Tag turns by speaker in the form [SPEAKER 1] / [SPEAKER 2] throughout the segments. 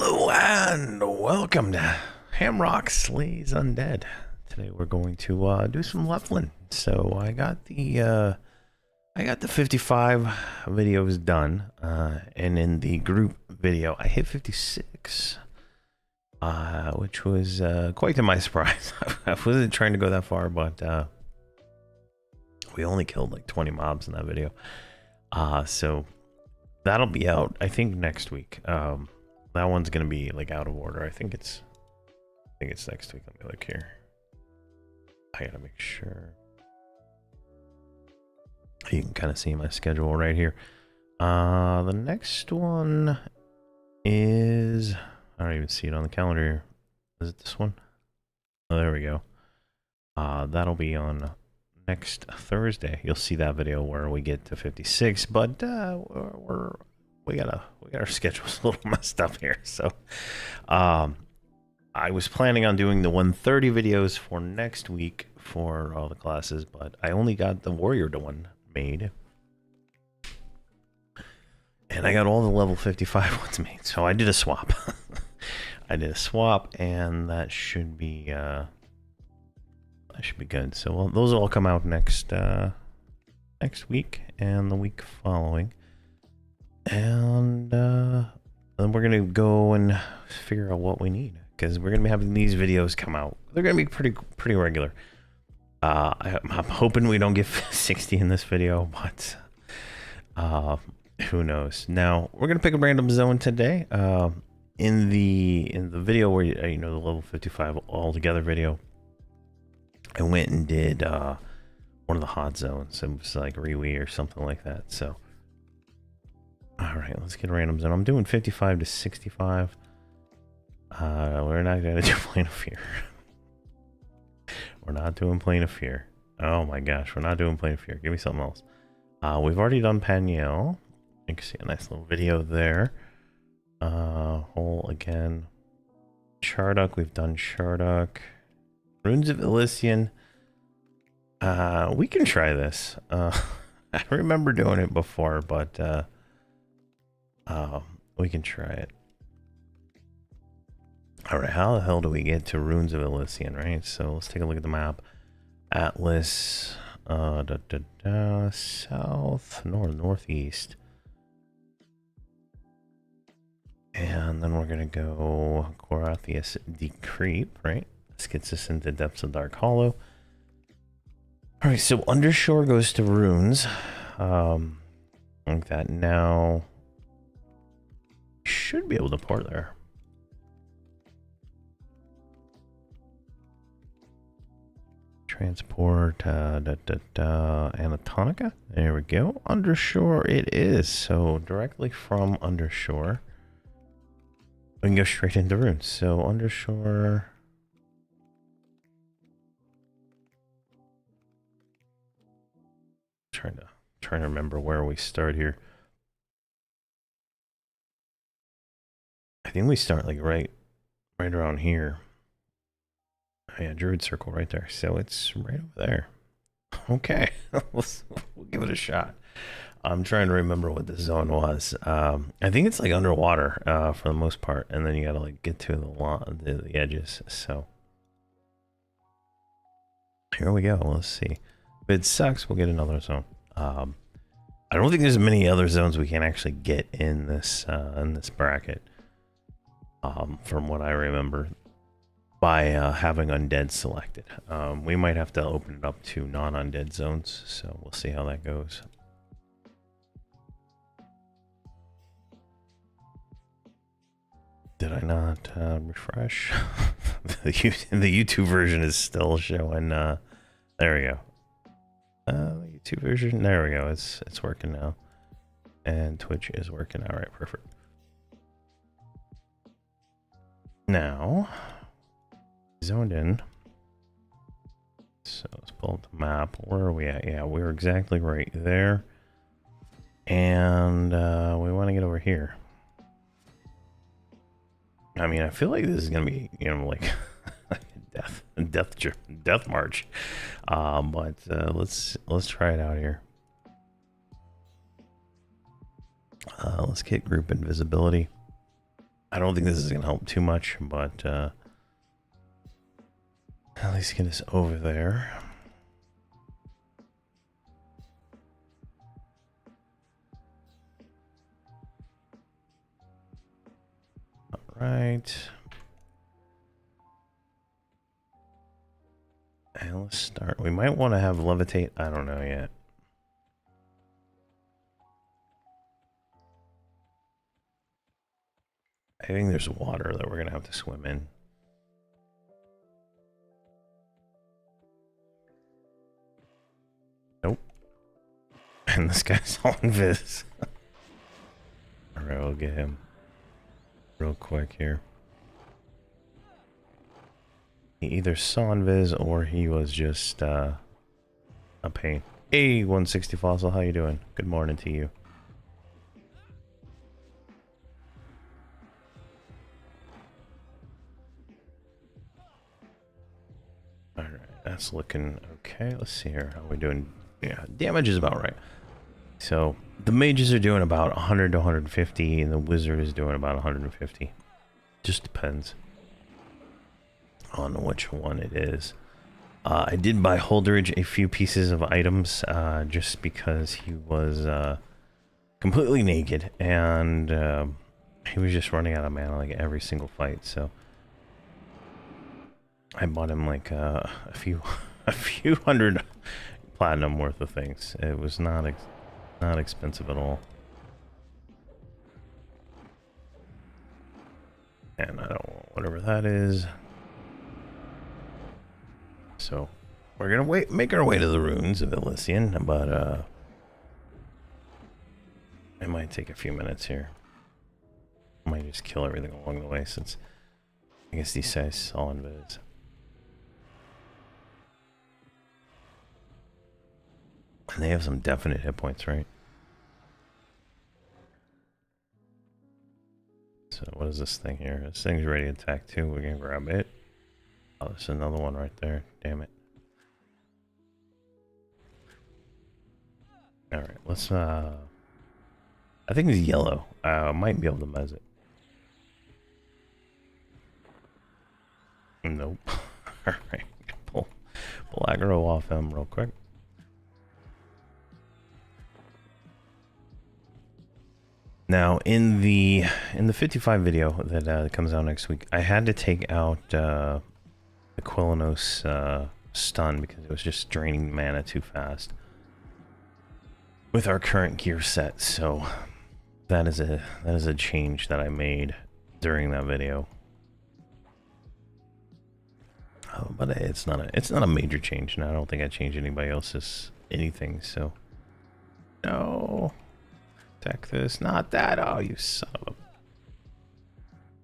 [SPEAKER 1] Hello and welcome to Hamrok Slays Undead. Today we're going to do some leveling. So I got the 55 videos done, and in the group video I hit 56, which was quite to my surprise. I wasn't trying to go that far, but we only killed like 20 mobs in that video. So that'll be out, I think, next week. That one's gonna be like out of order. I think it's next week. Let me look here. I gotta make sure. You can kind of see my schedule right here. The next one is, I don't even see it on the calendar here. Is it this one? Oh, there we go. That'll be on next Thursday. You'll see that video where we get to 56, but we got our schedules a little messed up here. So I was planning on doing the 130 videos for next week for all the classes, but I only got the warrior one made, and I got all the level 55 ones made. So I did a swap. I did a swap, and that should be good. So those will all come out next week and the week following. And then we're gonna go and figure out what we need, because we're gonna be having these videos come out. They're gonna be pretty regular. I'm hoping we don't get 60 in this video, but who knows. Now we're gonna pick a random zone today. In the video where you know, the level 55 all together video, I went and did one of the hot zones. It was like Rewe or something like that. So all right, let's get a random zone. I'm doing 55 to 65. We're not going to do Plane of Fear. We're not doing Plane of Fear. Oh my gosh, we're not doing Plane of Fear. Give me something else. We've already done Paniel. You can see a nice little video there. Hole again. Charduk, we've done Charduk. Runes of Elysian. We can try this. I remember doing it before, but we can try it. All right, how the hell do we get to Runes of Elysian, right? So let's take a look at the map. Atlas, south, northeast. And then we're gonna go Corathius Decreep, right? This gets us into Depths of Dark Hollow. All right, so Undershore goes to Runes. Like that. Now should be able to port there. Transport Anatonica. There we go. Undershore it is. So directly from Undershore we can go straight into Runes. So Undershore, trying to remember where we start here. I think we start like right around here. Oh yeah, Druid Circle right there. So it's right over there. Okay, we'll give it a shot. I'm trying to remember what the zone was. I think it's like underwater for the most part, and then you gotta like get to the edges. So here we go. Let's see. If it sucks, we'll get another zone. I don't think there's many other zones we can actually get in this bracket. From what I remember, by having Undead selected. We might have to open it up to non-Undead zones, so we'll see how that goes. Did I not refresh? The YouTube version is still showing. There we go. The YouTube version, there we go. It's working now, and Twitch is working. All right, perfect. Now, zoned in. So let's pull up the map. Where are we at? Yeah, we're exactly right there. And we want to get over here. I mean, I feel like this is gonna be, you know, like death march. But let's try it out here. Let's get group invisibility. I don't think this is gonna help too much, but at least get us over there. All right. And let's start. We might want to have levitate. I don't know yet. I think there's water that we're gonna have to swim in. Nope. And this guy's on Viz. Alright, we'll get him real quick here. He either saw Viz or he was just a pain. Hey, 160 Fossil, how you doing? Good morning to you. Alright, that's looking okay. Let's see here. How we doing? Yeah, damage is about right. So, the mages are doing about 100 to 150, and the wizard is doing about 150. Just depends on which one it is. I did buy Holderage a few pieces of items, just because he was completely naked, and he was just running out of mana like every single fight, so I bought him like a few hundred platinum worth of things. It was not expensive at all. And I don't want whatever that is. So we're gonna make our way to the ruins of Elysian, but it might take a few minutes here. I might just kill everything along the way, since I guess these guys saw Invis. And they have some definite hit points, right? So what is this thing here? This thing's ready to attack too. We're gonna grab it. Oh, there's another one right there. Damn it. Alright, let's I think it's yellow. I might be able to mez it. Nope. Alright, pull aggro off him real quick. Now, in the 55 video that comes out next week, I had to take out the Quellanos stun because it was just draining mana too fast with our current gear set. So that is a change that I made during that video. But it's not a major change, and I don't think I changed anybody else's anything. So no. Attack this, not that. Oh, you son of a...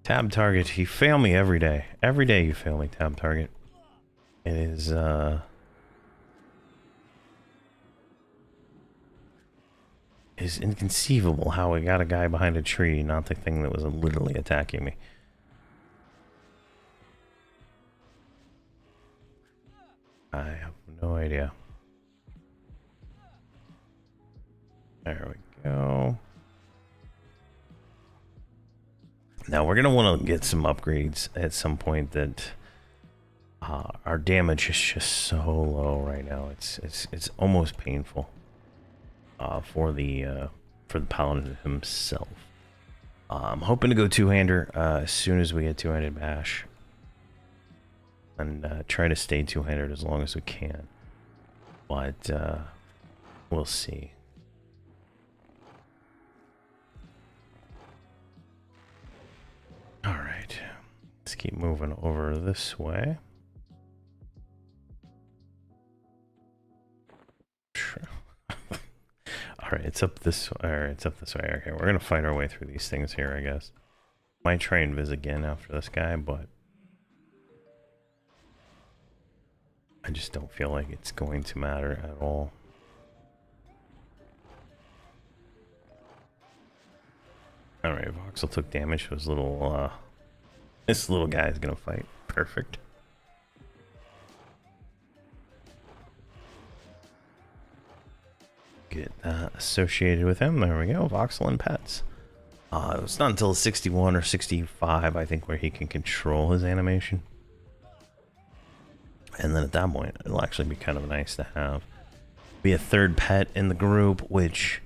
[SPEAKER 1] Tab target. You fail me every day. Every day you fail me, tab target. It is, inconceivable how we got a guy behind a tree, not the thing that was literally attacking me. I have no idea. There we go. Now we're gonna want to get some upgrades at some point. That our damage is just so low right now. It's almost painful for the paladin himself. I'm hoping to go two-hander as soon as we get two-handed bash, and try to stay two-handed as long as we can. But we'll see. Alright, let's keep moving over this way. Sure. Alright, it's up this way. Alright, it's up this way. Okay, we're gonna fight our way through these things here, I guess. Might try and visit again after this guy, but I just don't feel like it's going to matter at all. Alright, Voxel took damage to his little, this little guy is gonna fight. Perfect. Get that associated with him. There we go, Voxel and pets. It's not until 61 or 65, I think, where he can control his animation. And then at that point, it'll actually be kind of nice to have. Be a third pet in the group, which,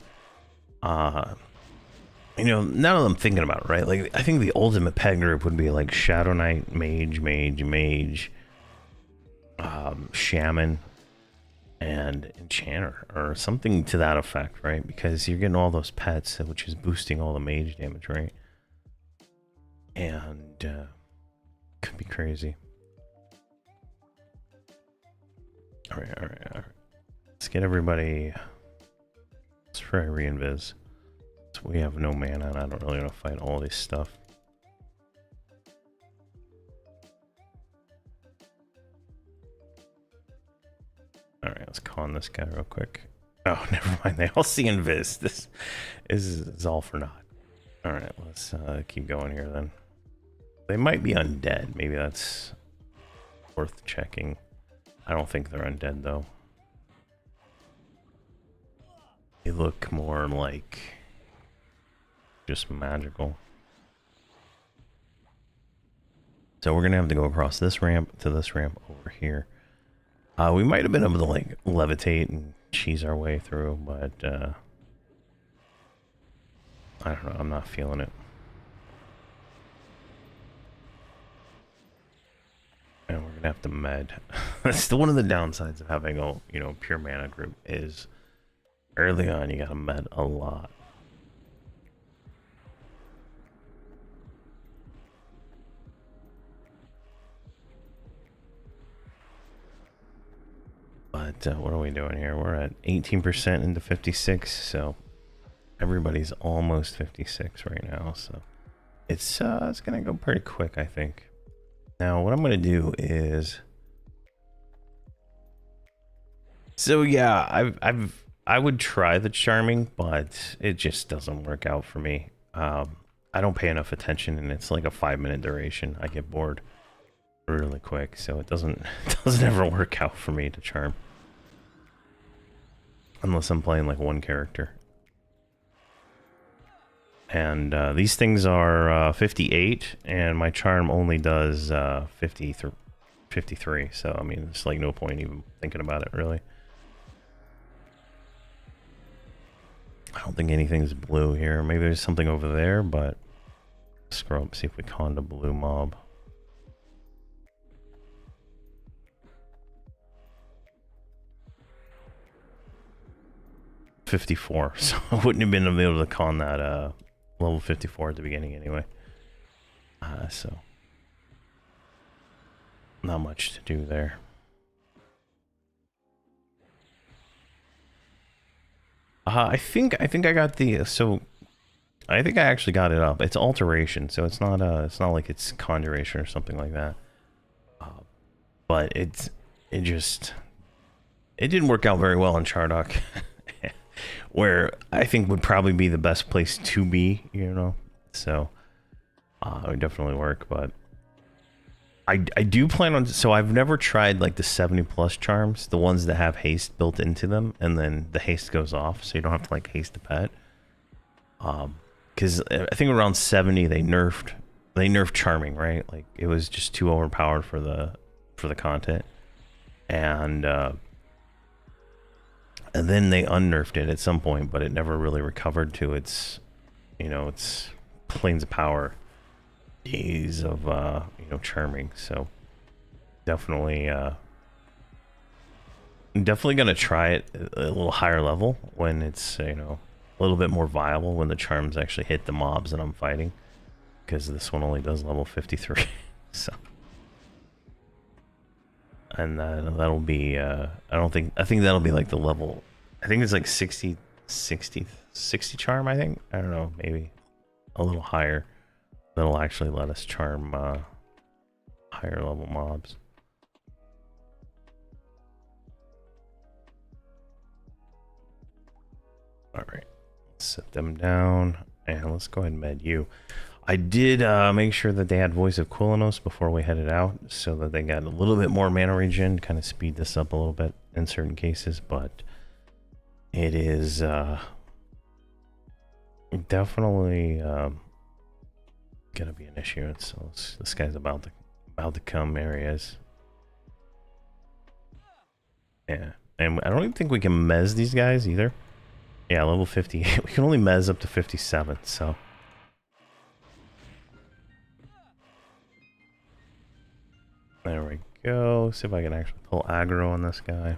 [SPEAKER 1] you know, now that I'm thinking about it, right? Like, I think the ultimate pet group would be like Shadow Knight, Mage, Shaman, and Enchanter, or something to that effect, right? Because you're getting all those pets, which is boosting all the mage damage, right? And could be crazy. All right. Let's get everybody. Let's try reinvis. So we have no mana, and I don't really want to fight all this stuff. Alright, let's con this guy real quick. Oh, never mind. They all see invis. This is all for naught. Alright, let's keep going here then. They might be undead. Maybe that's worth checking. I don't think they're undead, though. They look more like just magical. So we're going to have to go across this ramp to this ramp over here. We might have been able to like levitate and cheese our way through, but I don't know. I'm not feeling it. And we're gonna have to med. That's still one of the downsides of having a pure mana group is early on you gotta med a lot. But what are we doing here? We're at 18% into 56, so everybody's almost 56 right now. So it's gonna go pretty quick, I think. Now what I'm gonna do is, so yeah, I would try the charming, but it just doesn't work out for me. I don't pay enough attention, and it's like a 5-minute duration. I get bored really quick, so it doesn't ever work out for me to charm unless I'm playing like one character. And these things are 58, and my charm only does 53. So I mean, it's like no point even thinking about it, really. I don't think anything's blue here. Maybe there's something over there, but scroll up, see if we con the blue mob. .54, so I wouldn't have been able to con that level 54 at the beginning anyway. So not much to do there. I think I got the, so I think I actually got it up. It's alteration, so it's not like it's conjuration or something like that. But it didn't work out very well in Chardock. Where I think would probably be the best place to be, so it would definitely work. But I do plan on, so I've never tried like the 70+ charms, the ones that have haste built into them, and then the haste goes off, so you don't have to like haste the pet. Because I think around 70 they nerfed charming, right? Like it was just too overpowered for the content, and then they unnerfed it at some point, but it never really recovered to its, its planes of power days of, charming. So definitely gonna try it a little higher level when it's, a little bit more viable, when the charms actually hit the mobs that I'm fighting, because this one only does level 53. So. And that'll be, I think that'll be like the level, I think it's like 60 charm, I think. I don't know, maybe a little higher. That'll actually let us charm higher level mobs. Alright, set them down, and let's go ahead and med you. I did make sure that they had Voice of Quilinos before we headed out, so that they got a little bit more mana regen, kind of speed this up a little bit in certain cases, but it is, definitely gonna be an issue. So this guy's about to come areas. Yeah, and I don't even think we can mez these guys either. Yeah, level 58. We can only mez up to 57. So. There we go. See if I can actually pull aggro on this guy.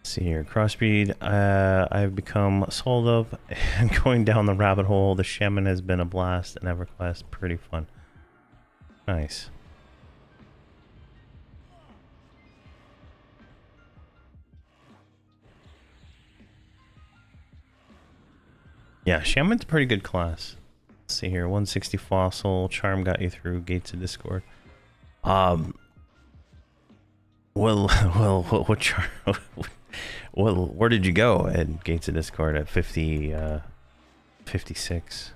[SPEAKER 1] See here, crossbreed. I've become sold up and going down the rabbit hole. The shaman has been a blast and EverQuest. Pretty fun. Nice. Yeah, shaman's a pretty good class. Let's see here, 160 fossil. Charm got you through gates of Discord. Well, what charm? Well, where did you go at gates of Discord at 56?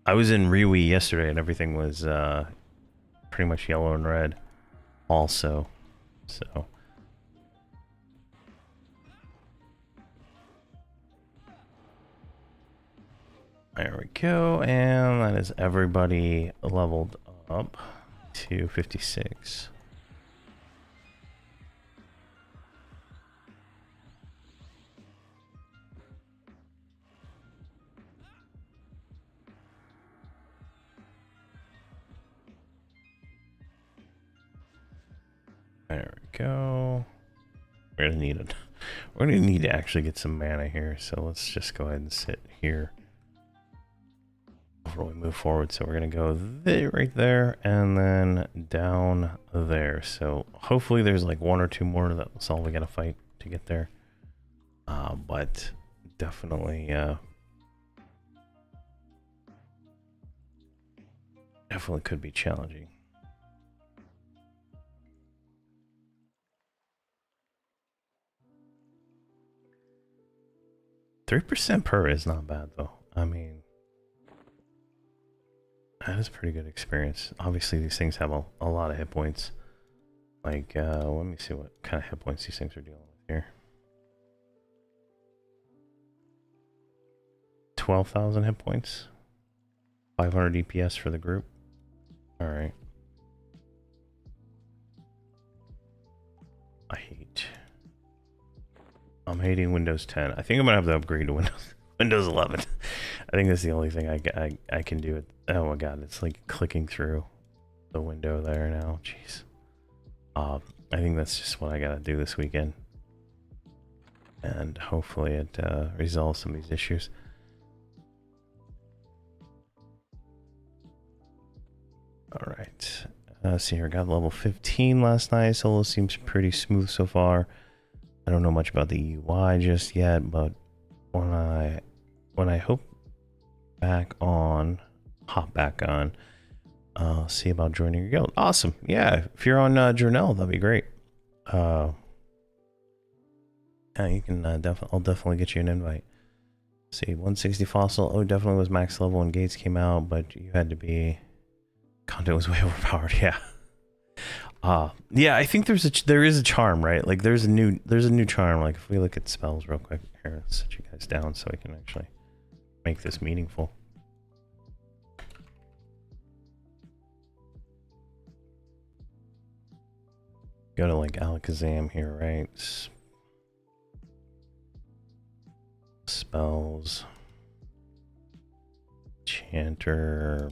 [SPEAKER 1] I was in Riwi yesterday and everything was pretty much yellow and red also. So there we go, and that is everybody leveled up to 56. There we go. We're gonna need to actually get some mana here, so let's just go ahead and sit here before we move forward. So we're gonna go right there and then down there. So hopefully there's like one or two more. That's all we gotta fight to get there. But definitely definitely could be challenging. 3% per is not bad though. I mean, that is pretty good experience. Obviously these things have a lot of hit points. Like, let me see what kind of hit points these things are dealing with here. 12,000 hit points. 500 EPS for the group. Alright. I'm hating Windows 10. I think I'm gonna have to upgrade to Windows 11. I think that's the only thing I can do. Oh my god, it's like clicking through the window there now. Jeez. I think that's just what I gotta do this weekend, and hopefully it resolves some of these issues. All right. See here, got level 15 last night. Solo seems pretty smooth so far. I don't know much about the UI just yet, but when I hop back on, see about joining your guild. Awesome. Yeah, if you're on Journal, that'd be great. Yeah, you can I'll definitely get you an invite. See, 160 fossil. Oh, definitely was max level when Gates came out, but you had to be. Content was way overpowered. Yeah. Yeah, I think there is a charm, right? Like there's a new charm. Like if we look at spells real quick here, let's set you guys down so I can actually make this meaningful. Go to like Alakazam here, right? Spells. Chanter.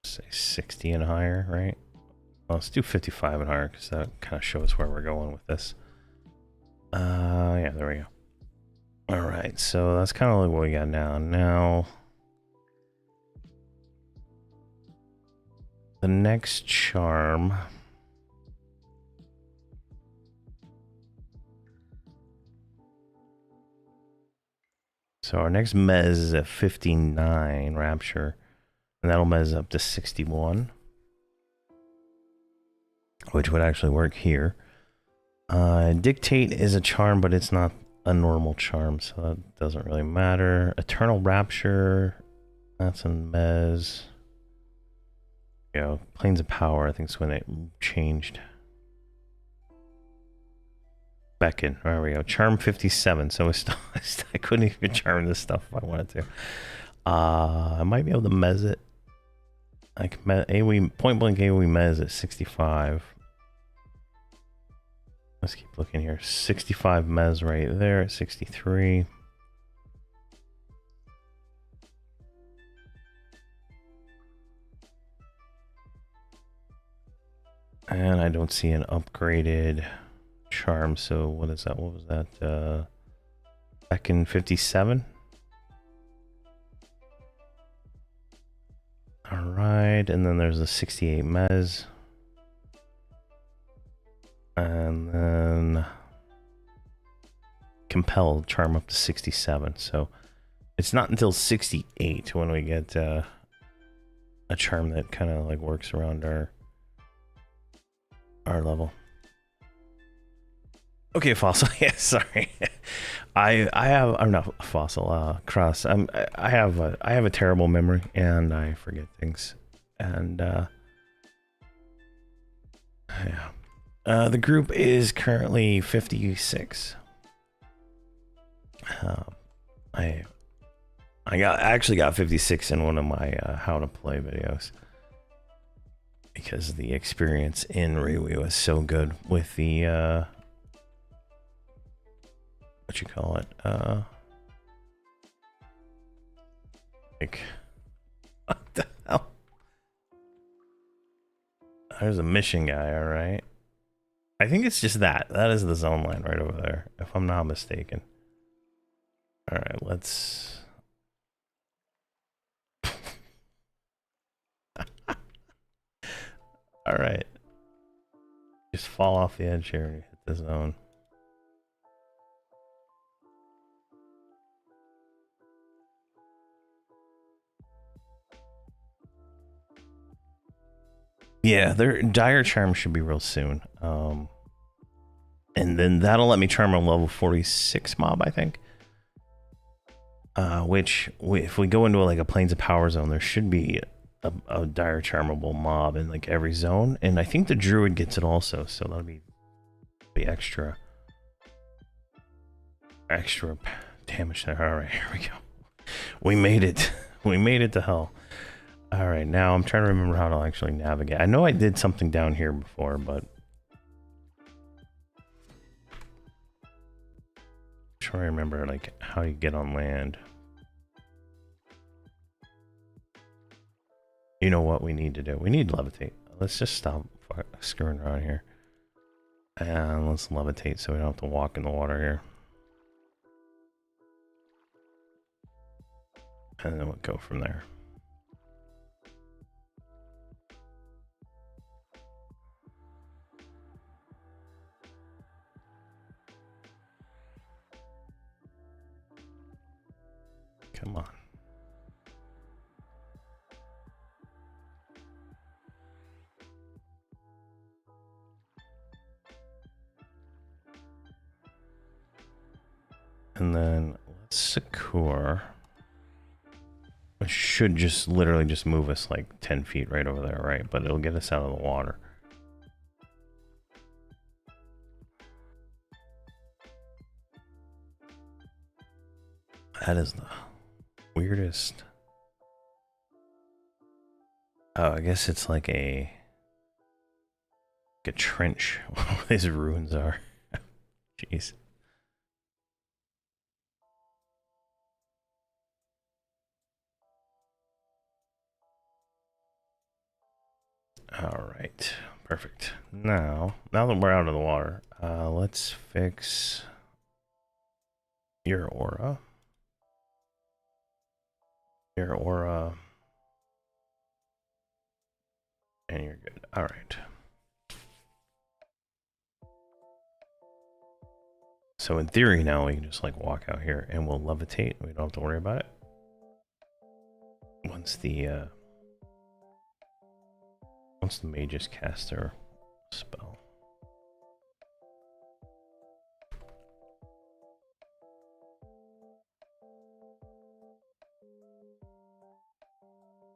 [SPEAKER 1] Say 60 and higher, right? Well, let's do 55 and higher because that kind of shows where we're going with this. Yeah, there we go. All right, so that's kind of like what we got now. Now, the next charm. So our next mez is at 59 Rapture. And that'll mez up to 61, which would actually work here. Dictate is a charm, but it's not a normal charm, so that doesn't really matter. Eternal Rapture, that's a mez. you know, Planes of Power, I think is when it changed. Beckon, there we go. Charm 57. So it's still, I couldn't even charm this stuff if I wanted to. I might be able to mez it. Like AoE, point blank AoE mez at 65. Let's keep looking here. 65 mez right there at 63. And I don't see an upgraded charm. So what is that? What was that? Beckon 57. All right, and then there's a 68 mez. And then Compel charm up to 67. So it's not until 68 when we get a charm that kind of like works around our level. Okay, Fossil. Yeah, sorry. I have, I'm not Fossil. Cross. I have a terrible memory and I forget things. And yeah. The group is currently 56. I actually got 56 in one of my how to play videos because the experience in Rewe was so good with the what you call it, like, what the hell? There's a mission guy, all right. I think it's just that is the zone line right over there, if I'm not mistaken. All right, let's all right, just fall off the edge here and hit the zone. Yeah, their dire charm should be real soon. And then that'll let me charm a level 46 mob, I think. Which, if we go into like a Planes of Power zone, there should be a dire charmable mob in like every zone, and I think the druid gets it also, so that'll be extra damage there. All right, here we go. We made it. We made it to hell. All right, now I'm trying to remember how to actually navigate. I know I did something down here before, but I'm trying to remember like how you get on land. You know what we need to do? We need to levitate. Let's just stop screwing around here. And let's levitate so we don't have to walk in the water here. And then we'll go from there. Come on. And then let's secure, which should just literally just move us like 10 feet right over there, right? But it'll get us out of the water. That is the weirdest. Oh, I guess it's like a trench. What these ruins are. Jeez. All right, perfect. Now that we're out of the water, let's fix your aura. Your aura. And you're good. All right. So in theory now we can just like walk out here and we'll levitate. We don't have to worry about it. Once the mages cast their spell.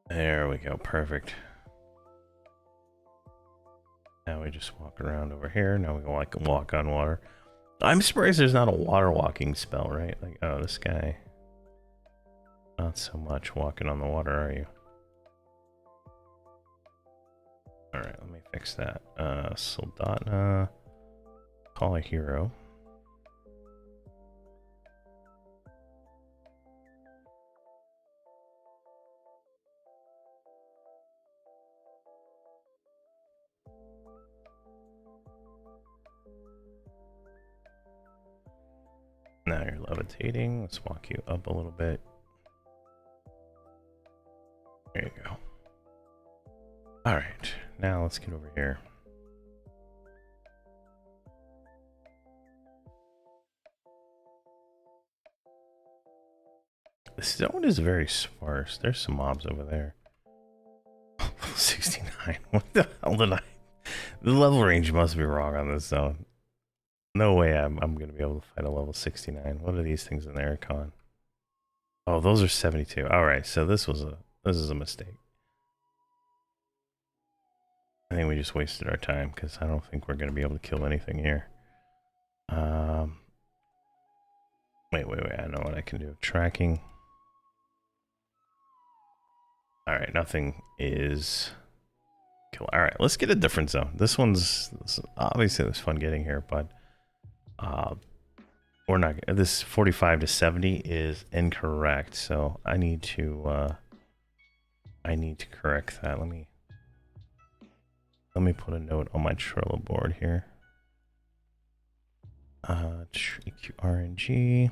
[SPEAKER 1] There we go. Perfect. Now we just walk around over here. Now we can walk on water. I'm surprised there's not a water walking spell, right? Like, oh, this guy. Not so much walking on the water, are you? Alright, let me fix that. Soldotna. Call a hero. Now you're levitating. Let's walk you up a little bit. There you go. Alright, now let's get over here. The zone is very sparse. There's some mobs over there. 69. What the hell did I... The level range must be wrong on this zone. No way I'm going to be able to fight a level 69. What are these things in there, Con? Oh, those are 72. Alright, so this is a mistake. I think we just wasted our time because I don't think we're going to be able to kill anything here. Wait. I know what I can do. Tracking. Alright, nothing is... Kill. Alright, let's get a different zone. This obviously it was fun getting here, but we're not... This 45 to 70 is incorrect, so I need to correct that. Let me put a note on my Trello board here. RNG.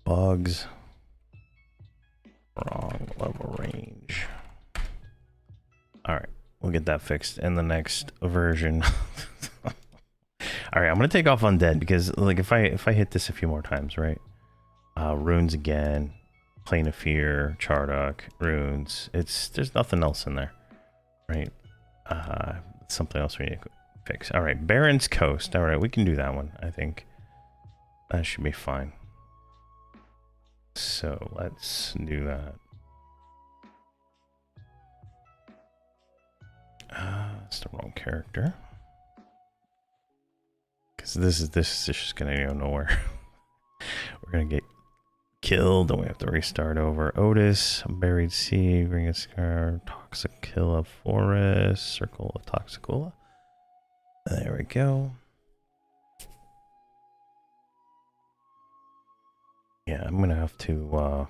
[SPEAKER 1] Bugs. Wrong level range. Alright, we'll get that fixed in the next version. Alright, I'm gonna take off Undead because like if I hit this a few more times, right? Runes again, Plane of Fear, Chardock, runes. There's nothing else in there. Right? Something else we need to fix. Alright, Barren's Coast. Alright, we can do that one, I think. That should be fine. So let's do that. That's the wrong character. Because this is just gonna go nowhere. We're gonna get killed, then we have to restart over. Otis, Buried Sea, Ring of Scar, Toxicilla Forest, Circle of Toxicilla. There we go. Yeah, I'm gonna have to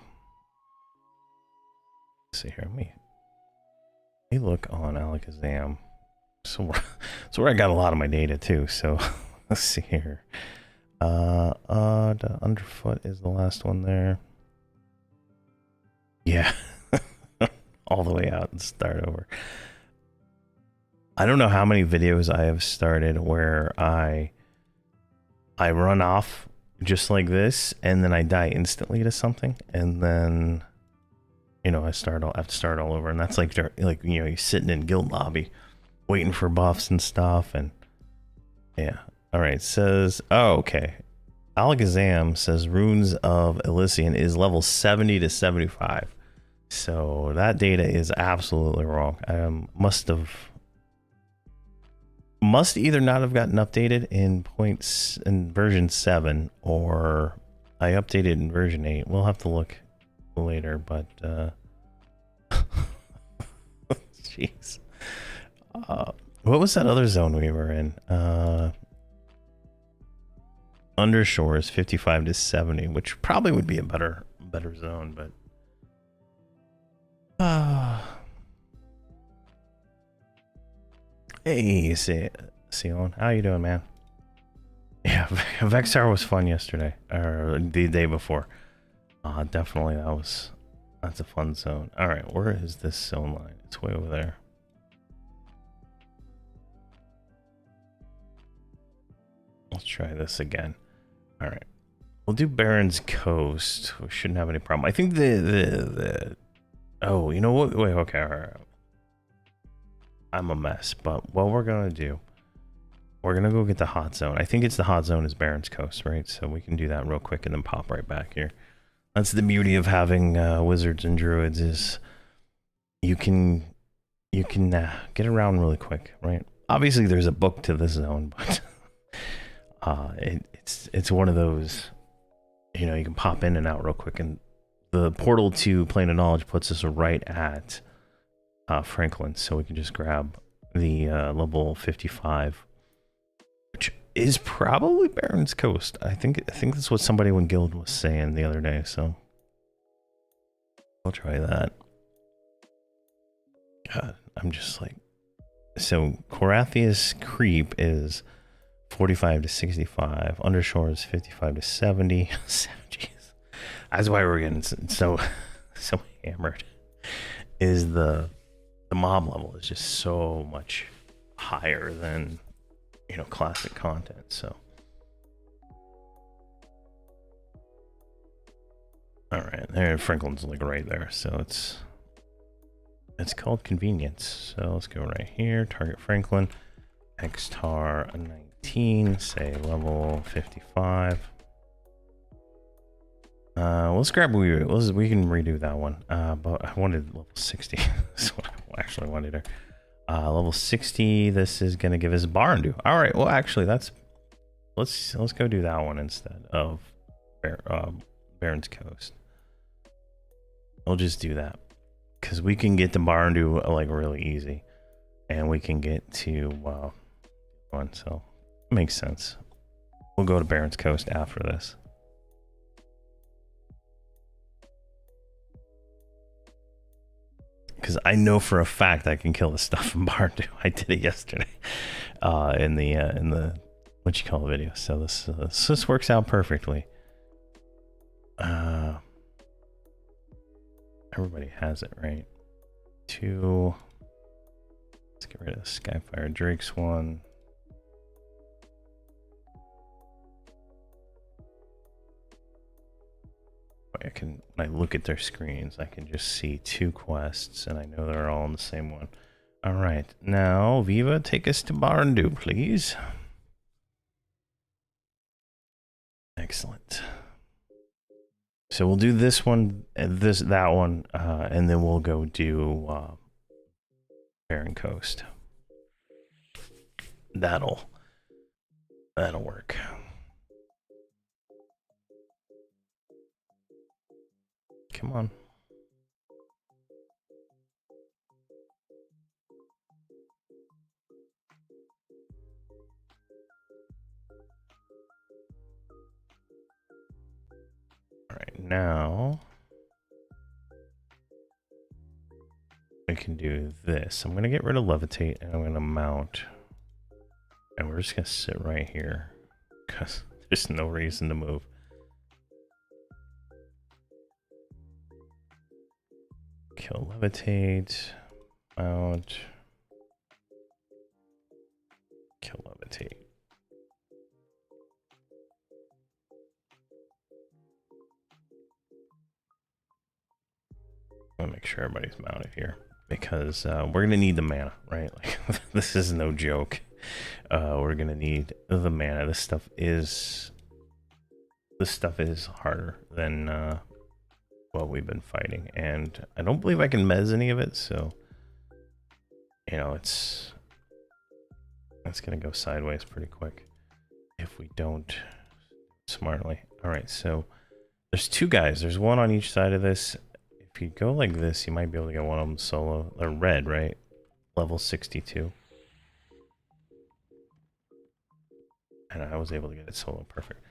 [SPEAKER 1] let's see here. Let me look on Alakazam. So where I got a lot of my data too, so let's see here. The underfoot is the last one there. Yeah. All the way out and start over. I don't know how many videos I have started where I run off just like this and then I die instantly to something and then you know I have to start all over, and that's like you know, you're sitting in guild lobby waiting for buffs and stuff. And yeah. All right, says, oh, okay. Alakazam says Runes of Elysian is level 70 to 75. So that data is absolutely wrong. Must either not have gotten updated in version 7, or I updated in version 8. We'll have to look later, but jeez. What was that other zone we were in? Undershore is 55 to 70, which probably would be a better zone, but hey, Sion, how you doing, man? Yeah, Vexar was fun yesterday, or the day before. Definitely that's a fun zone. All right, where is this zone line? It's way over there. Let's try this again. All right, we'll do Barren's Coast. We shouldn't have any problem. I think oh, you know what? Wait, okay, all right. I'm a mess, but what we're gonna do, we're gonna go get the hot zone. I think it's the hot zone is Barren's Coast, right? So we can do that real quick and then pop right back here. That's the beauty of having wizards and druids, is you can you can get around really quick, right? Obviously, there's a book to this zone, but it's one of those, you know, you can pop in and out real quick, and the portal to Plane of Knowledge puts us right at Franklin, so we can just grab the level 55, which is probably Baron's Coast. I think that's what somebody in Guild was saying the other day, so I'll try that. God, I'm just like, so Corathius Creep is 45 to 65, Undershore is 55 to 70. Jeez, that's why we're getting so hammered. Is the mob level is just so much higher than, you know, classic content. So all right, there Franklin's like right there, so it's called convenience. So let's go right here, target Franklin, Xtar 19, say level 55. Let's grab we can redo that one. But I wanted level 60. That's what I actually wanted there. Level 60. This is gonna give us Barandu. All right. Well, actually, let's go do that one instead of Verant Coast. We'll just do that because we can get to Barandu like really easy, and we can get to one. So it makes sense. We'll go to Verant Coast after this. Because I know for a fact I can kill the stuff in Barandu. I did it yesterday in the what you call the video. So this works out perfectly. Everybody has it, right? Let's get rid of the Skyfire Drake's one. When I look at their screens, I can just see 2 quests, and I know they're all on the same one. All right, now Viva, take us to Barandu, please. Excellent. So we'll do this one, that one, and then we'll go do Verant Coast. That'll work. Come on. All right, now we can do this. I'm gonna get rid of Levitate and I'm gonna mount, and we're just gonna sit right here because there's no reason to move. Kill Levitate, mount, kill Levitate. I'll make sure everybody's mounted here because we're gonna need the mana, right? Like this is no joke. We're gonna need the mana. This stuff is harder than what we've been fighting, and I don't believe I can mez any of it, so you know that's gonna go sideways pretty quick if we don't smartly. All right, so there's 2 guys. There's one on each side of this. If you go like this, you might be able to get one of them solo. They're red, right? Level 62. And I was able to get it solo. Perfect.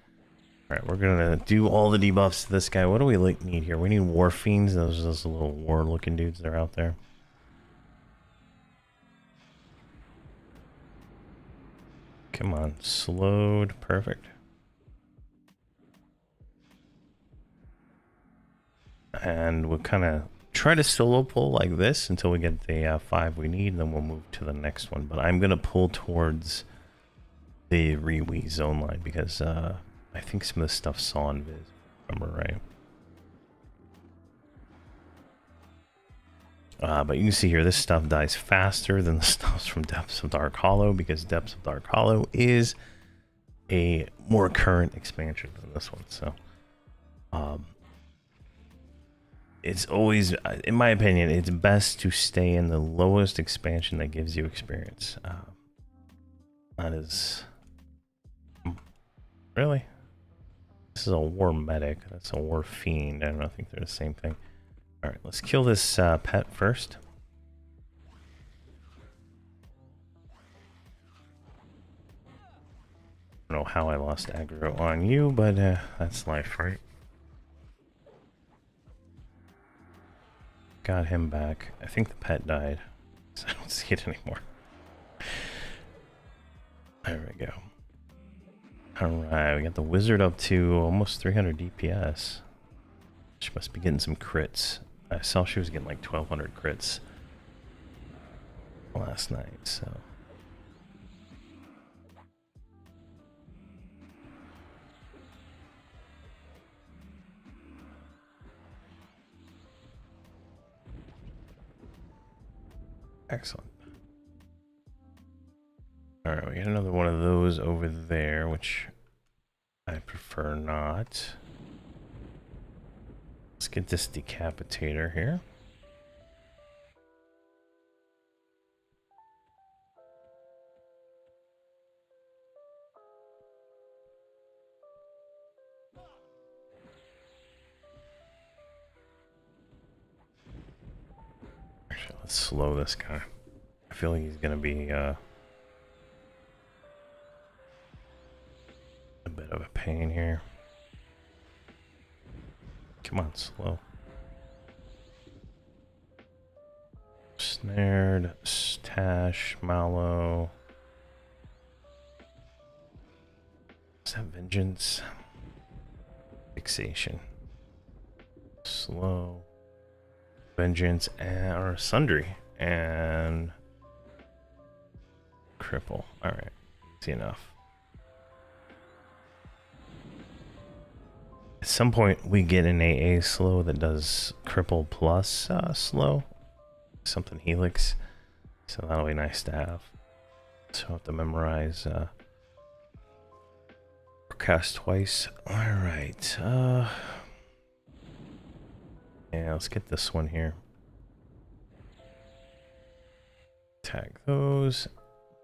[SPEAKER 1] All right, we're gonna do all the debuffs to this guy. What do we need here? We need war fiends. Those little war looking dudes that are out there. Come on, slowed. Perfect. And we'll kind of try to solo pull like this until we get the 5 we need, and then we'll move to the next one. But I'm gonna pull towards the Rewe zone line because I think some of this stuff's saw in Viz, if I remember right. But you can see here, this stuff dies faster than the stuff from Depths of Dark Hollow because Depths of Dark Hollow is a more current expansion than this one. So it's always, in my opinion, it's best to stay in the lowest expansion that gives you experience. That is... Really? This is a war medic. That's a war fiend. I don't think they're the same thing. Alright, let's kill this pet first. I don't know how I lost aggro on you, but that's life, right? Got him back. I think the pet died, so I don't see it anymore. There we go. Alright, we got the wizard up to almost 300 DPS. She must be getting some crits. I saw she was getting like 1200 crits last night, so... Excellent. Alright, we got another one of those over there, which I prefer not. Let's get this decapitator here. Actually, let's slow this guy. I feel like he's gonna be a bit of a pain here. Come on, slow. Snared, stash, mallow. Is that vengeance? Fixation. Slow. Vengeance and or sundry and cripple. Alright. Easy enough. At some point we get an AA slow that does cripple plus slow. Something helix. So that'll be nice to have. So I have to memorize or cast twice. Alright. Yeah, let's get this one here. Tag those.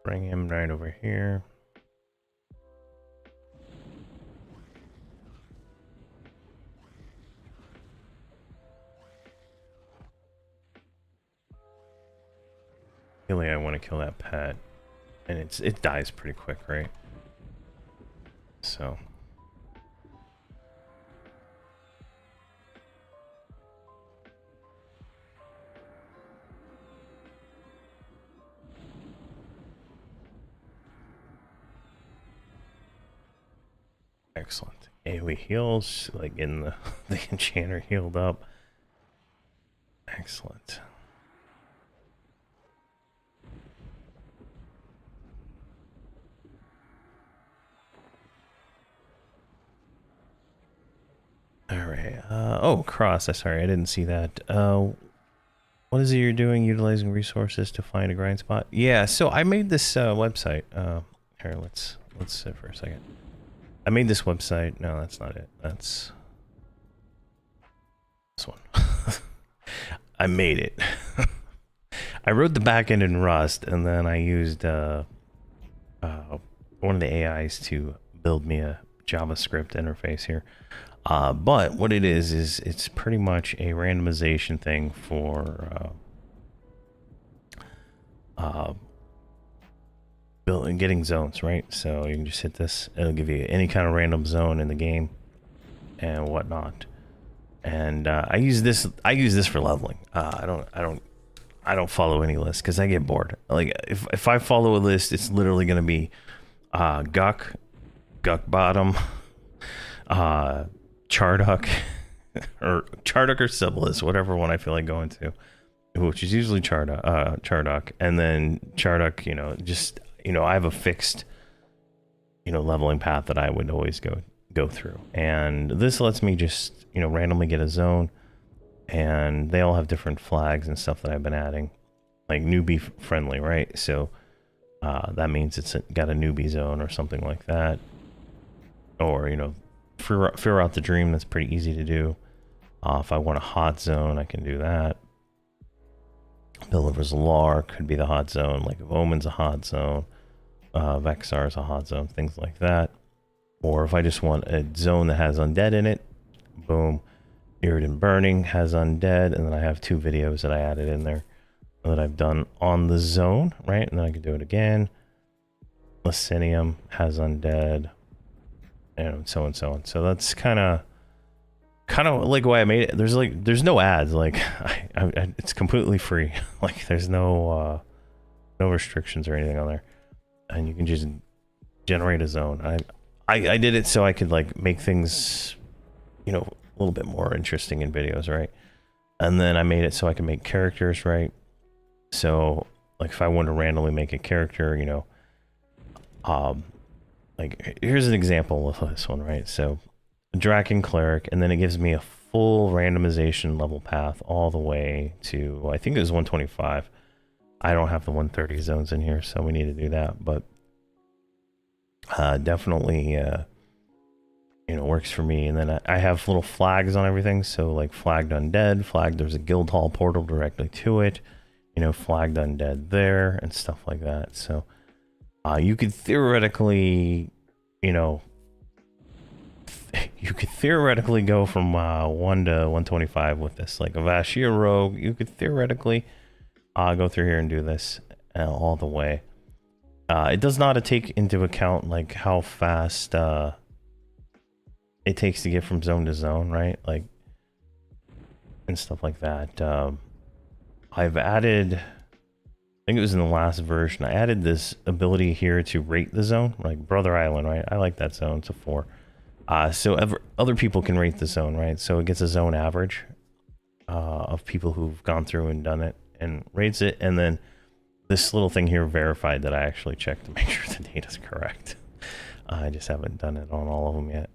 [SPEAKER 1] Bring him right over here. Really, I want to kill that pet, and it dies pretty quick, right? So excellent. AoE heals, like in the enchanter healed up. Excellent. Alright, oh, cross, sorry, I didn't see that. What is it you're doing, utilizing resources to find a grind spot? Yeah, so I made this website. Here, let's sit for a second. I made this website. No, that's not it. That's this one. I made it. I wrote the backend in Rust, and then I used one of the AIs to build me a JavaScript interface here. But what it is it's pretty much a randomization thing for building, getting zones, right? So you can just hit this, it'll give you any kind of random zone in the game and whatnot. And I use this for leveling. I don't follow any list because I get bored. Like if I follow a list, it's literally gonna be Guck bottom, Charduck, or Charduck or Sibyllus, whatever one I feel like going to, which is usually Charduck, and then Charduck, just I have a fixed leveling path that I would always go through, and this lets me just randomly get a zone, and they all have different flags and stuff that I've been adding, like newbie friendly, right? So that means it's got a newbie zone or something like that, or fear out the dream. That's pretty easy to do. If I want a hot zone, I can do that. Delivers Lar could be the hot zone, like if Omen's a hot zone, Vexar is a hot zone, things like that. Or if I just want a zone that has Undead in it, boom, Irridan Burning has Undead, and then I have 2 videos that I added in there that I've done on the zone, right? And then I can do it again. Lysinium has Undead, and so on. So that's kind of like why I made it. There's no ads. Like it's completely free. Like there's no restrictions or anything on there, and you can just generate a zone. I did it so I could like make things, you know, a little bit more interesting in videos, right? And then I made it so I can make characters, right? So like if I want to randomly make a character, you know, like here's an example of this one, right? So Draken Cleric, and then it gives me a full randomization level path all the way to, I think it was 125. I don't have the 130 zones in here, so we need to do that, but definitely you know, works for me. And then I have little flags on everything, so like flagged Undead, flagged there's a guild hall portal directly to it, you know, flagged Undead there and stuff like that. So you could theoretically, you know, you could theoretically go from 1 to 125 with this. Like a Vashir Rogue, you could theoretically go through here and do this all the way. It does not take into account like how fast it takes to get from zone to zone, right? Like, and stuff like that. I've added, I think it was in the last version, I added this ability here to rate the zone, like Brother Island, right? I like that zone, it's a 4. So other people can rate the zone, right? So it gets a zone average of people who've gone through and done it and rates it. And then this little thing here verified that I actually checked to make sure the data's correct. I just haven't done it on all of them yet.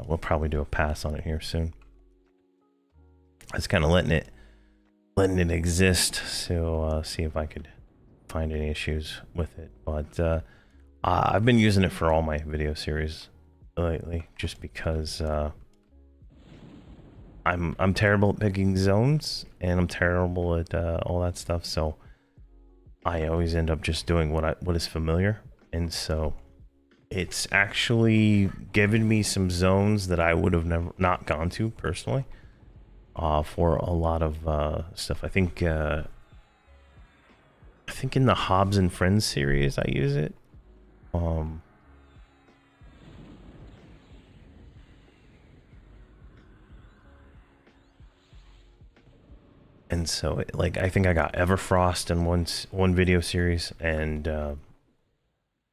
[SPEAKER 1] We'll probably do a pass on it here soon. I was kind of letting it exist, so see if I could find any issues with it. But I've been using it for all my video series lately, just because I'm terrible at picking zones, and I'm terrible at all that stuff. So I always end up just doing what is familiar, and so it's actually given me some zones that I would have not gone to personally for a lot of stuff. I think in the Hobbs and Friends series I use it. And so like I think I got Everfrost in one video series, and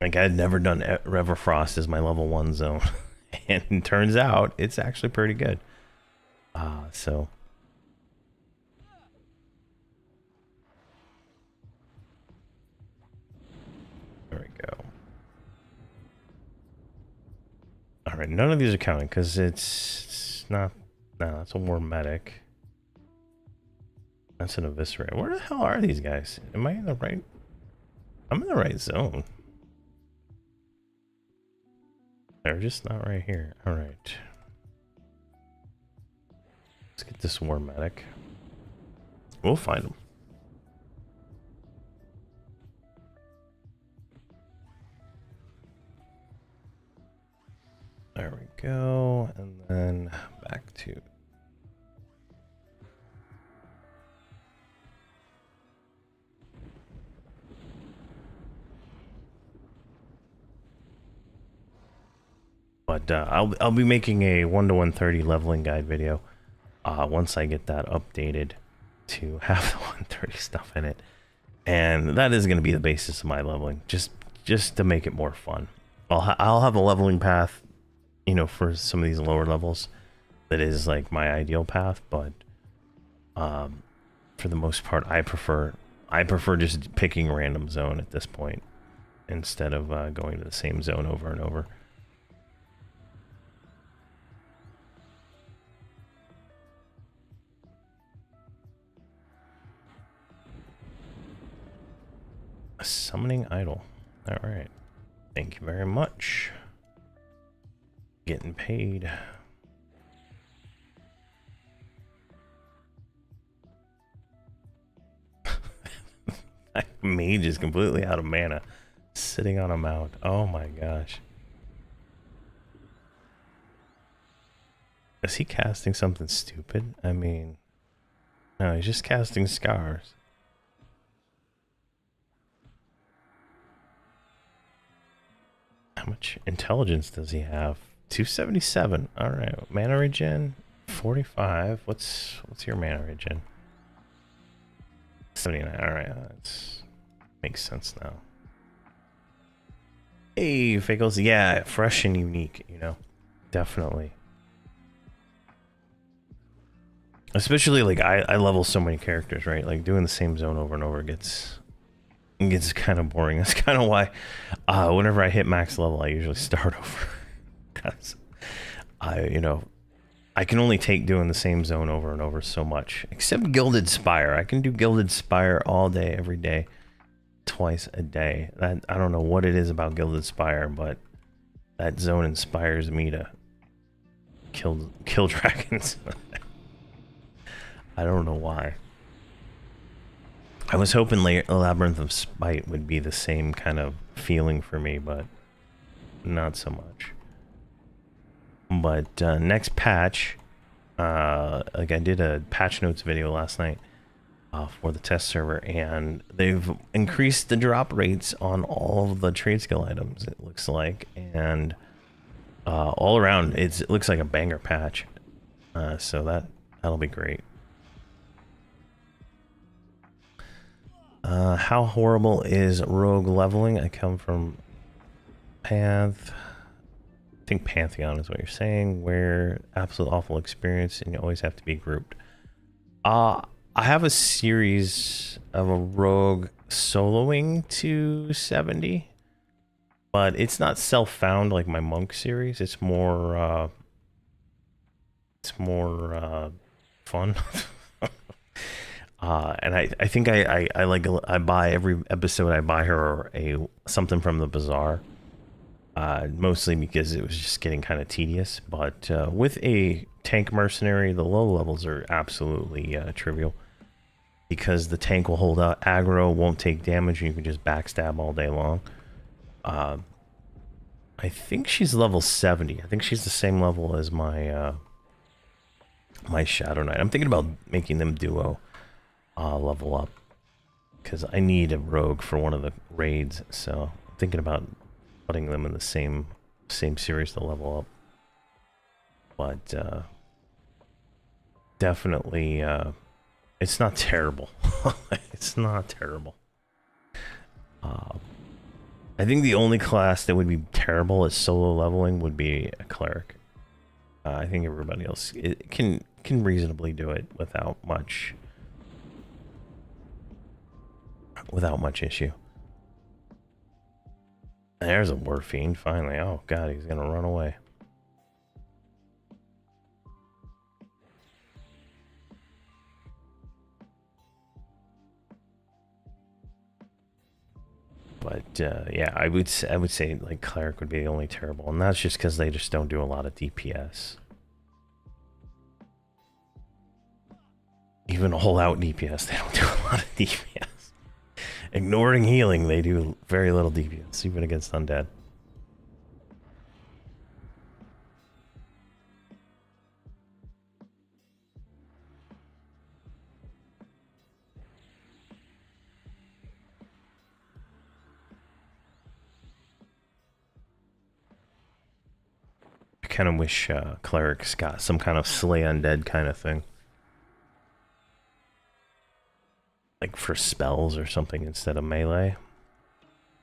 [SPEAKER 1] like I had never done Everfrost as my level 1 zone, and it turns out it's actually pretty good. So there we go. All right, none of these are counting because it's not. No, that's a War Medic. That's an Eviscerate. Where the hell are these guys? Am I in the right? I'm in the right zone. They're just not right here. All right. Let's get this War Medic. We'll find them. There we go. And then back to... But I'll be making a 1 to 130 leveling guide video once I get that updated to have the 130 stuff in it, and that is going to be the basis of my leveling, just to make it more fun. I'll have a leveling path, you know, for some of these lower levels that is like my ideal path, but for the most part I prefer just picking a random zone at this point instead of going to the same zone over and over. A summoning idol. All right. Thank you very much. Getting paid. My mage is completely out of mana. Sitting on a mount. Oh my gosh. Is he casting something stupid? I mean, no, he's just casting scars. How much intelligence does he have? 277. All right, mana regen 45. What's your mana regen? 79. All right, that makes sense now. Hey, Fickles. Yeah, fresh and unique. You know, definitely. Especially like I level so many characters, right? Like doing the same zone over and over gets kind of boring. That's kind of why whenever I hit max level, I usually start over. Because I can only take doing the same zone over and over so much. Except Gilded Spire. I can do Gilded Spire all day, every day, twice a day. I don't know what it is about Gilded Spire, but that zone inspires me to kill dragons. I don't know why. I was hoping Labyrinth of Spite would be the same kind of feeling for me, but not so much. But next patch, like I did a patch notes video last night for the test server, and they've increased the drop rates on all of the trade skill items, it looks like, and all around it looks like a banger patch. So that'll be great. How horrible is rogue leveling? I come from I think Pantheon is what you're saying, where absolute awful experience and you always have to be grouped. I have a series of a rogue soloing to 70, but it's not self-found like my monk series. It's more fun. And I think I buy every episode. I buy her something from the bazaar, mostly because it was just getting kind of tedious. But with a tank mercenary, the low levels are absolutely trivial, because the tank will hold out aggro, won't take damage, and you can just backstab all day long. I think she's level 70. I think she's the same level as my my Shadow Knight. I'm thinking about making them duo. Level up, because I need a rogue for one of the raids, so I'm thinking about putting them in the same series to level up. But definitely it's not terrible. It's not terrible. I think the only class that would be terrible at solo leveling would be a cleric. I think everybody else can reasonably do it without much issue. There's a War Fiend, finally. Oh god, he's gonna run away. But yeah, I would say like cleric would be the only terrible, and that's just because they just don't do a lot of DPS. Even all out DPS, they don't do a lot of DPS. Ignoring healing, they do very little DPS, even against undead. I kind of wish clerics got some kind of slay undead kind of thing. Like for spells or something instead of melee.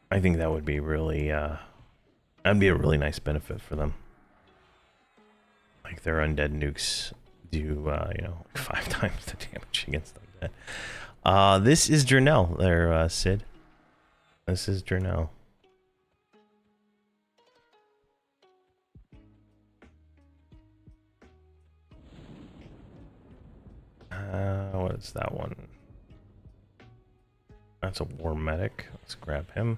[SPEAKER 1] I think that would be really, that'd be a really nice benefit for them. Like their undead nukes do, you know, 5 times the damage against undead. This is Jernell there, Sid. This is Jernell. What is that one? That's a war medic. Let's grab him.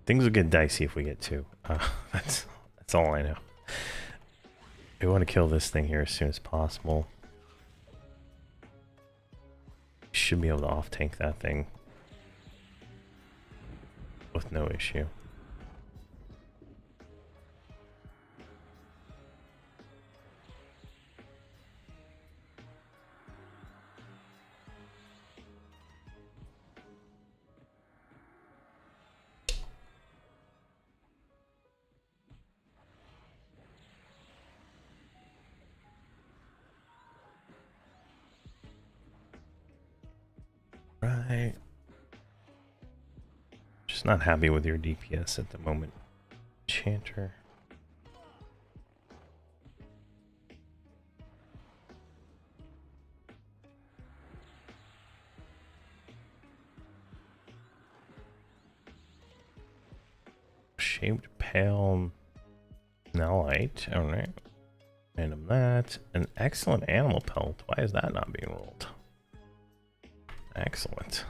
[SPEAKER 1] Things will get dicey if we get 2. That's all I know. We want to kill this thing here as soon as possible. Should be able to off-tank that thing with no issue. Right. Just not happy with your DPS at the moment. Enchanter. Shaped pale Nellite. Alright. Random that. An excellent animal pelt. Why is that not being rolled? Excellent.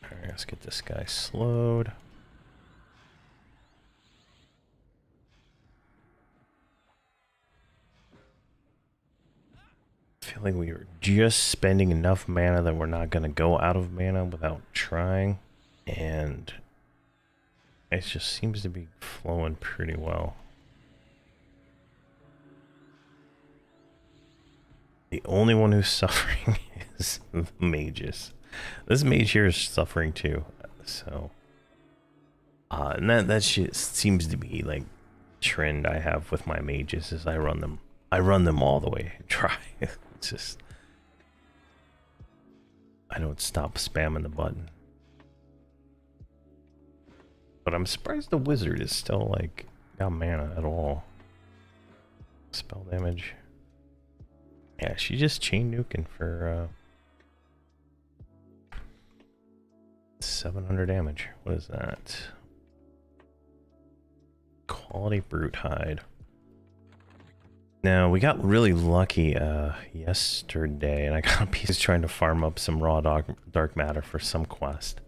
[SPEAKER 1] Alright, let's get this guy slowed. I feel like we were just spending enough mana that we're not going to go out of mana without trying. And it just seems to be flowing pretty well. The only one who's suffering is the mages. This mage here is suffering too. So, and that shit seems to be like trend I have with my mages is I run them all the way. Try. It's just I don't stop spamming the button. But I'm surprised the wizard is still like got mana at all. Spell damage. Yeah, she just chain nuking for 700 damage. What is that? Quality brute hide. Now we got really lucky yesterday, and I got a piece trying to farm up some raw dark matter for some quest.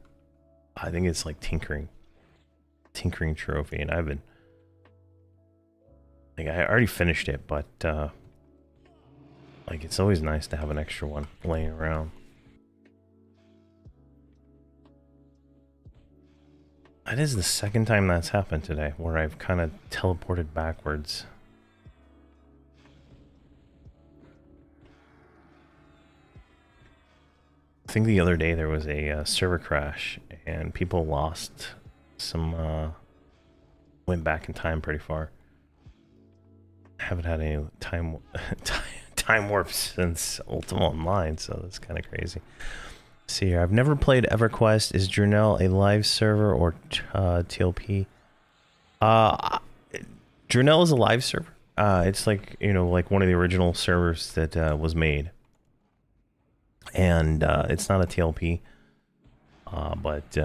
[SPEAKER 1] I think it's like tinkering trophy, and I've been like I already finished it, but like it's always nice to have an extra one laying around. That is the second time that's happened today, where I've kind of teleported backwards. I think the other day there was a server crash and people lost some, went back in time pretty far. Haven't had any time warp since Ultima Online, so that's kind of crazy. Let's see here, I've never played Everquest. Is Journal a live server or TLP? Journal is a live server. It's like, you know, like one of the original servers that was made. And it's not a TLP, but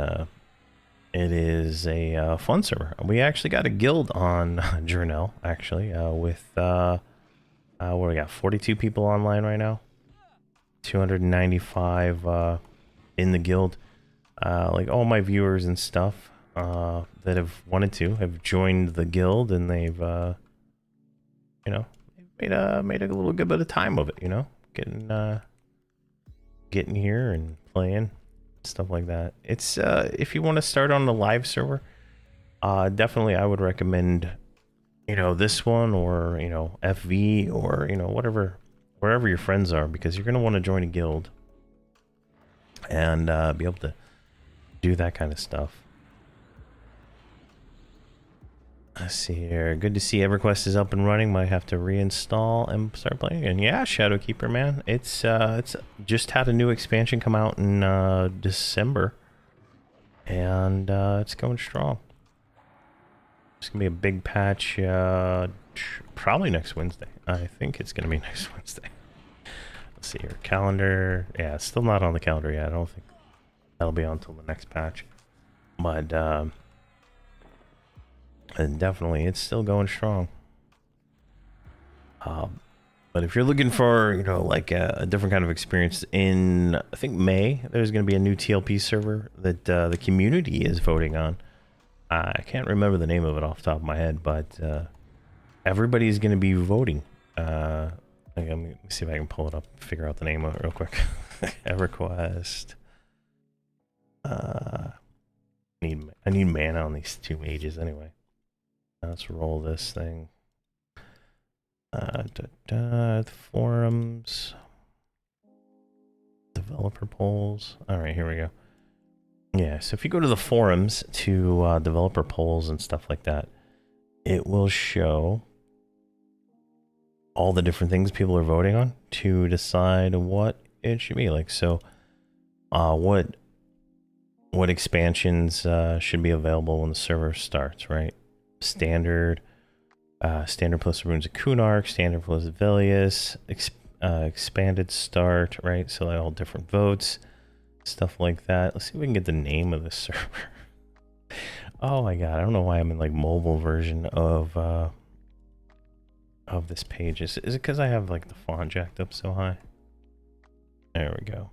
[SPEAKER 1] it is a fun server. We actually got a guild on Journal, actually, with what do we got? 42 people online right now, 295 in the guild. Like all my viewers and stuff that have wanted to have joined the guild, and they've you know, made a little good bit of time of it. You know, getting here and playing stuff like that. It's if you want to start on the live server, definitely I would recommend, you know, this one, or, you know, FV, or, you know, wherever your friends are, because you're going to want to join a guild and be able to do that kind of stuff. Let's see here. Good to see Everquest is up and running. Might have to reinstall and start playing again. Yeah, Shadowkeeper, man. It's just had a new expansion come out in December, and it's going strong. It's gonna be a big patch, probably next Wednesday. I think it's gonna be next Wednesday. Let's see here. Calendar. Yeah, it's still not on the calendar yet. I don't think that'll be on until the next patch. But and definitely, it's still going strong. But if you're looking for, you know, like a different kind of experience, in I think May, there's going to be a new TLP server that the community is voting on. I can't remember the name of it off the top of my head, but everybody's going to be voting. Let me see if I can pull it up, figure out the name of it real quick. Everquest. I need mana on these two mages anyway. Let's roll this thing. Forums. Developer polls. Alright, here we go. Yeah, so if you go to the forums to developer polls and stuff like that, it will show all the different things people are voting on to decide what it should be. Like, so what expansions should be available when the server starts, right? Standard, standard plus Runes of Kunark, standard plus Velius, expanded start, right? So like all different votes, stuff like that. Let's see if we can get the name of the server. Oh my god, I don't know why I'm in like mobile version of this page. Is it because I have like the font jacked up so high? There we go.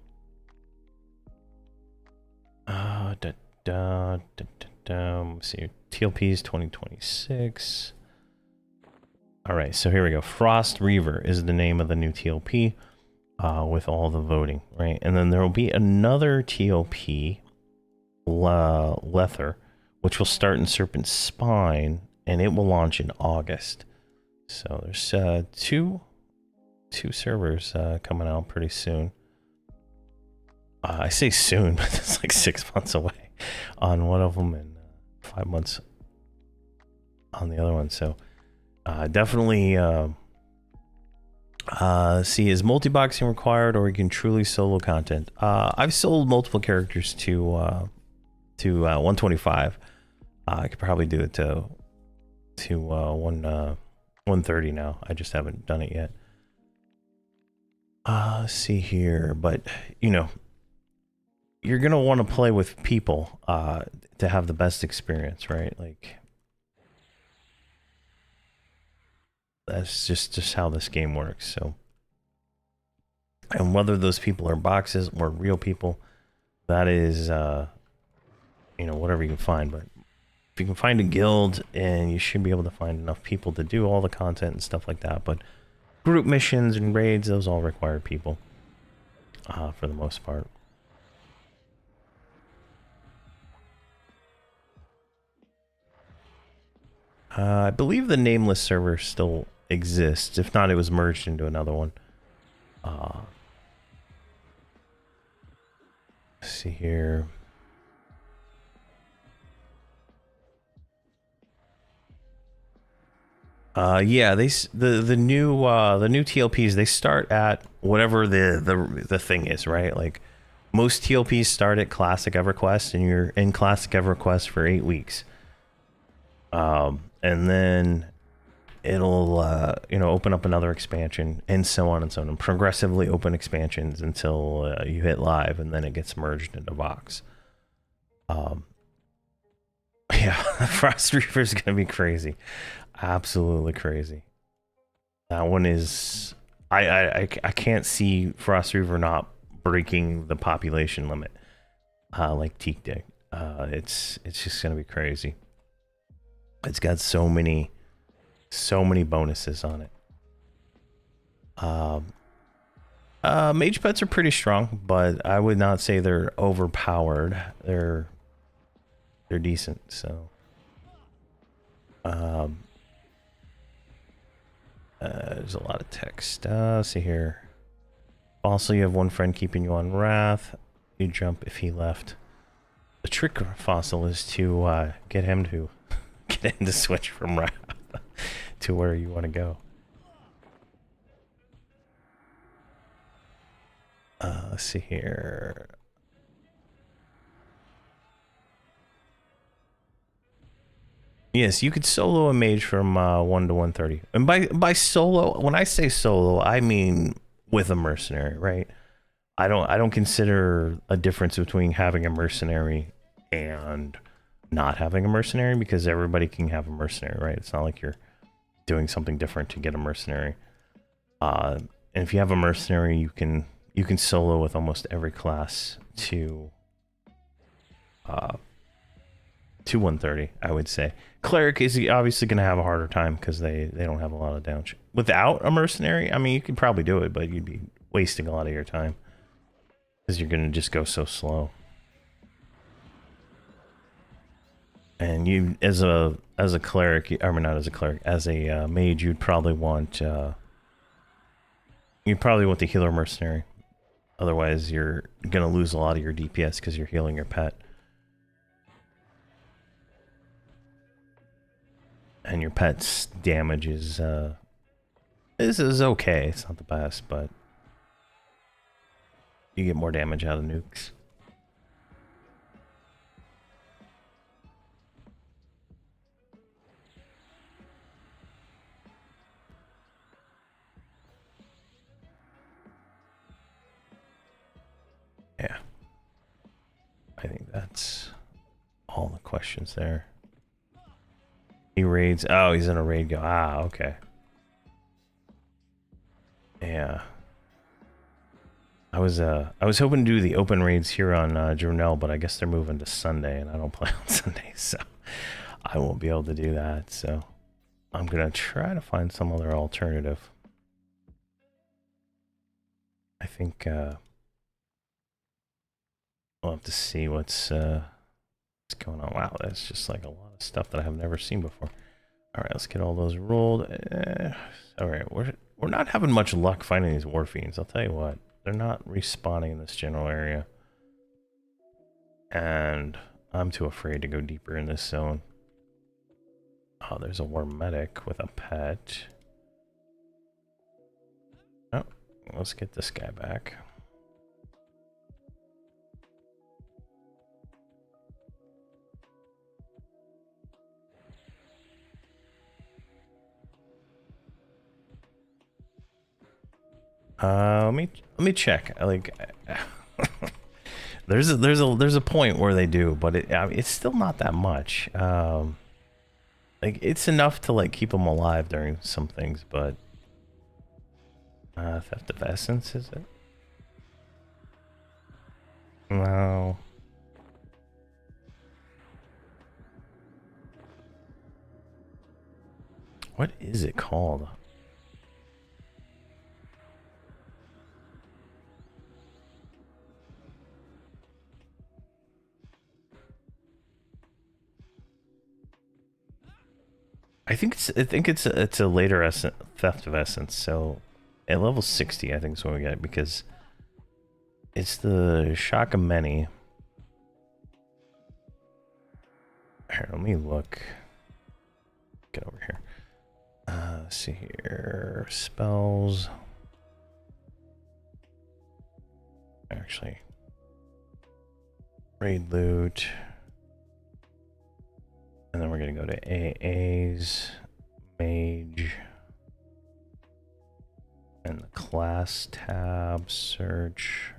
[SPEAKER 1] Let's see, TLP's 2026. All right, so here we go. Frost Reaver is the name of the new TLP with all the voting, right? And then there will be another TLP, Lether, which will start in Serpent Spine, and it will launch in August. So there's two servers coming out pretty soon. I say soon, but it's like 6 months away on one of them and 5 months on the other one. So definitely see, is multi-boxing required, or you can truly solo content? I've sold multiple characters to 125. I could probably do it to 130 now. I just haven't done it yet. Let's see here, but you know, you're gonna want to play with people to have the best experience, right? Like, that's just how this game works. So, and whether those people are boxes or real people, that is you know, whatever you can find. But if you can find a guild, and you should be able to find enough people to do all the content and stuff like that. But group missions and raids, those all require people for the most part. I believe the nameless server still exists. If not, it was merged into another one. Let's see here. Yeah, the new TLPs, they start at whatever the thing is, right? Like, most TLPs start at Classic Everquest, and you're in Classic Everquest for 8 weeks. And then it'll you know, open up another expansion, and so on and so on, and progressively open expansions until you hit live, and then it gets merged into box. Yeah, Frost Reaver is gonna be crazy, absolutely crazy. That one is, I can't see Frost Reaver not breaking the population limit like Teak did. It's just gonna be crazy. It's got so many bonuses on it. Mage pets are pretty strong, but I would not say they're overpowered. They're decent. So there's a lot of text. Let's see here. Also, you have one friend keeping you on Wrath. You jump if he left. The trick, Fossil, is to get him to switch from Wrath to where you want to go. Let's see here. Yes, you could solo a mage from 1 to 130. And by solo, when I say solo, I mean with a mercenary, right? I don't consider a difference between having a mercenary and not having a mercenary, because everybody can have a mercenary, right? It's not like you're doing something different to get a mercenary. And if you have a mercenary, you can solo with almost every class to 130, I would say. Cleric is obviously going to have a harder time because they don't have a lot of damage. Without a mercenary, I mean, you could probably do it, but you'd be wasting a lot of your time because you're going to just go so slow. And you, as a cleric, I mean, not as a cleric, as a mage, you'd probably want the healer mercenary. Otherwise, you're going to lose a lot of your DPS because you're healing your pet. And your pet's damage is okay. It's not the best, but you get more damage out of nukes. Yeah. I think that's all the questions there. He raids. Oh, he's in a raid go. Ah, okay. Yeah. I was hoping to do the open raids here on Journal, but I guess they're moving to Sunday, and I don't play on Sundays, so I won't be able to do that. So I'm gonna try to find some other alternative. I think we'll have to see what's going on. Wow, that's just like a lot of stuff that I have never seen before. All right, let's get all those rolled. All right, we're not having much luck finding these war fiends. I'll tell you what, they're not respawning in this general area, and I'm too afraid to go deeper in this zone. Oh, there's a war medic with a pet. Oh, let's get this guy back. Let me check. Like, there's a point where they do, but it's still not that much. Like, it's enough to like keep them alive during some things, but theft of essence, is it? No. What is it called? I think it's a later theft of essence. So at level 60, I think is what we get, because it's the shock of many. Here, let me look. Get over here. Let's see here. Spells. Actually, raid loot. And then we're going to go to AA's, Mage, and the class tab, search.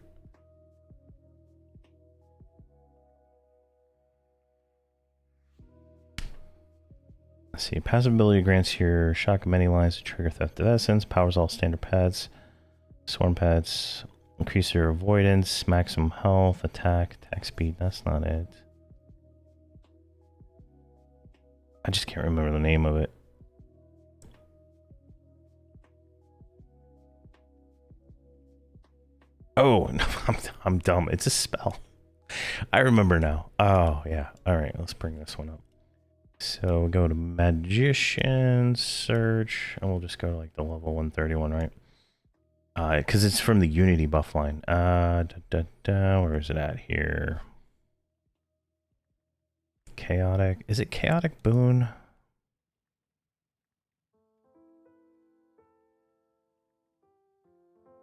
[SPEAKER 1] Let's see, passive ability grants your shock of many lines to trigger theft of essence, powers all standard pets, sworn pets, increase your avoidance, maximum health, attack speed. That's not it. I just can't remember the name of it. Oh, no, I'm dumb. It's a spell. I remember now. Oh, yeah. All right, let's bring this one up. So go to Magician, search, and we'll just go to like the level 131, right? Because it's from the Unity buff line. Where is it at here? Chaotic. Is it Chaotic Boon?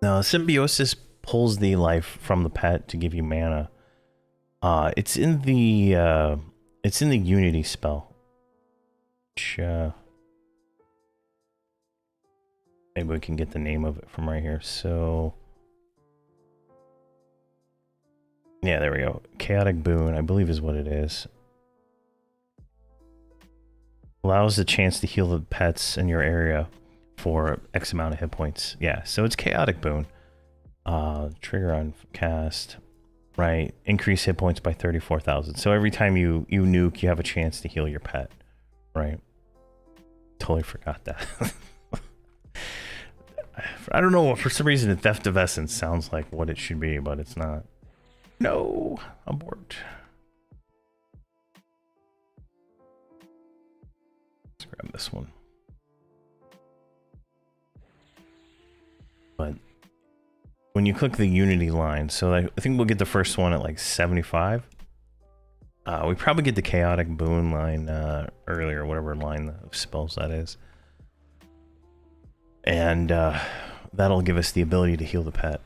[SPEAKER 1] No, Symbiosis pulls the life from the pet to give you mana. It's in the Unity spell. Which, maybe we can get the name of it from right here. So yeah, there we go. Chaotic Boon, I believe, is what it is. Allows the chance to heal the pets in your area for X amount of hit points. Yeah, so it's chaotic boon. Trigger on cast, right? Increase hit points by 34,000. So every time you nuke, you have a chance to heal your pet, right? Totally forgot that. I don't know, for some reason, Theft of Essence sounds like what it should be, but it's not. No, abort. Let's grab this one. But when you click the Unity line, so I think we'll get the first one at like 75. We probably get the Chaotic Boon line earlier, whatever line of spells that is. And that'll give us the ability to heal the pet.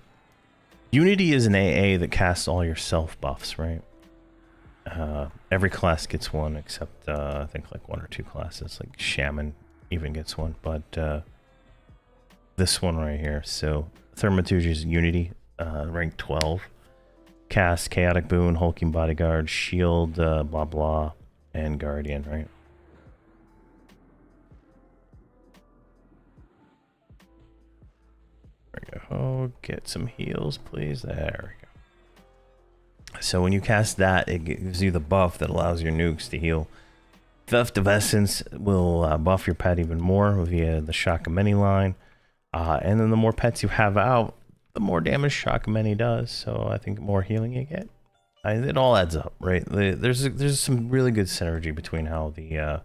[SPEAKER 1] Unity is an AA that casts all your self buffs, right? Every class gets one, except I think like 1 or 2 classes, like Shaman even gets one, but this one right here. So Thaumaturge is Unity, rank 12. Cast Chaotic Boon, Hulking Bodyguard, Shield, blah blah, and Guardian, right? There we go. Oh, get some heals, please. There we go. So when you cast that, it gives you the buff that allows your nukes to heal. Theft of Essence will buff your pet even more via the Shakameni line. And then the more pets you have out, the more damage Shakameni does. So I think the more healing you get. It all adds up, right? There's some really good synergy between how the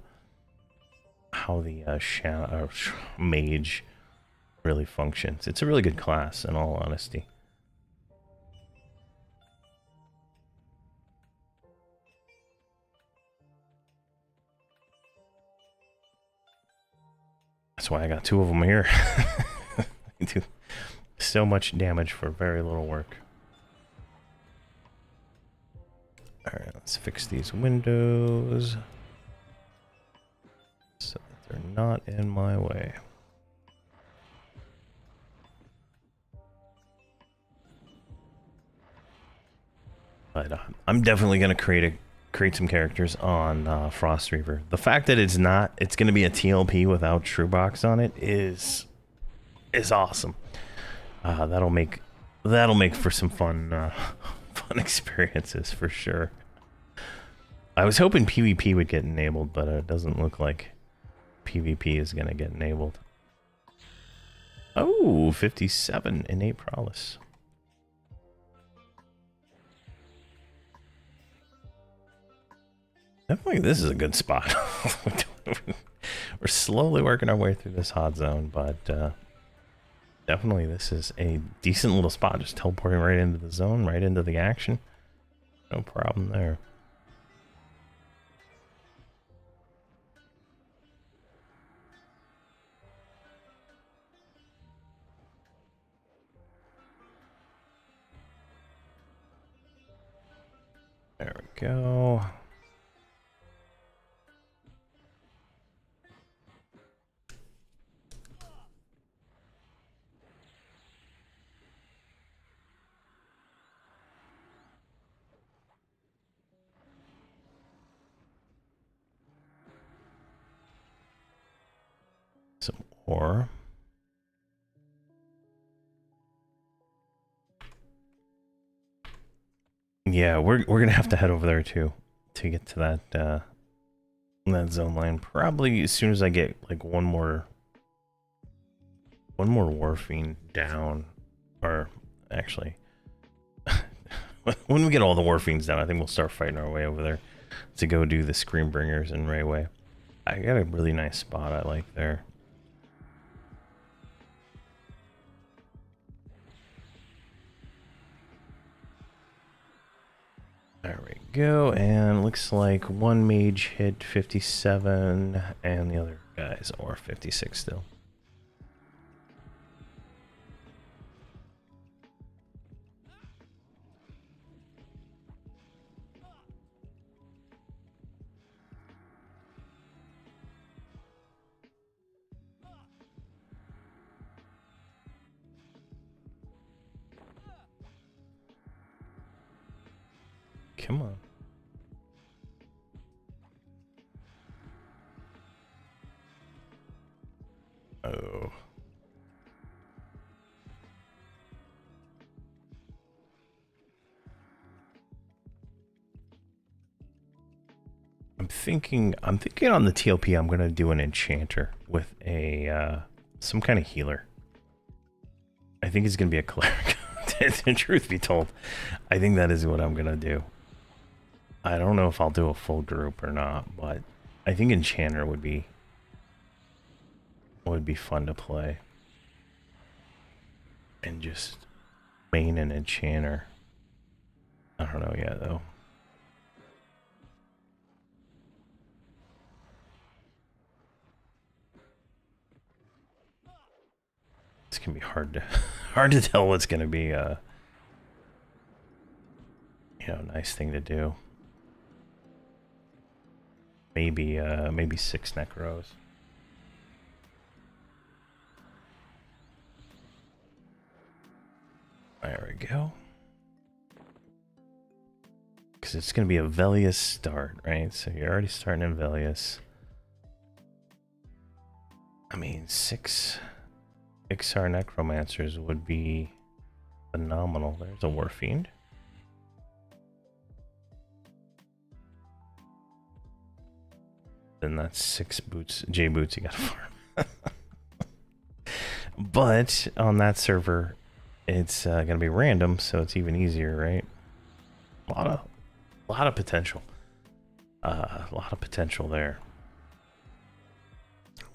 [SPEAKER 1] mage really functions. It's a really good class, in all honesty. That's why I got 2 of them here. They do so much damage for very little work. Alright, let's fix these windows so that they're not in my way. But I'm definitely going to create some characters on Frost Reaver. The fact that it's going to be a TLP without Truebox on it is awesome. That'll make for some fun experiences for sure. I was hoping PvP would get enabled, but it doesn't look like PvP is going to get enabled. Oh, 57 innate prowess. Definitely, this is a good spot. We're slowly working our way through this hot zone, but definitely this is a decent little spot. Just teleporting right into the zone, right into the action. No problem there. There we go. Some ore. Yeah, we're gonna have to head over there too to get to that zone line. Probably as soon as I get like one more Warfiend down, or actually, when we get all the Warfiends down, I think we'll start fighting our way over there to go do the Screambringers and Rayway. I got a really nice spot I like there. There we go, and looks like one mage hit 57, and the other guys are 56 still. Come on. Oh. I'm thinking on the TLP I'm gonna do an enchanter with a some kind of healer. I think it's gonna be a cleric. The truth be told, I think that is what I'm gonna do. I don't know if I'll do a full group or not, but I think enchanter would be fun to play. And just main an enchanter. I don't know yet though. It's gonna be hard to tell what's gonna be a nice thing to do. Maybe 6 necros. There we go. Because it's going to be a Velius start, right? So you're already starting in Velius. I mean, 6 Ixar Necromancers would be phenomenal. There's a Warfiend. Then that's 6 boots, J boots you gotta farm. But on that server, it's gonna be random, so it's even easier, right? A lot of potential. A lot of potential there.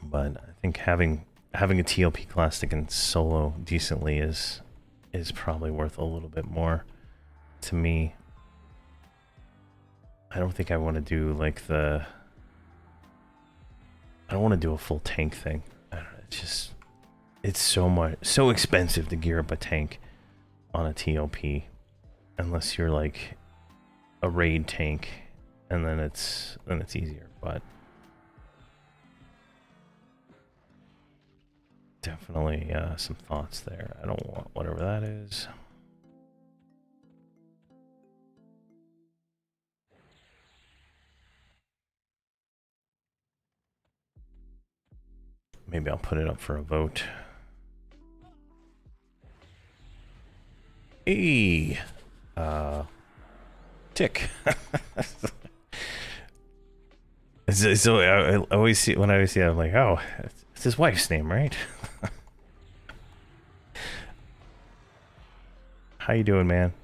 [SPEAKER 1] But I think having a TLP class that can solo decently is probably worth a little bit more to me. I don't think I want to do like I don't want to do a full tank thing. I don't know, it's so expensive to gear up a tank on a TLP, unless you're like a raid tank, and then it's easier. But definitely some thoughts there. I don't want whatever that is. Maybe I'll put it up for a vote. Hey, Tick. So I always see, when I see it, I'm like, oh, it's his wife's name, right? How you doing, man?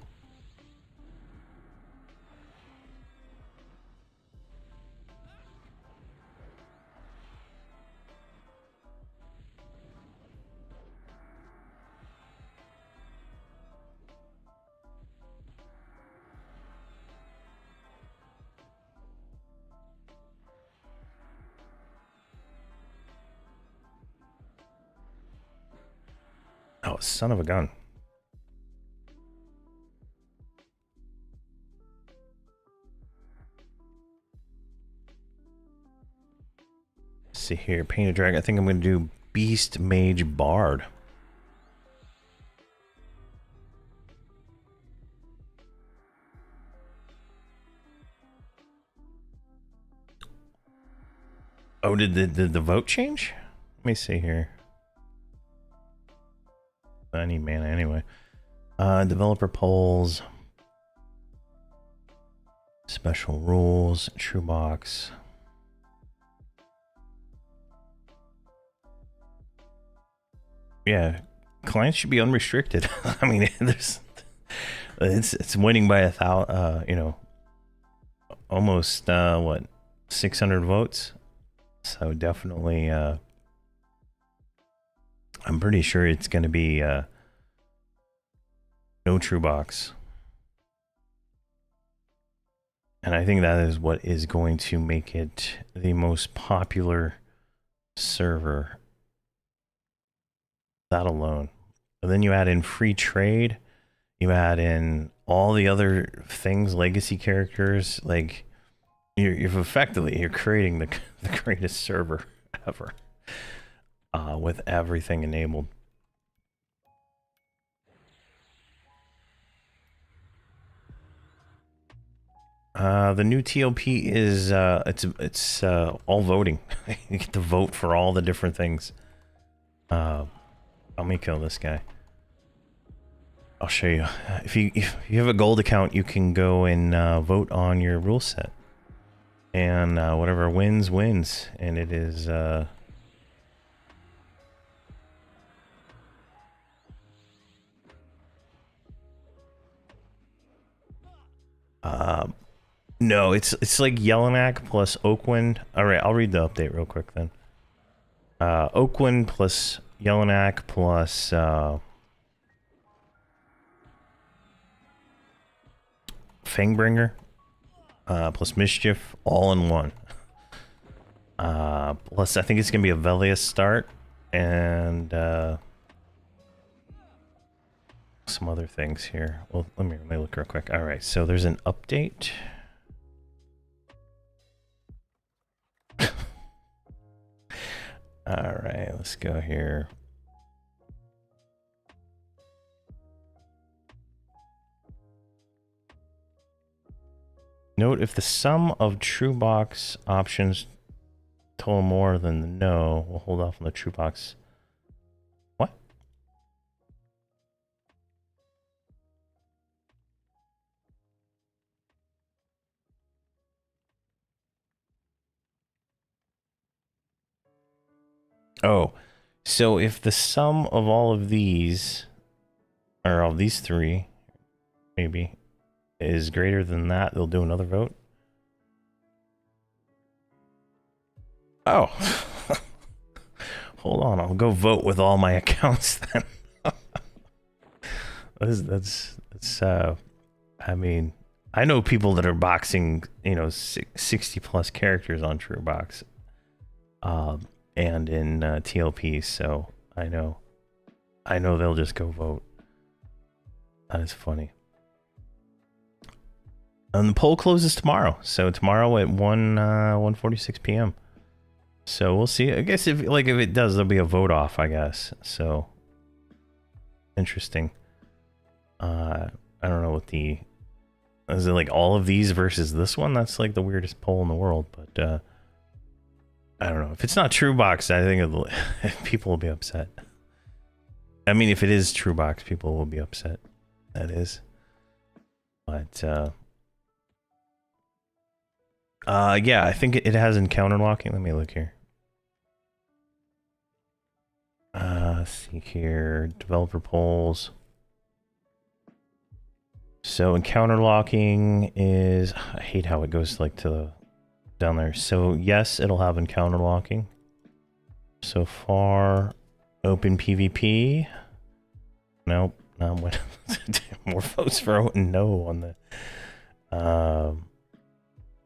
[SPEAKER 1] Oh, son of a gun. Let's see here, Painted Dragon. I think I'm going to do Beast Mage Bard. Oh, did the vote change? Let me see here. I need mana anyway. Developer polls. Special rules. True box. Yeah, clients should be unrestricted. I mean, it's winning by 1,000. Almost what, 600 votes. So definitely, I'm pretty sure it's going to be no true box. And I think that is what is going to make it the most popular server. That alone. And then you add in free trade. You add in all the other things, legacy characters. Like, you're creating the greatest server ever. With everything enabled. The new TLP is it's all voting. You get to vote for all the different things. Let me kill this guy. I'll show you. If you have a gold account, you can go and vote on your rule set, and whatever wins wins. And it is no, it's like Yellowknack plus Oakwind. All right, I'll read the update real quick then. Oakwind plus Yellowknack plus Fangbringer plus Mischief all in one. Plus I think it's gonna be a Velius start and some other things here. Well, let me look real quick. All right, so there's an update. All right, let's go here. Note if the sum of true box options total more than the no, we'll hold off on the true box. What? Oh, so if the sum of all of these, or of these three, maybe, is greater than that, they'll do another vote. Oh. Hold on, I'll go vote with all my accounts then. that's I mean, I know people that are boxing, you know, 60 plus characters on TrueBox. And in TLP, so I know they'll just go vote. That is funny. And the poll closes tomorrow, so tomorrow at 1:46 p.m. So we'll see. I guess if it does, there'll be a vote off, I guess. So interesting. I don't know what is it like all of these versus this one? That's like the weirdest poll in the world, but I don't know. If it's not TrueBox, I think people will be upset. I mean, if it is TrueBox, people will be upset. That is. But yeah, I think it has encounter locking. Let me look here. Let's see here. Developer polls. So encounter locking is, I hate how it goes like to the down there. So yes, it'll have encounter locking. So far, open PvP. Nope. What? More votes for voting no on the.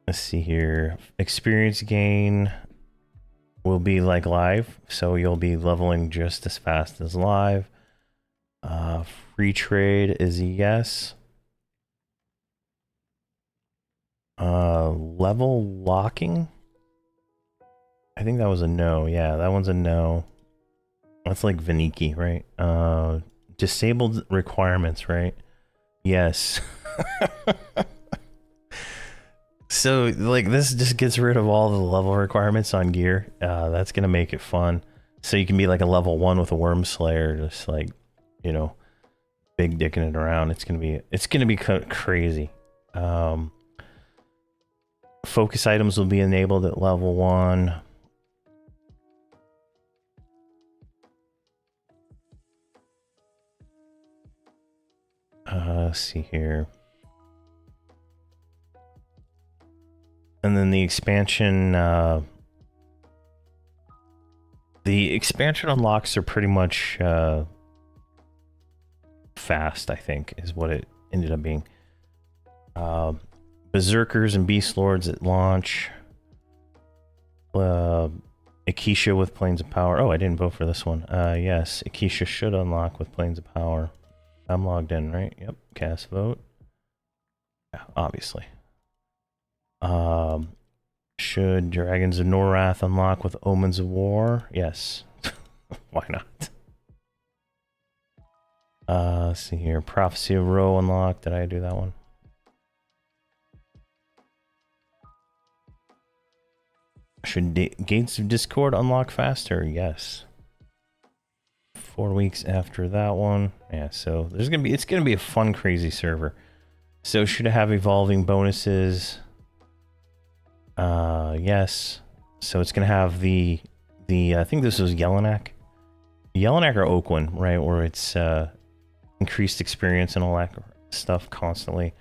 [SPEAKER 1] Let's see here. Experience gain will be like live, so you'll be leveling just as fast as live. Free trade is a yes. Level locking? I think that was a no. Yeah, that one's a no. That's like Vaniki, right? Disabled requirements, right? Yes. So, like, this just gets rid of all the level requirements on gear. That's gonna make it fun. So you can be like a level 1 with a Worm Slayer, just like, you know, big dicking it around. It's gonna be crazy. Focus items will be enabled at level 1. Let's see here. And then the expansion unlocks are pretty much fast, I think, is what it ended up being. Berserkers and Beast Lords at launch. Akisha with Planes of Power. Oh, I didn't vote for this one. Yes, Akisha should unlock with Planes of Power. I'm logged in, right? Yep, cast vote. Yeah, obviously. Should Dragons of Norath unlock with Omens of War? Yes. Why not? Let's see here. Prophecy of Ro unlock. Did I do that one? Should Gates of Discord unlock faster? Yes. 4 weeks after that one. Yeah, so it's gonna be a fun, crazy server. So should it have evolving bonuses? Yes. So it's gonna have the I think this was Yellowknack or Oakland, right? Where it's increased experience and all that stuff constantly.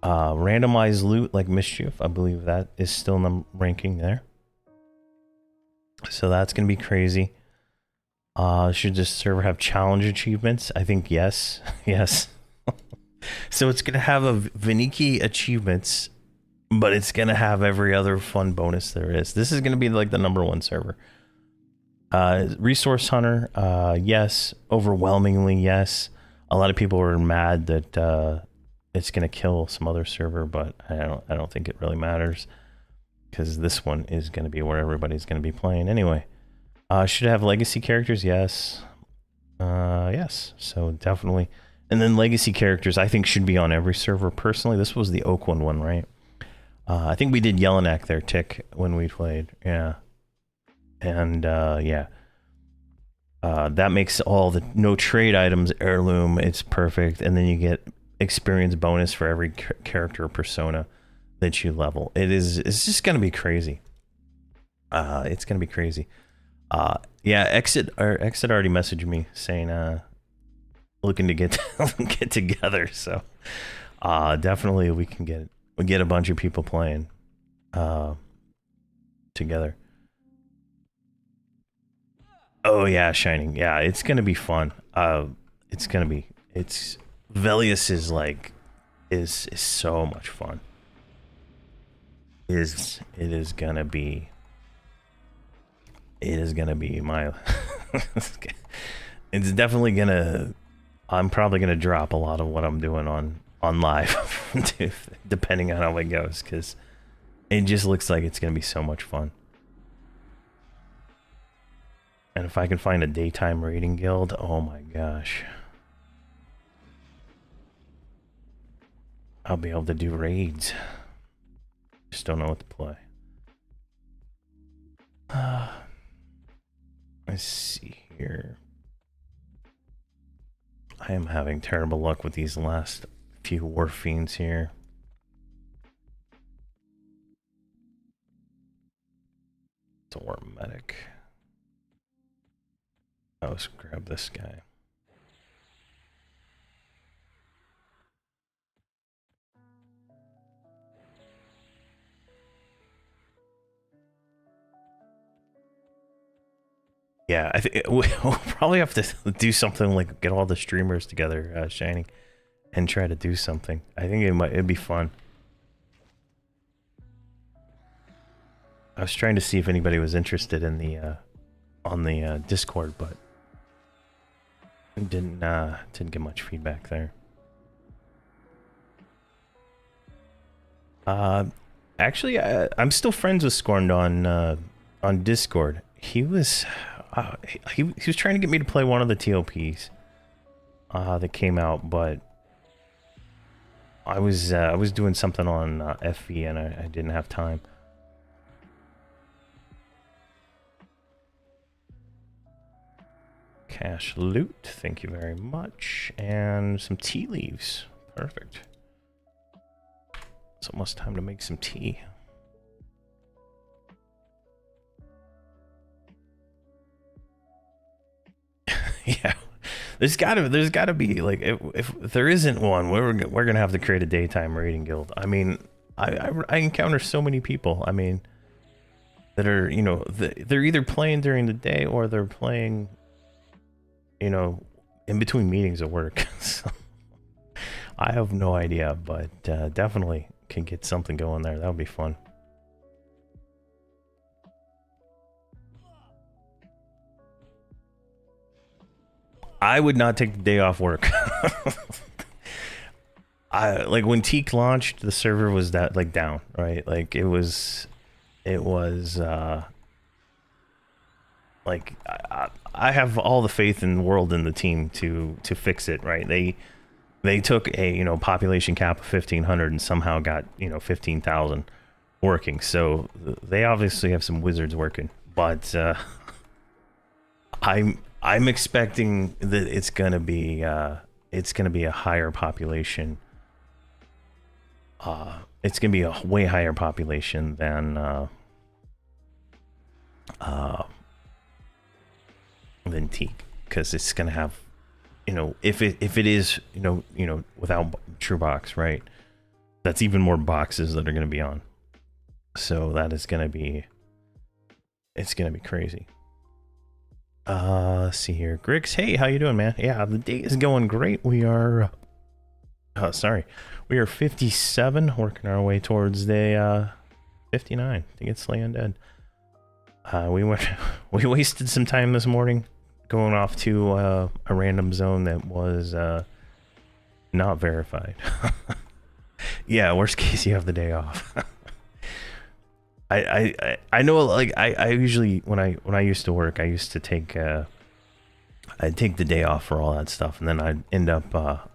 [SPEAKER 1] Randomized loot like Mischief, I believe that is still in the ranking there. So that's gonna be crazy. Should this server have challenge achievements? I think yes. Yes. So it's gonna have a Viniki achievements, but it's gonna have every other fun bonus there is. This is gonna be like the #1 server. Resource Hunter, yes. Overwhelmingly yes. A lot of people are mad that it's gonna kill some other server, but I don't think it really matters, because this one is gonna be where everybody's gonna be playing anyway. Should it have legacy characters? Yes. Yes. So definitely. And then legacy characters, I think, should be on every server. Personally, this was the Oakland one, right? I think we did Yellowknack there, Tick, when we played. Yeah. And yeah. That makes all the no trade items heirloom. It's perfect. And then you get experience bonus for every character or persona that you level. It's just going to be crazy. It's going to be crazy. Yeah, Exit already messaged me saying looking to get together, so definitely we get a bunch of people playing together. Oh yeah, Shining. Yeah, it's gonna be fun. Velius is so much fun. It is gonna be my it's definitely gonna, I'm probably gonna drop a lot of what I'm doing on live depending on how it goes, because it just looks like it's gonna be so much fun. And if I can find a daytime raiding guild, oh my gosh, I'll be able to do raids. Just don't know what to play. Let's see here. I am having terrible luck with these last few war fiends here. It's a war medic. Let's grab this guy. Yeah, I think we'll probably have to do something like get all the streamers together, Shining, and try to do something. I think it'd be fun. I was trying to see if anybody was interested in the on the Discord, but didn't get much feedback there. Actually, I'm still friends with Scorned on Discord. He was he was trying to get me to play one of the TOPs that came out, but I was doing something on FV and I didn't have time. Cash loot, thank you very much, and some tea leaves. Perfect. It's almost time to make some tea. Yeah, there's gotta be, like, if there isn't one, we're gonna have to create a daytime raiding guild. I mean, I encounter so many people, I mean, that are, you know, they're either playing during the day or they're playing, you know, in between meetings at work. So, I have no idea, but definitely can get something going there. That would be fun. I would not take the day off work. Like when Teak launched, the server was down, right? Like it was like I have all the faith in the world in the team to fix it, right? They took a, you know, population cap of 1,500 and somehow got, you know, 15,000 working. So they obviously have some wizards working, but I'm expecting that it's gonna be a higher population. It's gonna be a way higher population than Teak, because it's gonna have, you know, if it is, you know, without true box, right? That's even more boxes that are gonna be on. So that is gonna be, it's gonna be crazy. Let's see here. Griggs, hey, how you doing, man? Yeah, the day is going great. We are, we are 57, working our way towards the 59 to get Slay Undead. We wasted some time this morning going off to a random zone that was not verified. Yeah, worst case, you have the day off. I know, like, I usually, when I used to work, I used to take I'd take the day off for all that stuff, and then I'd end up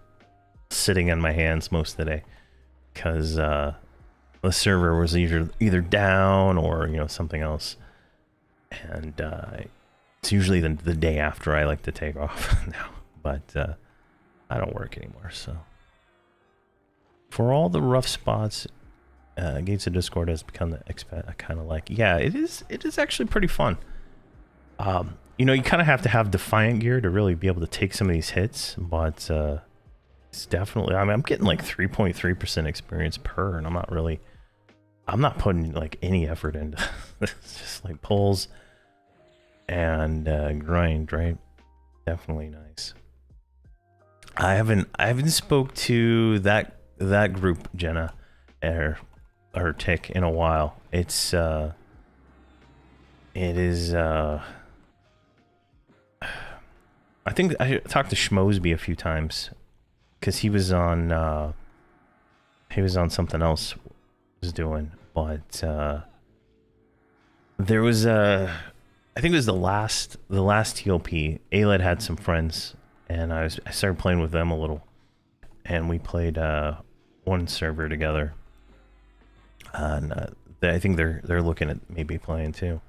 [SPEAKER 1] sitting on my hands most of the day, because the server was either down or, you know, something else. And it's usually the day after I like to take off now, but I don't work anymore. So for all the rough spots, Gates of Discord has become the I kind of like. Yeah, it is actually pretty fun. You know, you kind of have to have Defiant gear to really be able to take some of these hits, but it's definitely, I mean, I'm getting like 3.3% experience per, and I'm not putting like any effort into this. It's just like pulls and grind, right? Definitely nice. I haven't spoke to that group, Jenna, or Tick, in a while. It is I think I talked to Schmosby a few times, because he was on something else I was doing, but there was I think it was the last TLP. Aled had some friends, and I started playing with them a little, and we played one server together, and I think they're looking at maybe playing too.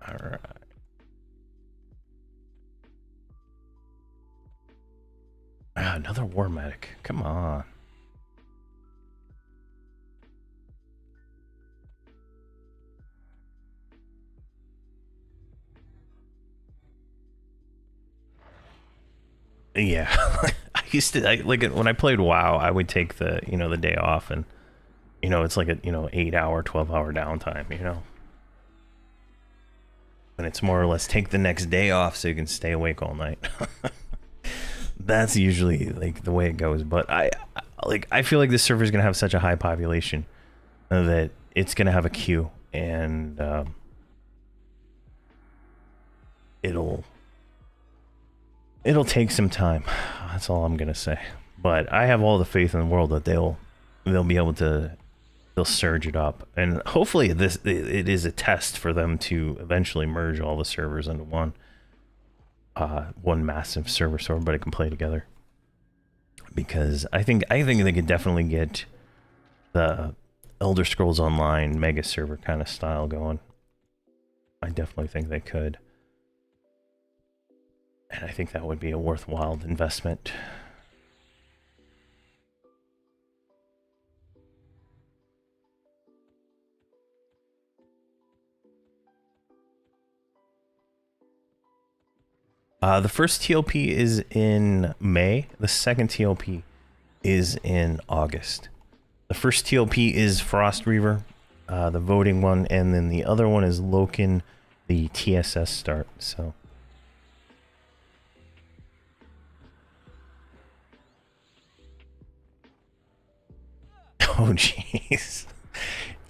[SPEAKER 1] All right. Another war medic. Come on. Yeah. I used to, like, when I played WoW, I would take the day off, and it's like a 8-hour, 12-hour downtime, and it's more or less take the next day off so you can stay awake all night. That's usually like the way it goes, but I feel like this server is gonna have such a high population that it's gonna have a queue, and it'll take some time. That's all I'm gonna say. But I have all the faith in the world that they'll be able to, they'll surge it up, and hopefully it is a test for them to eventually merge all the servers into one massive server so everybody can play together. Because I think they could definitely get the Elder Scrolls Online mega server kind of style going. I definitely think they could, and I think that would be a worthwhile investment. The first TLP is in May. The second TLP is in August. The first TLP is Frost Reaver, the voting one, and then the other one is Loken, the TSS start. So. Oh, jeez.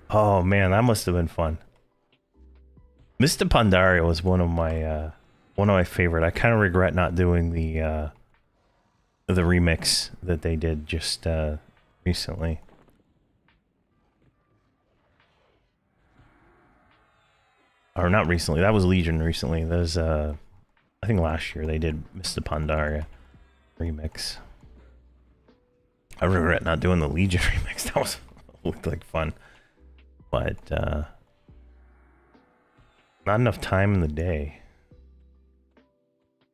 [SPEAKER 1] Oh, man, that must have been fun. Mr. Pandaria was one of my favorite. I kind of regret not doing the remix that they did just recently. Or not recently. That was Legion recently. There's I think last year they did Mr. Pandaria remix. I regret not doing the Legion remix. That was looked like fun. But not enough time in the day.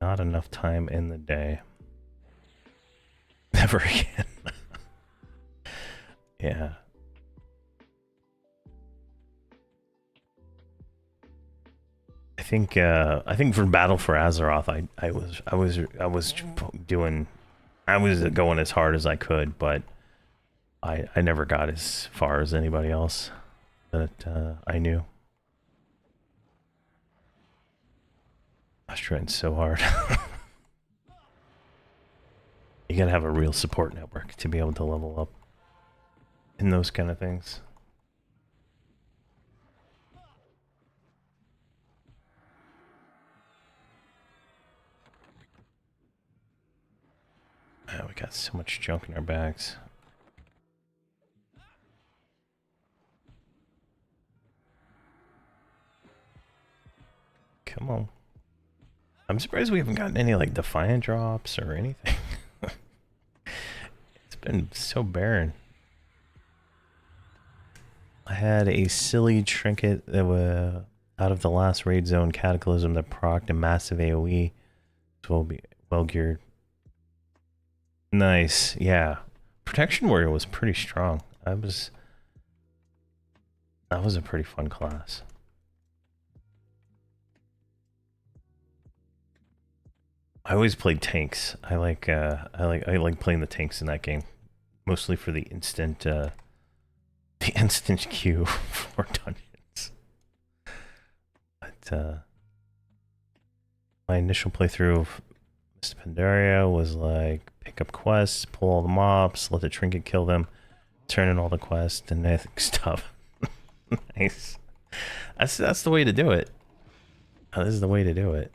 [SPEAKER 1] Not enough time in the day. Never again. Yeah. I think for Battle for Azeroth, I was going as hard as I could, but I never got as far as anybody else that I knew. I was trying so hard. You gotta have a real support network to be able to level up in those kind of things. Oh, we got so much junk in our bags. Come on. I'm surprised we haven't gotten any like Defiant drops or anything. It's been so barren. I had a silly trinket that was out of the last raid zone Cataclysm that procced a massive AoE. So will be well geared. Nice, yeah. Protection Warrior was pretty strong. That was a pretty fun class. I always played tanks. I like playing the tanks in that game, mostly for the instant queue for dungeons. But my initial playthrough of Mr. Pandaria was like pick up quests, pull all the mobs, let the trinket kill them, turn in all the quests and mythic stuff. Nice. That's the way to do it. This is the way to do it.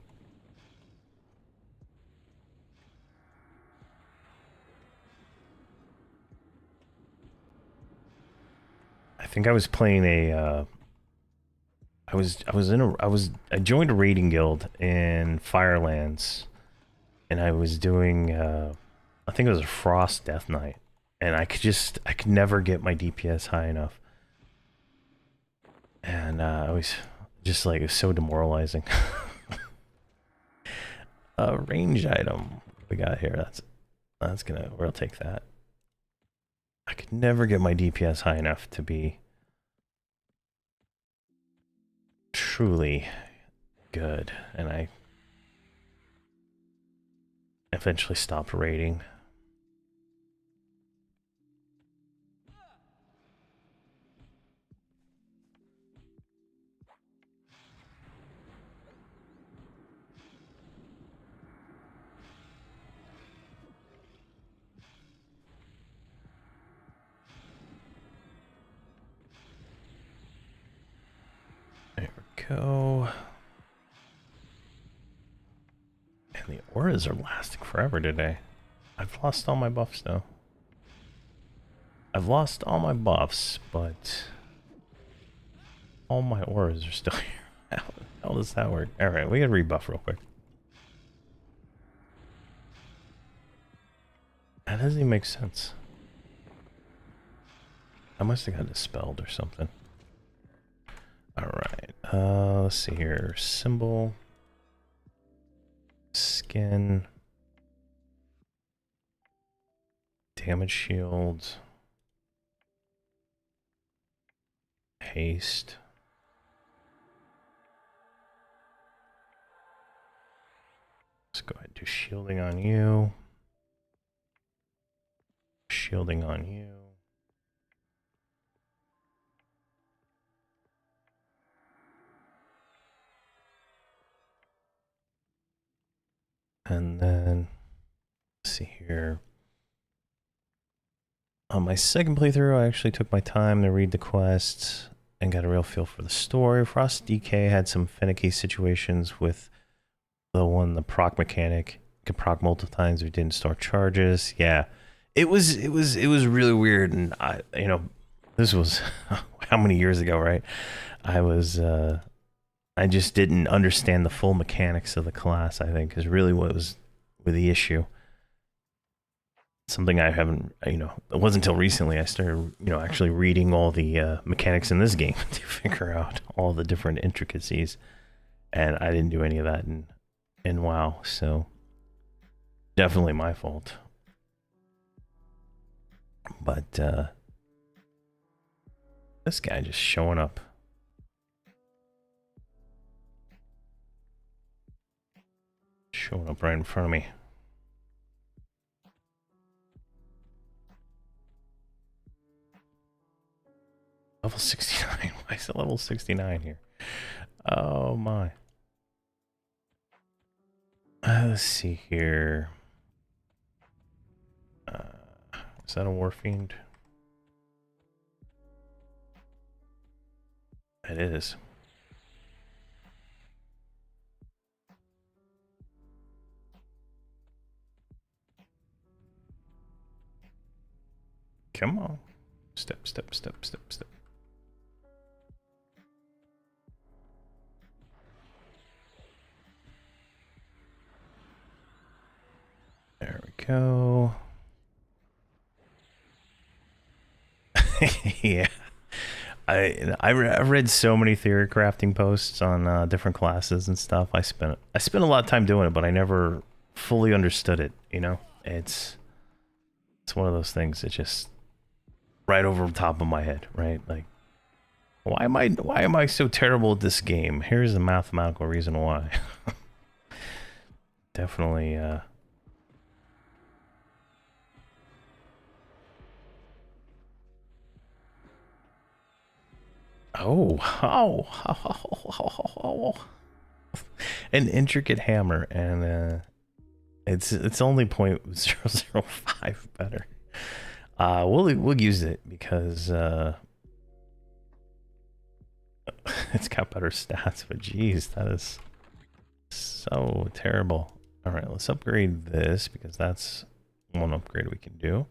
[SPEAKER 1] I think I was playing a I joined a raiding guild in Firelands, and I was doing I think it was a Frost Death Knight, and I could never get my DPS high enough, and I was just like, it was so demoralizing. A range item we got here. We'll take that. I could never get my DPS high enough to be truly good, and I eventually stopped raiding. There we go. And the auras are lasting forever today. I've lost all my buffs though. I've lost all my buffs, but all my auras are still here. How does that work? Alright, we gotta rebuff real quick. That doesn't even make sense. I must have got dispelled or something. Alright, let's see here. Symbol. Skin. Damage shield. Haste. Let's go ahead and do shielding on you. Shielding on you. And then, let's see here. On my second playthrough, I actually took my time to read the quests and got a real feel for the story. Frost DK had some finicky situations with the proc mechanic. You could proc multiple times if you didn't start charges. Yeah, it was really weird, and this was how many years ago, right? I was I just didn't understand the full mechanics of the class, I think, is really what was with the issue. Something I haven't, it wasn't until recently I started, actually reading all the mechanics in this game to figure out all the different intricacies. And I didn't do any of that in WoW, so definitely my fault. But this guy just showing up. Showing up right in front of me. Level 69. Why is it level 69 here? Oh my. Let's see here. Is that a Warfiend? It is. Come on. Step, step, step, step, step. There we go. Yeah. I've read so many theory crafting posts on different classes and stuff. I spent a lot of time doing it, but I never fully understood it. It's one of those things that just right over the top of my head, right? Like, why am I so terrible at this game? Here's the mathematical reason why. Definitely. Oh, an intricate hammer, and it's only 0.005 better. We'll use it because it's got better stats. But geez, that is so terrible. All right, let's upgrade this because that's one upgrade we can do.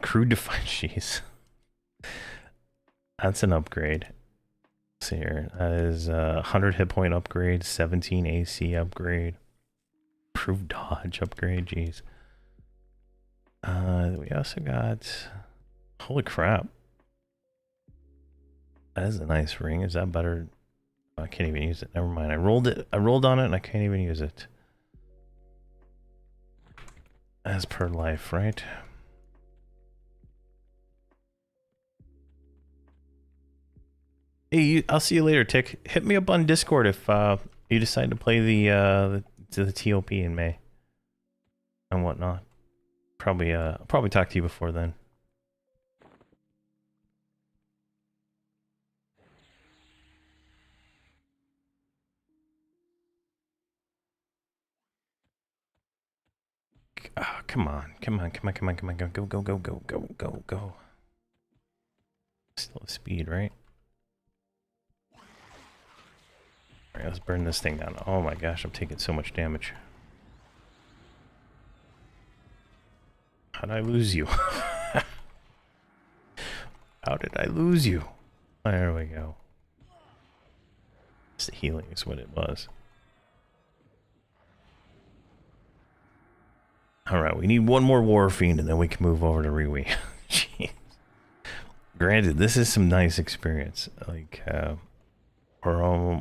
[SPEAKER 1] Crude defined cheese. That's an upgrade. Let's see here. That is 100 hit point upgrade, 17 AC upgrade, improved dodge upgrade. Jeez. We also got. Holy crap! That is a nice ring. Is that better? Oh, I can't even use it. Never mind. I rolled on it, and I can't even use it. As per life, right? Hey, I'll see you later, Tick. Hit me up on Discord if you decide to play the TOP in May and whatnot. Probably talk to you before then. Oh, come on, go. Still speed, right? Alright, let's burn this thing down. Oh my gosh, I'm taking so much damage. How did I lose you? How did I lose you? There we go. It's the healing is what it was. Alright, we need one more Warfiend and then we can move over to Riwi. Jeez. Granted, this is some nice experience. Like, we're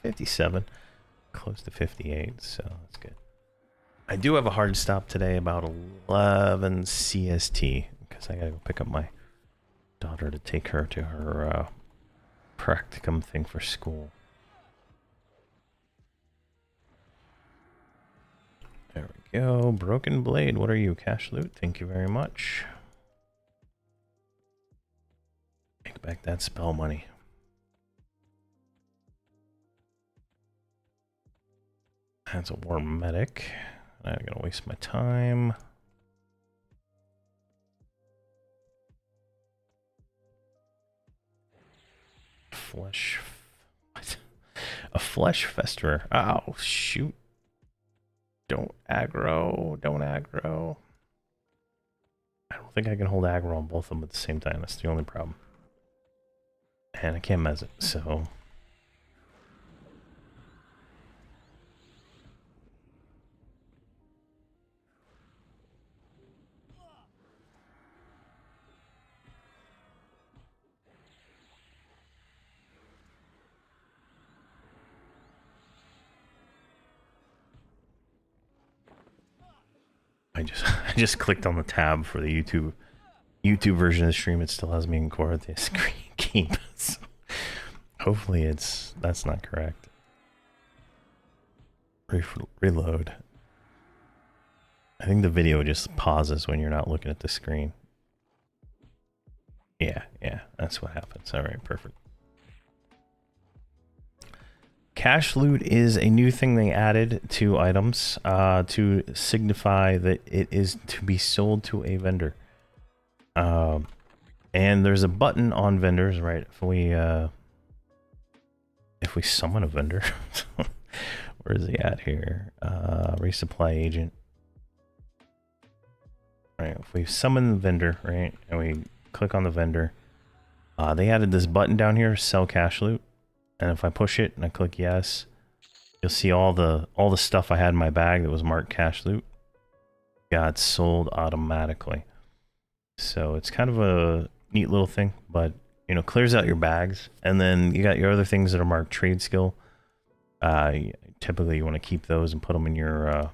[SPEAKER 1] 57. Close to 58, so that's good. I do have a hard stop today about 11 CST because I gotta go pick up my daughter to take her to her practicum thing for school. There we go. Broken Blade. What are you? Cash loot. Thank you very much. Take back that spell money. That's a war medic. I'm gonna waste my time. Flesh. What? A flesh festerer. Oh, shoot. Don't aggro. Don't aggro. I don't think I can hold aggro on both of them at the same time. That's the only problem. And I can't mess it, so... I just clicked on the tab for the YouTube version of the stream. It still has me in core at the screen keep. So hopefully that's not correct. Reload. I think the video just pauses when you're not looking at the screen. Yeah, that's what happens. All right, perfect. Cache loot is a new thing they added to items to signify that it is to be sold to a vendor. And there's a button on vendors, right? If we summon a vendor, where is he at here? Resupply agent. Right, if we summon the vendor, right, and we click on the vendor, they added this button down here, sell cache loot. And if I push it and I click yes, you'll see all the stuff I had in my bag that was marked cache loot got sold automatically. So it's kind of a neat little thing, but you know, clears out your bags. And then you got your other things that are marked trade skill. Typically you want to keep those and put them in your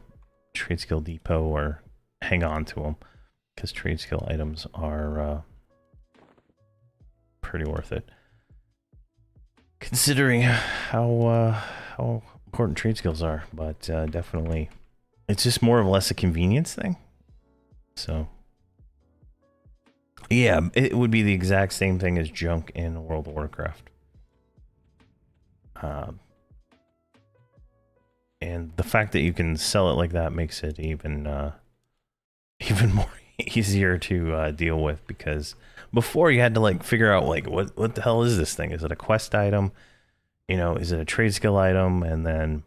[SPEAKER 1] trade skill depot or hang on to them, because trade skill items are pretty worth it, considering how important trade skills are. But definitely, it's just more or less a convenience thing. So yeah, it would be the exact same thing as junk in World of Warcraft. And the fact that you can sell it like that makes it even more easier to deal with, because before you had to like figure out like what the hell is this thing? Is it a quest item? You know, is it a trade skill item? And then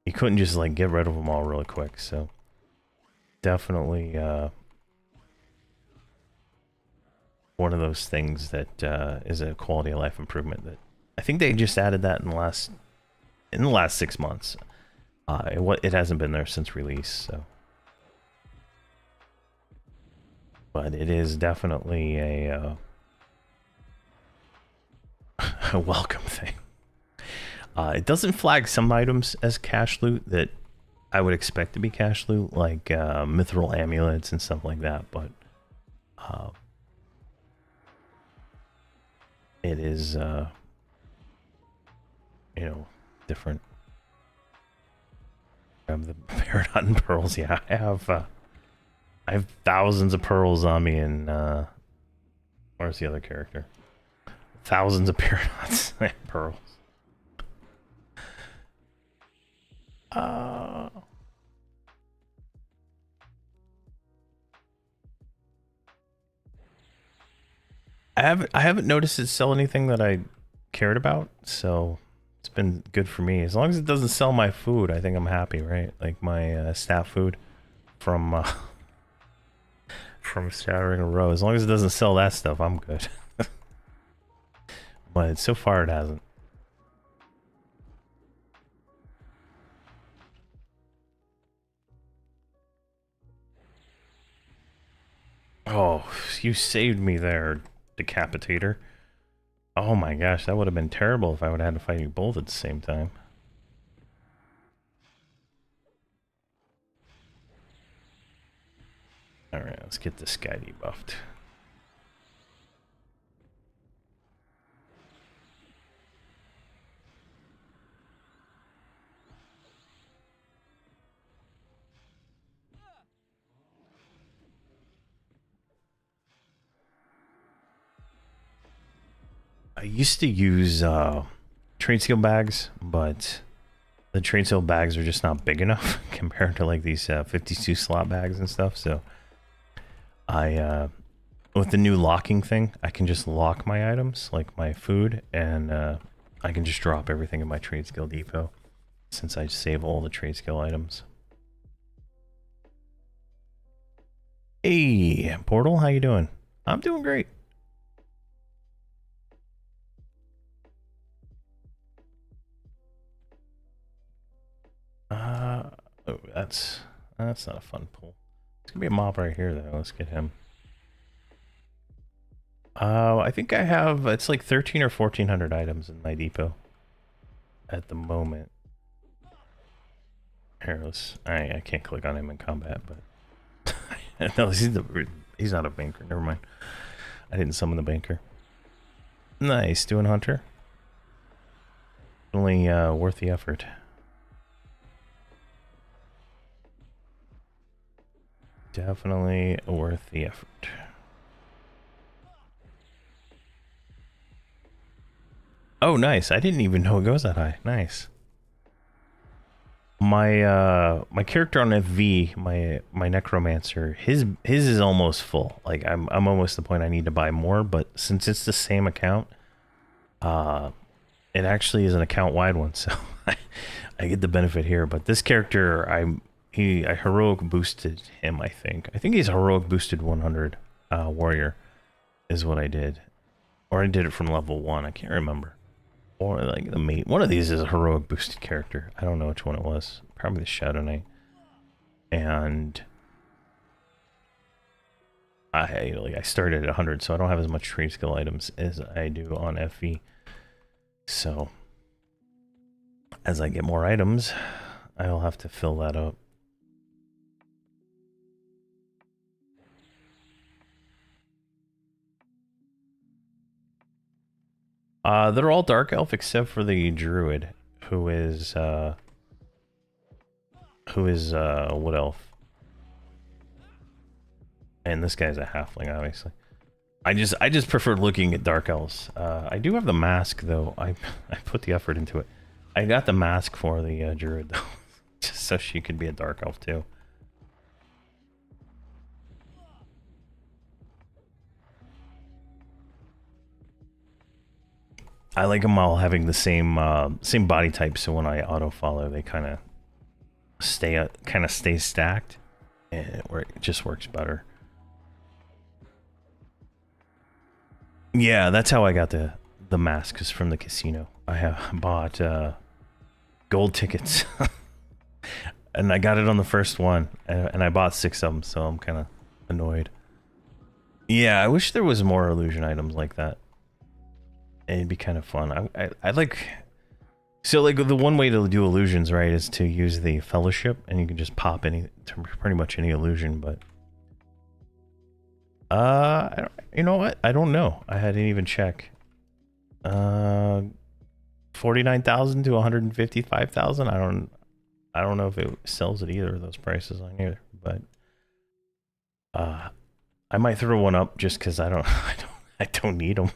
[SPEAKER 1] you couldn't just like get rid of them all really quick. So definitely one of those things that is a quality of life improvement that I think they just added that in the last 6 months. It hasn't been there since release, so. But it is definitely a a welcome thing. It doesn't flag some items as cache loot that I would expect to be cache loot, like mithril amulets and stuff like that, but it is, you know, different. Grab the Verant pearls. Yeah, I have thousands of pearls on me, and where's the other character? Thousands of Verant pearls. I haven't noticed it sell anything that I cared about, so it's been good for me. As long as it doesn't sell my food, I think I'm happy, right? Like my staff food from Shattering a Row. As long as it doesn't sell that stuff, I'm good. But so far it hasn't. Oh, you saved me there, Decapitator. Oh my gosh, that would have been terrible if I would have had to fight you both at the same time. Alright, let's get this guy debuffed. I used to use trade skill bags, but the trade skill bags are just not big enough compared to like these 52 slot bags and stuff. So I with the new locking thing, I can just lock my items, like my food, and I can just drop everything in my trade skill depot, since I save all the trade skill items. Hey, Portal, how you doing? I'm doing great. Oh, that's not a fun pull. It's gonna be a mob right here though. Let's get him. I think I have, it's like 13 or 1400 items in my depot at the moment. Here, I can't click on him in combat, but no, he's not a banker. Never mind. I didn't summon the banker. Nice, doing hunter. Only worth the effort. Definitely worth the effort. Oh, nice. I didn't even know it goes that high. Nice. My character on FV, my necromancer, his is almost full. Like I'm almost the point I need to buy more, but since it's the same account, it actually is an account wide one, so I get the benefit here. But this character, I heroic boosted him. I think he's heroic boosted 100 warrior is what I did, or I did it from level 1. I can't remember. Or like the mate. One of these is a heroic boosted character. I don't know which one it was. Probably the Shadow Knight. And I started at 100, so I don't have as much trade skill items as I do on FV. So as I get more items, I'll have to fill that up. They're all dark elf except for the druid, who is wood elf. And this guy's a halfling, obviously. I just prefer looking at dark elves. I do have the mask though. I put the effort into it. I got the mask for the druid though, just so she could be a dark elf too. I like them all having the same same body type, so when I auto follow, they kind of stay stacked, and it just works better. Yeah, that's how I got the mask, is from the casino. I have bought gold tickets, and I got it on the first one, and I bought 6 of them, so I'm kind of annoyed. Yeah, I wish there was more illusion items like that. It'd be kind of fun. I like... So, like, the one way to do illusions, right, is to use the fellowship, and you can just pop pretty much any illusion, but... you know what? I don't know. I didn't even check. 49,000 to 155,000. I don't know if it sells at either of those prices on here, but I might throw one up just because I don't need them.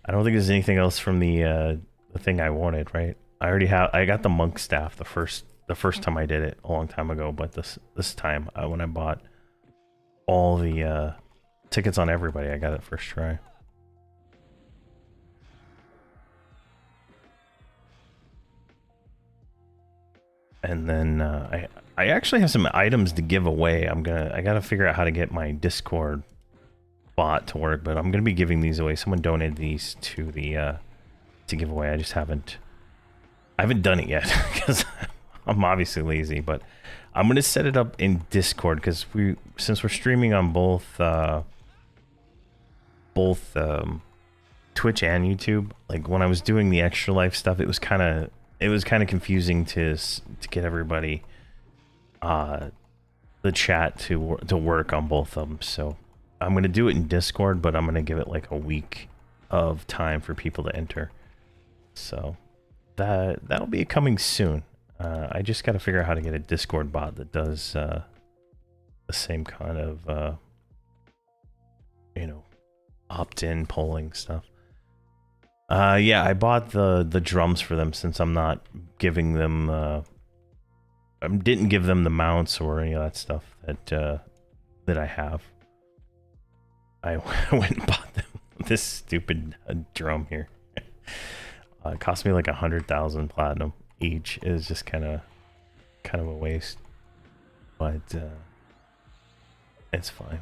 [SPEAKER 1] I don't think there's anything else from the thing I wanted, right? I got the monk staff the first time I did it a long time ago, but this time when I bought all the tickets on everybody, I got it first try. And then I actually have some items to give away. I gotta figure out how to get my Discord bot to work, but I'm gonna be giving these away. Someone donated these to the to give away. I haven't done it yet because I'm obviously lazy, but I'm gonna set it up in Discord because since we're streaming on both Twitch and YouTube. Like when I was doing the Extra Life stuff, it was kind of confusing to get everybody the chat to work on both of them. So I'm gonna do it in Discord, but I'm gonna give it like a week of time for people to enter. So that'll be coming soon. I just got to figure out how to get a Discord bot that does the same kind of you know, opt-in polling stuff. Yeah, I bought the drums for them since I'm not giving them I didn't give them the mounts or any of that stuff that I have. I went and bought them this stupid drum here. It cost me like 100,000 platinum each. It was just kind of a waste, but it's fine.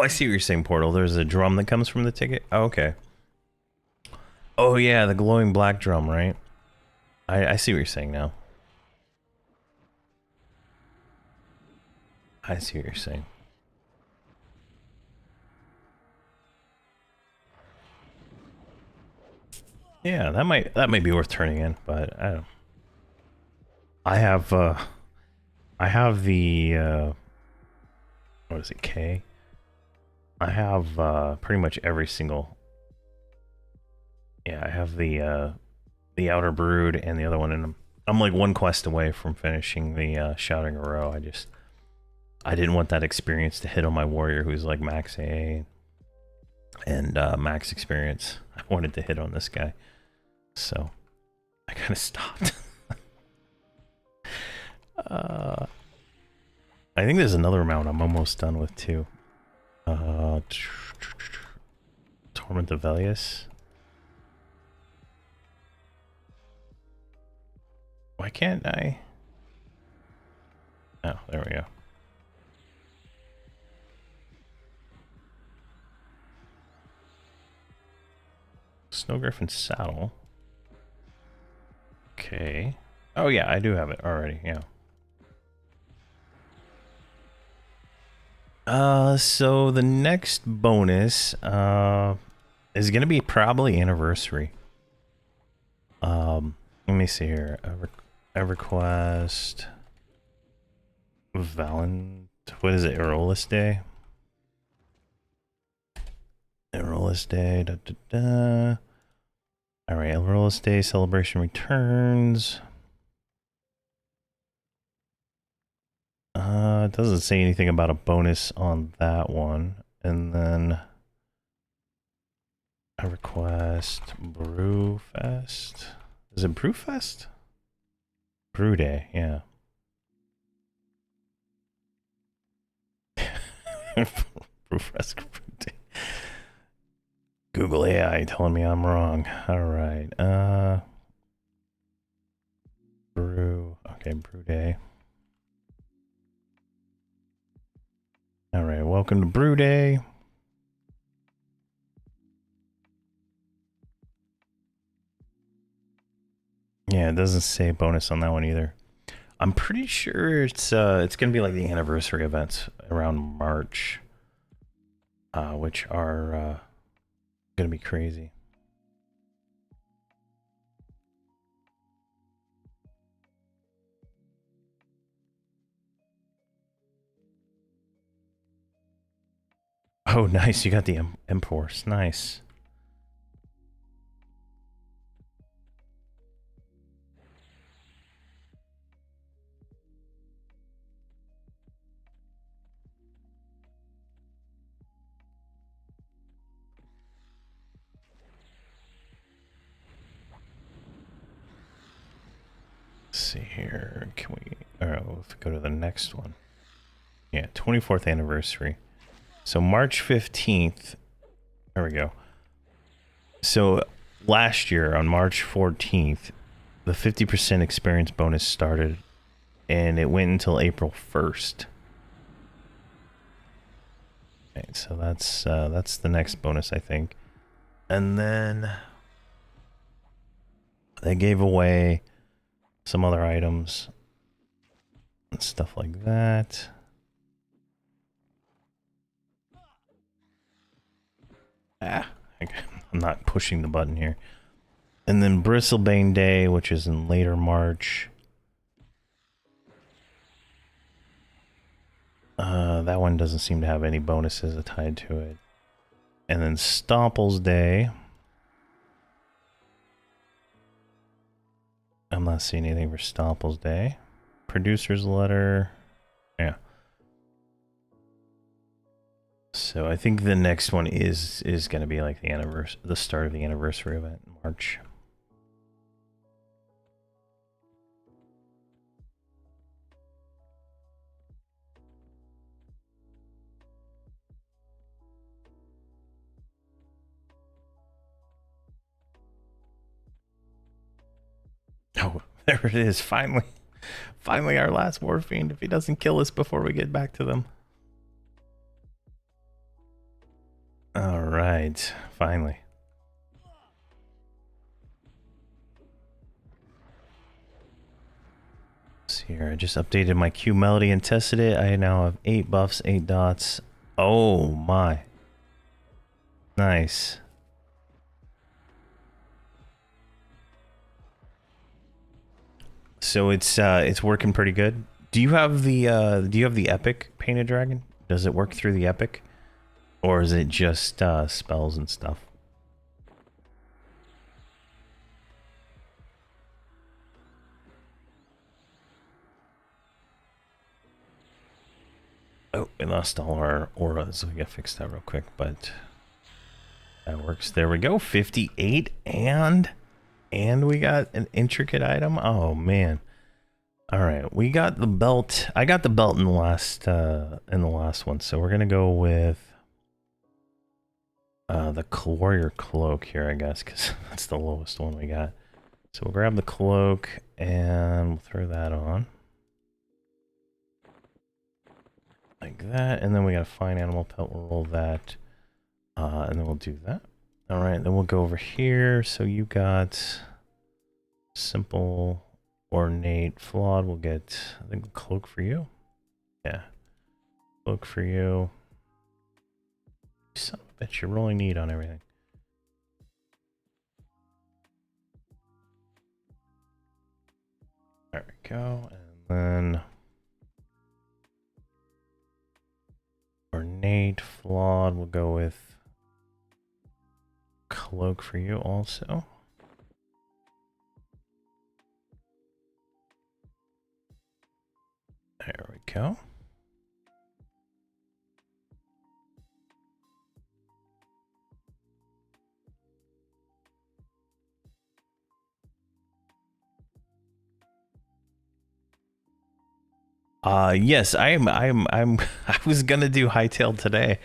[SPEAKER 1] Oh, I see what you're saying, Portal. There's a drum that comes from the ticket. Oh, okay. Oh yeah, the glowing black drum, right? I see what you're saying now. I see what you're saying. Yeah, that might be worth turning in, but I don't. I have the what is it, K? I have pretty much every single. Yeah, I have the Outer Brood and the other one in them. I'm like one quest away from finishing the Shouting a Row. I didn't want that experience to hit on my warrior who's like max AA and max experience. I wanted to hit on this guy, so I kind of stopped. I think there's another mount I'm almost done with too. Torment of Velius. Why can't I? Oh, there we go. Snow Griffin saddle. Okay. Oh yeah, I do have it already, yeah. So the next bonus, is gonna be probably Anniversary. Let me see here. Everquest. What is it? Erolus Day? Erolus Day, Alright, Erolus Day celebration returns. It doesn't say anything about a bonus on that one. And then a request Brewfest. Is it Brewfest? Brew Day, yeah. Brewfest Brew Day. Google AI telling me I'm wrong. Alright. Brew. Okay, Brew Day. Alright, welcome to Brew Day. Yeah, it doesn't say bonus on that one either. I'm pretty sure it's gonna be like the anniversary events around March, which are gonna be crazy. Oh, nice! You got the M-Force. Nice. Let's see here. Can we? Let's go to the next one. Yeah, 24th anniversary. So March 15th. There we go. So last year on March 14th, the 50% experience bonus started, and it went until April 1st. Okay, so that's the next bonus, I think. And then they gave away some other items and stuff like that. I'm not pushing the button here. And then Bristlebane Day, which is in later March. That one doesn't seem to have any bonuses tied to it. And then Stomples Day. I'm not seeing anything for Stomples Day. Producer's Letter. Yeah. So I think the next one is going to be like the start of the anniversary event in March. Oh, there it is. Finally our last Warfiend, if he doesn't kill us before we get back to them. All right, finally. Let's see here. I just updated my Q melody and tested it. I now have 8 buffs, 8 dots. Oh my. Nice. So it's working pretty good. Do you have the epic painted dragon? Does it work through the epic? Or is it just spells and stuff? Oh, we lost all our auras. We gotta fix that real quick, but that works. There we go. 58 and we got an intricate item. Oh man. All right, we got the belt. I got the belt in the last one, so we're gonna go with the warrior cloak here, I guess, because that's the lowest one we got. So we'll grab the cloak and we'll throw that on. Like that, and then we got a fine animal pelt, we'll roll that. And then we'll do that. Alright, then we'll go over here. So you got simple, ornate, flawed. We'll get, I think, the cloak for you. Yeah. Cloak for you. Son of a bitch, you're rolling neat on everything. There we go. And then ornate, flawed, we'll go with cloak for you also. There we go. Yes, I'm I was gonna do hightail today.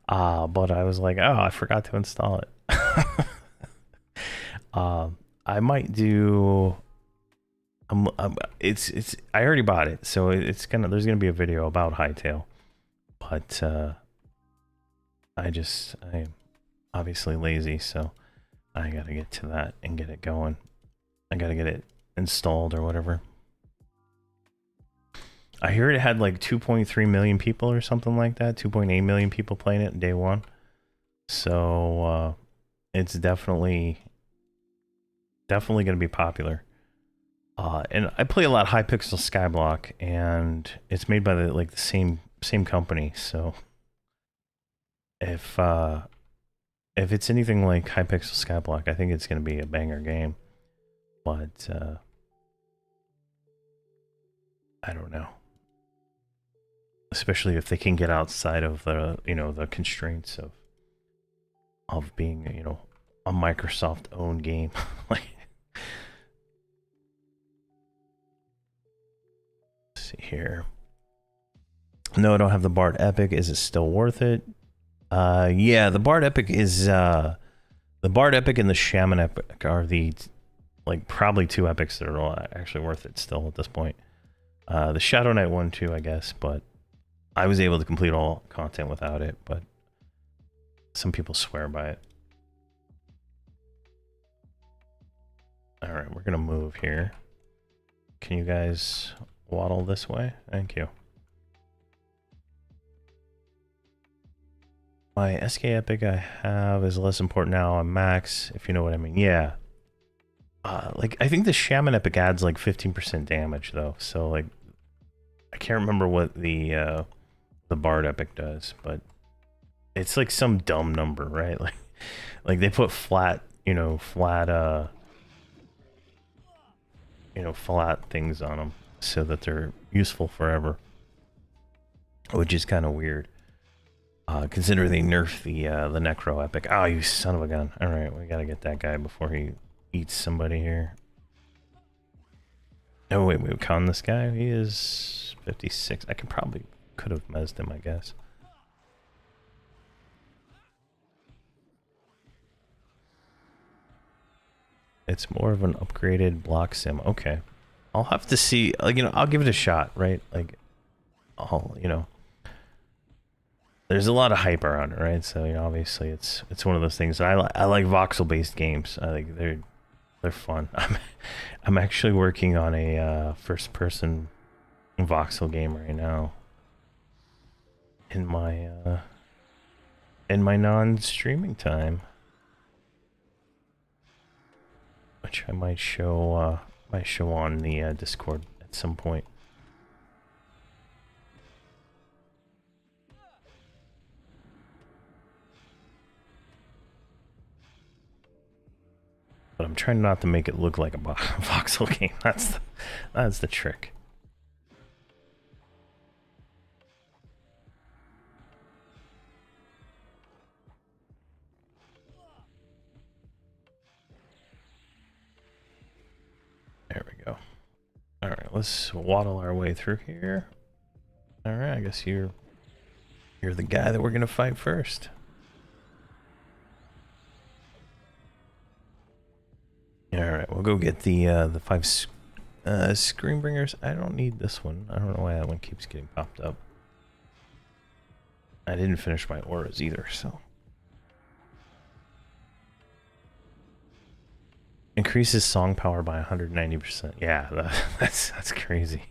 [SPEAKER 1] But I was like, oh, I forgot to install it. I might do it's I already bought it, so there's gonna be a video about hightail. But I'm obviously lazy, so I gotta get to that and get it going. I gotta get it installed or whatever. I hear it had like 2.3 million people or something like that. 2.8 million people playing it day one. So it's definitely going to be popular. And I play a lot of Hypixel Skyblock, and it's made by the same company. So if it's anything like Hypixel Skyblock, I think it's going to be a banger game. But I don't know. Especially if they can get outside of the the constraints of being a Microsoft owned game. Like, let's see here. No, I don't have the Bard Epic. Is it still worth it? Yeah, the Bard Epic is the Bard Epic and the Shaman Epic are the probably two epics that are actually worth it still at this point. The Shadow Knight one too, I guess, but I was able to complete all content without it, but some people swear by it. All right, we're gonna move here. Can you guys waddle this way? Thank you. My SK Epic I have is less important now on max, if you know what I mean. Yeah. I think the Shaman Epic adds 15% damage though, so I can't remember what the Bard Epic does, but it's some dumb number, right? Like they put flat flat things on them so that they're useful forever, which is kind of weird. Consider they nerf the Necro Epic. Oh, you son of a gun! All right, we gotta get that guy before he eats somebody here. Oh wait, we con this guy. He is 56. I could have mezzed him, I guess. It's more of an upgraded block sim. Okay. I'll have to see, I'll give it a shot, right? there's a lot of hype around it, right? So you know, obviously it's one of those things. I like voxel based games. I think they're fun. I'm actually working on a first person voxel game right now in my non-streaming time, which I might show on the Discord at some point. But I'm trying not to make it look like a voxel game. That's the trick. There we go. All right, let's waddle our way through here. All right, I guess you're the guy that we're gonna fight first. All right, we'll go get the 5 Screenbringers. I don't need this one. I don't know why that one keeps getting popped up. I didn't finish my auras either, so. Increases song power by 190%. Yeah, that's crazy.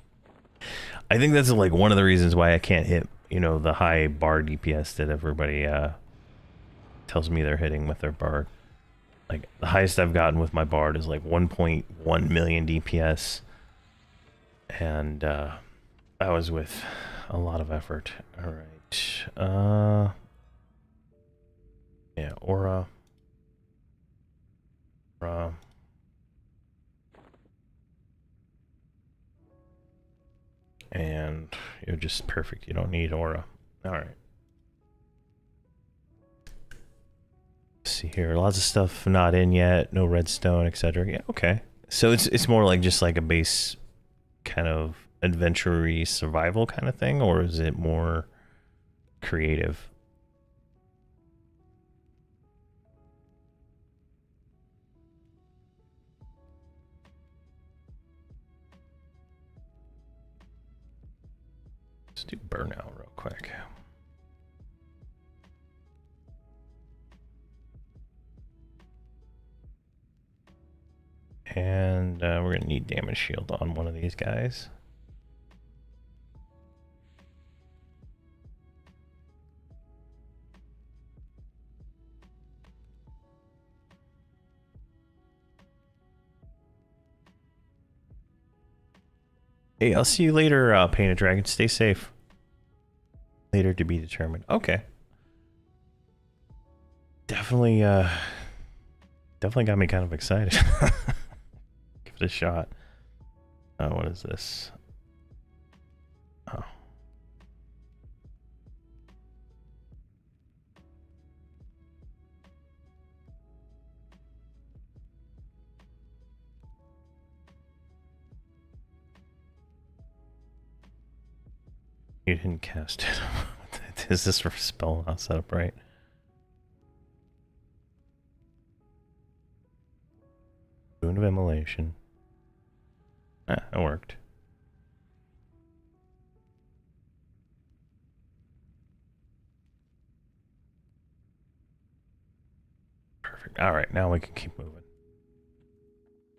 [SPEAKER 1] I think that's like one of the reasons why I can't hit, you know, the high bar DPS that everybody tells me they're hitting with their bard. Like the highest I've gotten with my bard is like 1.1 million DPS, and that was with a lot of effort. All right, yeah, aura. And you're just perfect. You don't need aura. All right. Let's see here. Lots of stuff not in yet. No redstone, etc. Yeah. Okay. So it's more like just like a base kind of adventure-y survival kind of thing, or is it more creative? Let's do burnout real quick. And we're gonna need damage shield on one of these guys. Hey, I'll see you later, Painted Dragon. Stay safe. Later to be determined. Okay. Definitely got me kind of excited. Give it a shot. What is this? Oh. You didn't cast it. Is this for spell not set up right? Boon of Immolation. Ah, it worked. Perfect. All right, now we can keep moving.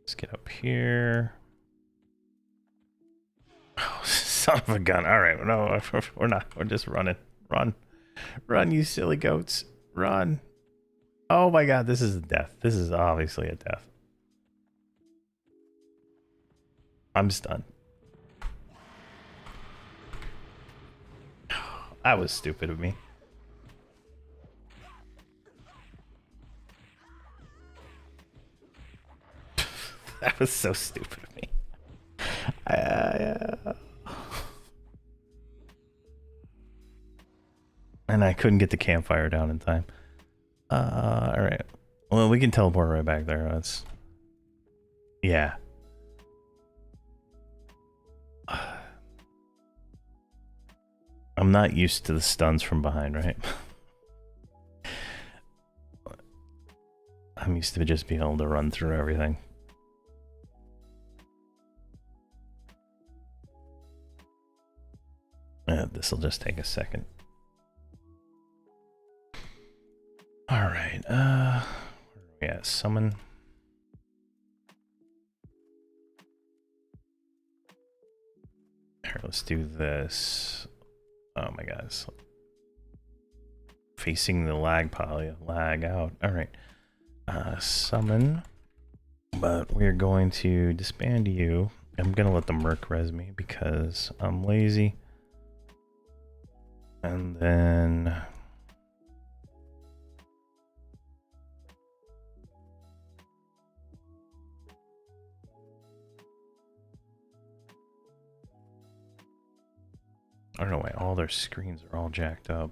[SPEAKER 1] Let's get up here. Oh, son of a gun. All right, no, we're not. We're just running. Run. Run, you silly goats. Run. Oh my god, this is a death. This is obviously a death. I'm stunned. That was stupid of me. That was so stupid of me. And I couldn't get the campfire down in time. Alright. Well, we can teleport right back there. That's... Yeah. I'm not used to the stuns from behind, right? I'm used to just being able to run through everything. This will just take a second. right, where are we at? Summon. Here, let's do this. Oh my god, it's facing the lag pile. Yeah, lag out. All right, summon. But we're going to disband you. I'm gonna let the merc res me because I'm lazy. And then I don't know why all their screens are all jacked up.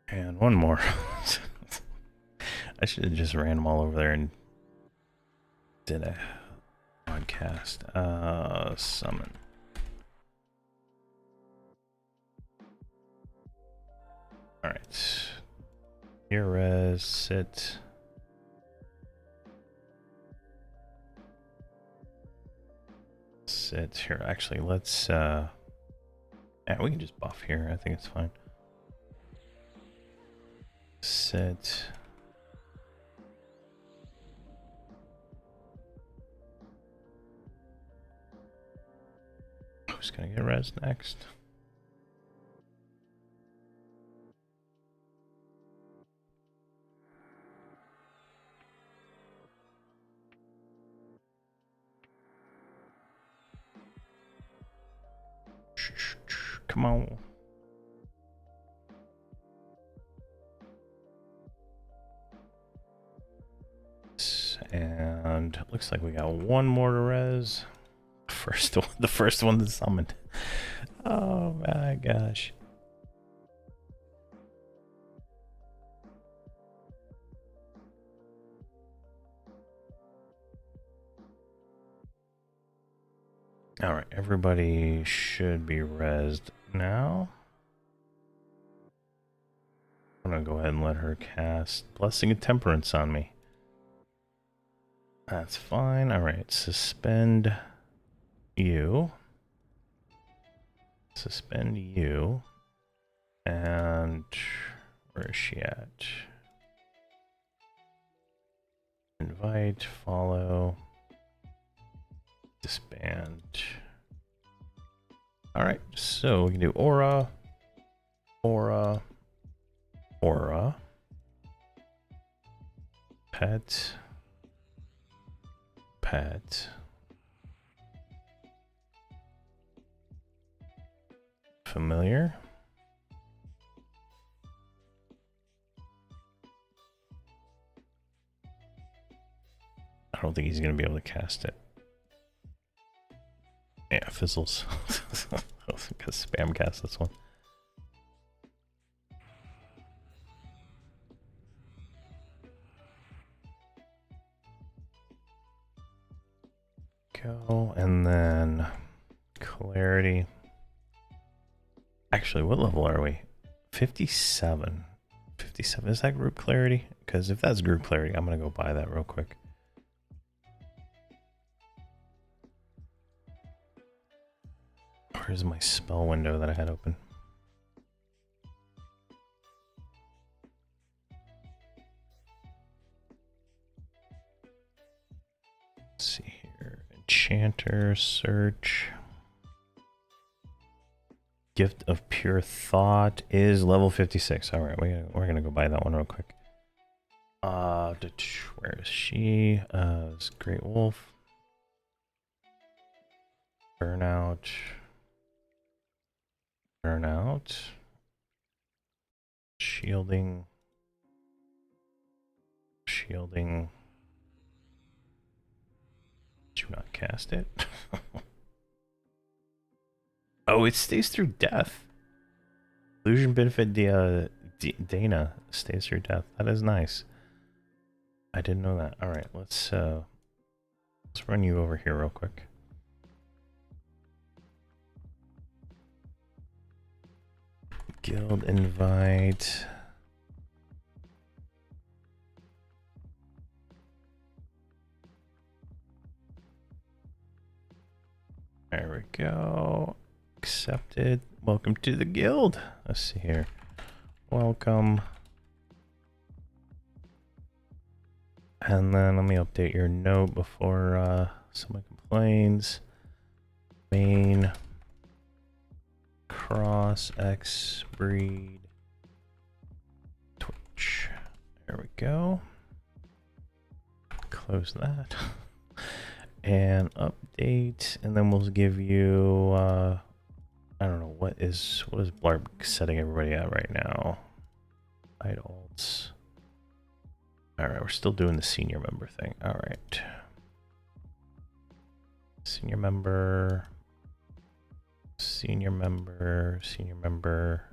[SPEAKER 1] And one more. I should have just ran them all over there and did a broadcast. Summon. All right. Here, res, sit. Sit here. Actually, let's yeah, we can just buff here. I think it's fine. Sit. Who's gonna get res next? Come on. And it looks like we got one more to res. First one, the first one that's summoned. Oh my gosh. All right, everybody should be resed now. I'm gonna go ahead and let her cast Blessing of Temperance on me. That's fine. All right, suspend you. Suspend you. And where is she at? Invite, follow, disband. All right, so we can do aura, aura, aura, pet, pet, familiar. I don't think he's going to be able to cast it. Yeah, fizzles. Because spam cast this one. Go, and then clarity. Actually, what level are we? 57. 57, is that group clarity? Because if that's group clarity, I'm going to go buy that real quick. Where's my spell window that I had open? Let's see here. Enchanter, search. Gift of Pure Thought is level 56. All right, we're gonna go buy that one real quick. Where is she? It's Great Wolf. Burnout. Burnout. Shielding. Shielding. Did you not cast it? Oh, it stays through death. Illusion benefit Dana stays through death. That is nice. I didn't know that. All right, let's run you over here real quick. Guild invite. There we go. Accepted. Welcome to the guild. Let's see here. Welcome. And then let me update your note before someone complains. Main cross X breed Twitch. There we go. Close that. And update, and then we'll give you I don't know what is Blarb setting everybody at right now. Hide alts. Alright, we're still doing the senior member thing. Alright. Senior member. Senior member. Senior member.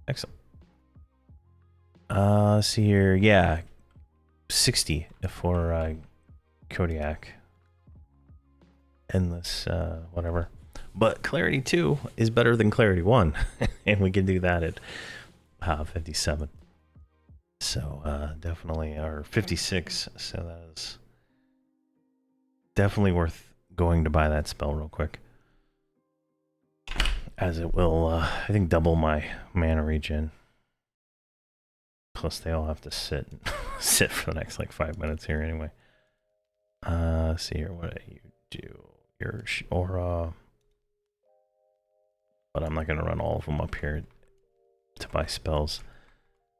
[SPEAKER 1] Excellent. See here. Yeah. 60 for Kodiak. Endless whatever. But Clarity 2 is better than Clarity 1. And we can do that at 57. So definitely, or 56. So that is definitely worth going to buy that spell real quick. As it will, I think, double my mana regen. Plus they all have to sit for the next like 5 minutes here anyway. See here, what do you do? Your aura. But I'm not going to run all of them up here to buy spells.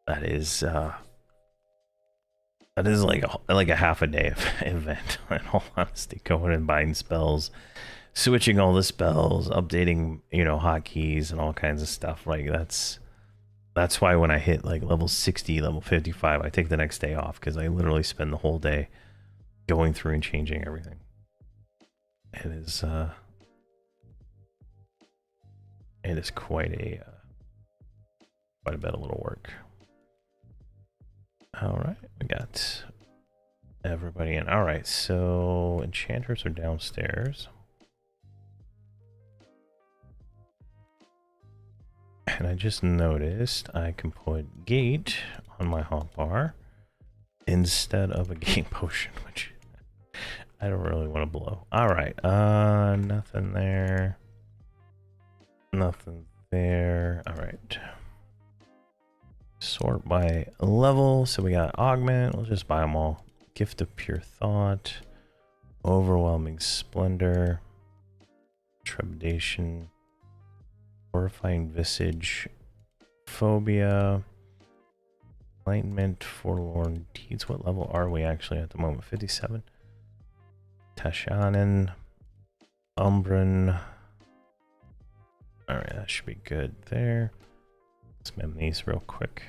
[SPEAKER 1] That is like a half a day event, in all honesty. Going and buying spells, switching all the spells, updating, you know, hotkeys and all kinds of stuff. Like that's why when I hit like level 60, level 55, I take the next day off, because I literally spend the whole day going through and changing everything. It is quite a bit of little work. All right, we got everybody in. All right, so enchanters are downstairs. And I just noticed I can put gate on my hotbar instead of a gate potion, which I don't really want to blow. All right, nothing there. Nothing there. All right. Sort by level. So we got augment. We'll just buy them all. Gift of pure thought. Overwhelming splendor. Trepidation. Horrifying visage. Phobia. Enlightenment. Forlorn deeds. What level are we actually at the moment? 57. Tashanin. Umbran. Alright, that should be good there. Let's mem these real quick.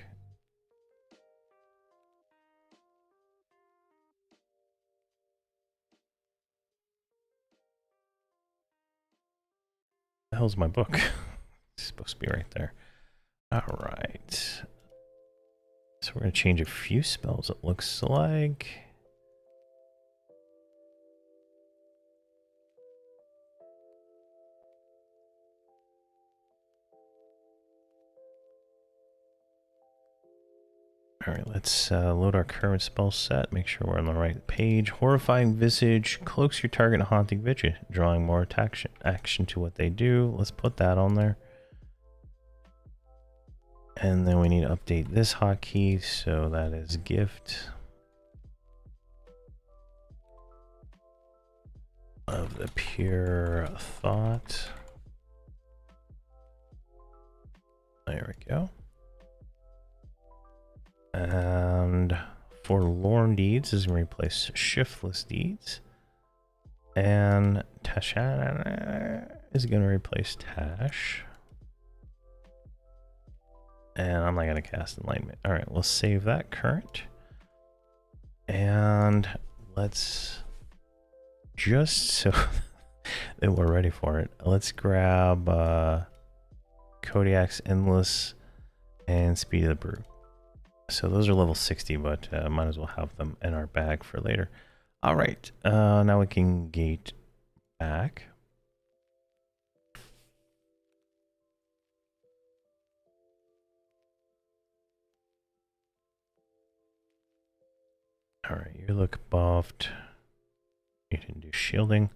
[SPEAKER 1] The hell's my book? It's supposed to be right there. Alright. So we're going to change a few spells, it looks like. Alright, let's load our current spell set, make sure we're on the right page. Horrifying Visage, cloaks your target in Haunting Vigil, drawing more action to what they do. Let's put that on there. And then we need to update this hotkey, so that is Gift of the Pure Thought. There we go. And Forlorn Deeds is going to replace Shiftless Deeds. And Tashan is going to replace Tash. And I'm not going to cast Enlightenment. Alright, we'll save that current. And let's, just so that we're ready for it, let's grab Kodiak's Endless and Speed of the Brew. So those are level 60, but might as well have them in our bag for later. All right, now we can gate back. Alright, you look buffed. You didn't do shielding.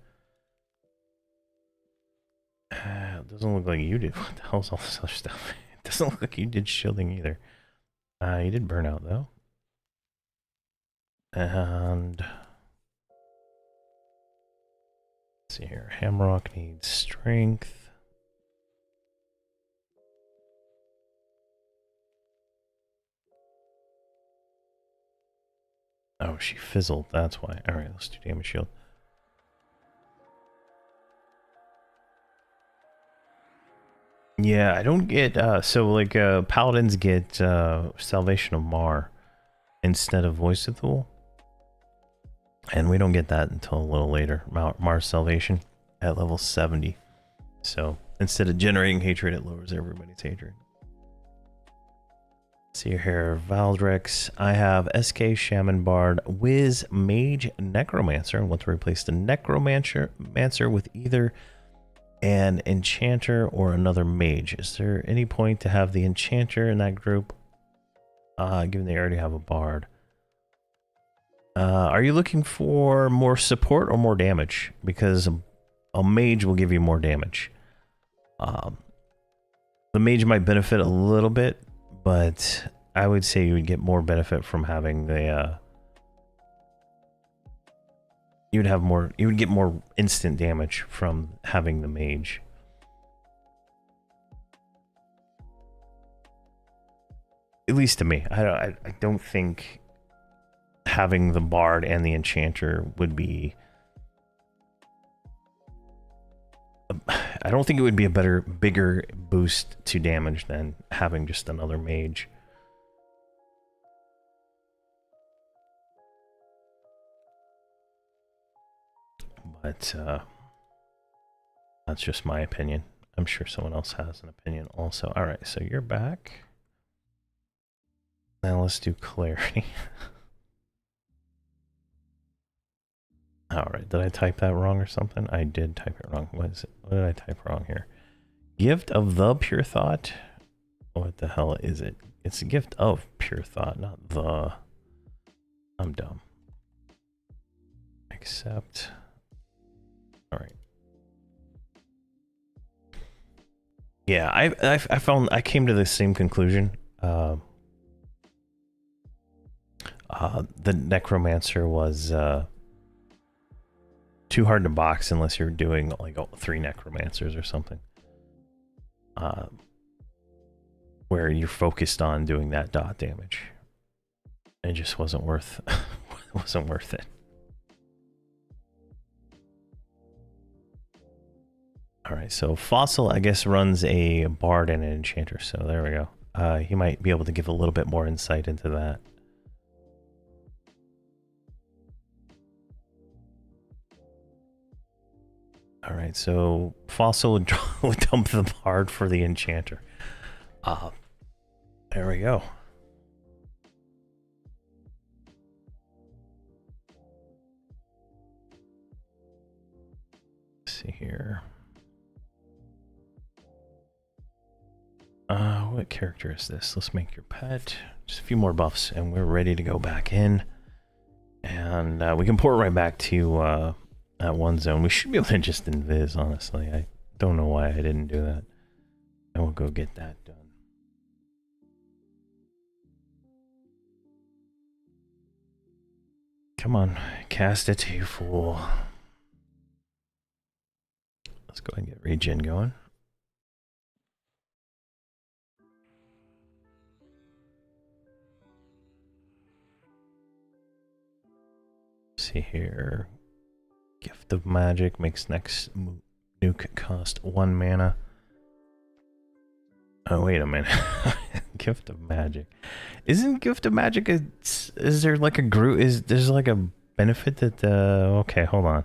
[SPEAKER 1] It doesn't look like you did. What the hell's all this other stuff? It doesn't look like you did shielding either. You did burnout though. And let's see here. Hamrok needs strength. Oh, she fizzled. That's why. Alright, let's do damage shield. Yeah, I don't get, so like, paladins get, Salvation of Mar instead of Voice of Thule. And we don't get that until a little later. Mar's Salvation at level 70. So, instead of generating hatred, it lowers everybody's hatred. See here, Valdrex. I have SK, Shaman Bard, Wiz, Mage, Necromancer. I want to replace the Necromancer with either an Enchanter or another Mage. Is there any point to have the Enchanter in that group? Given they already have a Bard. Are you looking for more support or more damage? Because a Mage will give you more damage. The Mage might benefit a little bit, but I would say you would get more benefit from having the you would get more instant damage from having the Mage. At least to me. I don't think having the Bard and the Enchanter would be, I don't think it would be a bigger boost to damage than having just another Mage. But that's just my opinion. I'm sure someone else has an opinion also. All right, so you're back. Now let's do clarity. All right, did I type that wrong or something? I did type it wrong. What is it? What did I type wrong here? Gift of the Pure Thought? What the hell is it? It's a gift of Pure Thought, not the. I'm dumb. Accept. All right. Yeah, I came to the same conclusion. The Necromancer was too hard to box unless you're doing like 3 Necromancers or something. Where you're focused on doing that dot damage. It just wasn't worth wasn't worth it. Alright, so Fossil I guess runs a Bard and an Enchanter, so there we go. He might be able to give a little bit more insight into that. Alright, so Fossil would dump the Bard for the Enchanter. There we go. Let's see here. What character is this? Let's make your pet. Just a few more buffs and we're ready to go back in. And we can port right back to that one zone. We should be able to just invis, honestly. I don't know why I didn't do that. And we'll go get that done. Come on, cast it, you fool. Let's go ahead and get regen going. See here. Gift of Magic makes next nuke cost 1 mana. Oh, wait a minute. Gift of Magic. Isn't Gift of Magic is there like a group, there's like a benefit that okay, hold on.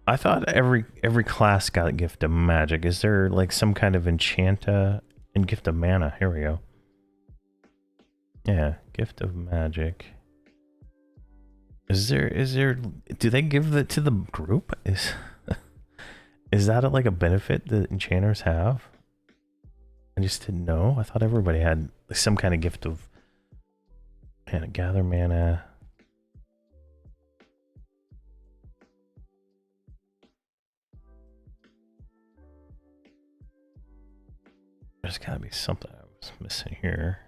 [SPEAKER 1] I thought every class got Gift of Magic. Is there like some kind of enchanta and Gift of Mana? Here we go. Yeah, Gift of Magic. Is there do they give it to the group? Is that like a benefit that enchanters have? I just didn't know. I thought everybody had some kind of gift of And gather mana. There's gotta be something I was missing here.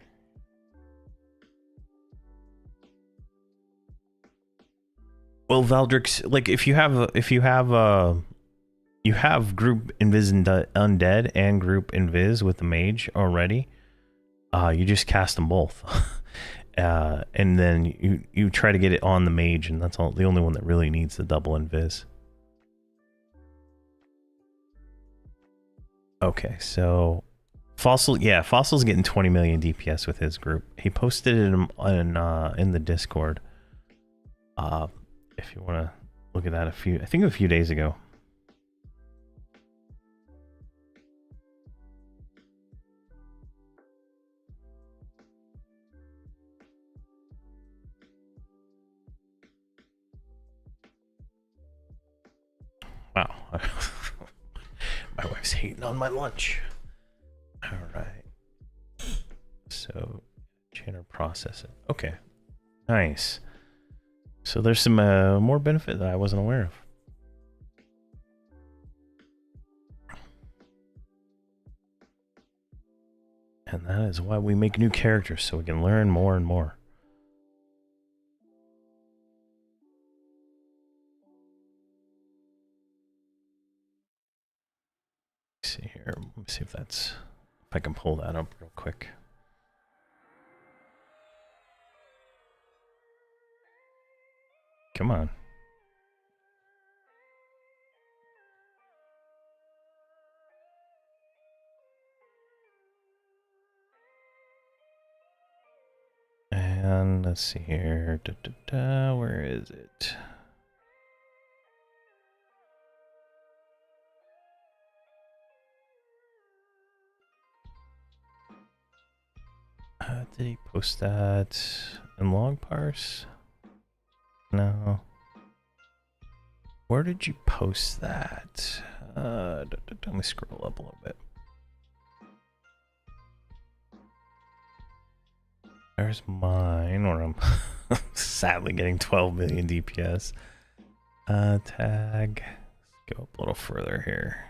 [SPEAKER 1] Well, Valdrix, like if you have you have group Invis and Undead and group Invis with the mage already, you just cast them both. And then you try to get it on the mage, and that's all the only one that really needs the double Invis. Okay, so Fossil, yeah, Fossil's getting 20 million DPS with his group. He posted it in the Discord. If you want to look at that I think a few days ago. Wow. My wife's hating on my lunch. All right. So, Chanter process it. Okay. Nice. So there's some more benefit that I wasn't aware of. And that is why we make new characters, so we can learn more and more. Let's see here. Let me see if I can pull that up real quick. Come on. And let's see here. Where is it? Did he post that in log parse? No. Where did you post that? Let me scroll up a little bit. There's mine, where I'm sadly getting 12 million DPS. Tag. Let's go up a little further here.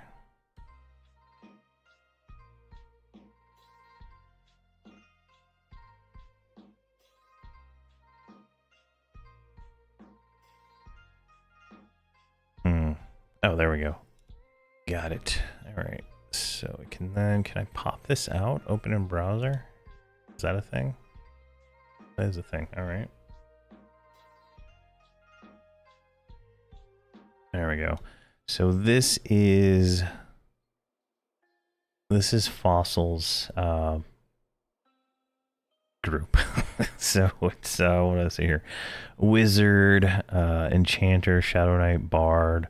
[SPEAKER 1] Oh, there we go. Got it. All right. So we can I pop this out? Open in browser? Is that a thing? That is a thing. All right. There we go. So this is Fossil's group. So it's what do I say here? Wizard, Enchanter, Shadow Knight, Bard.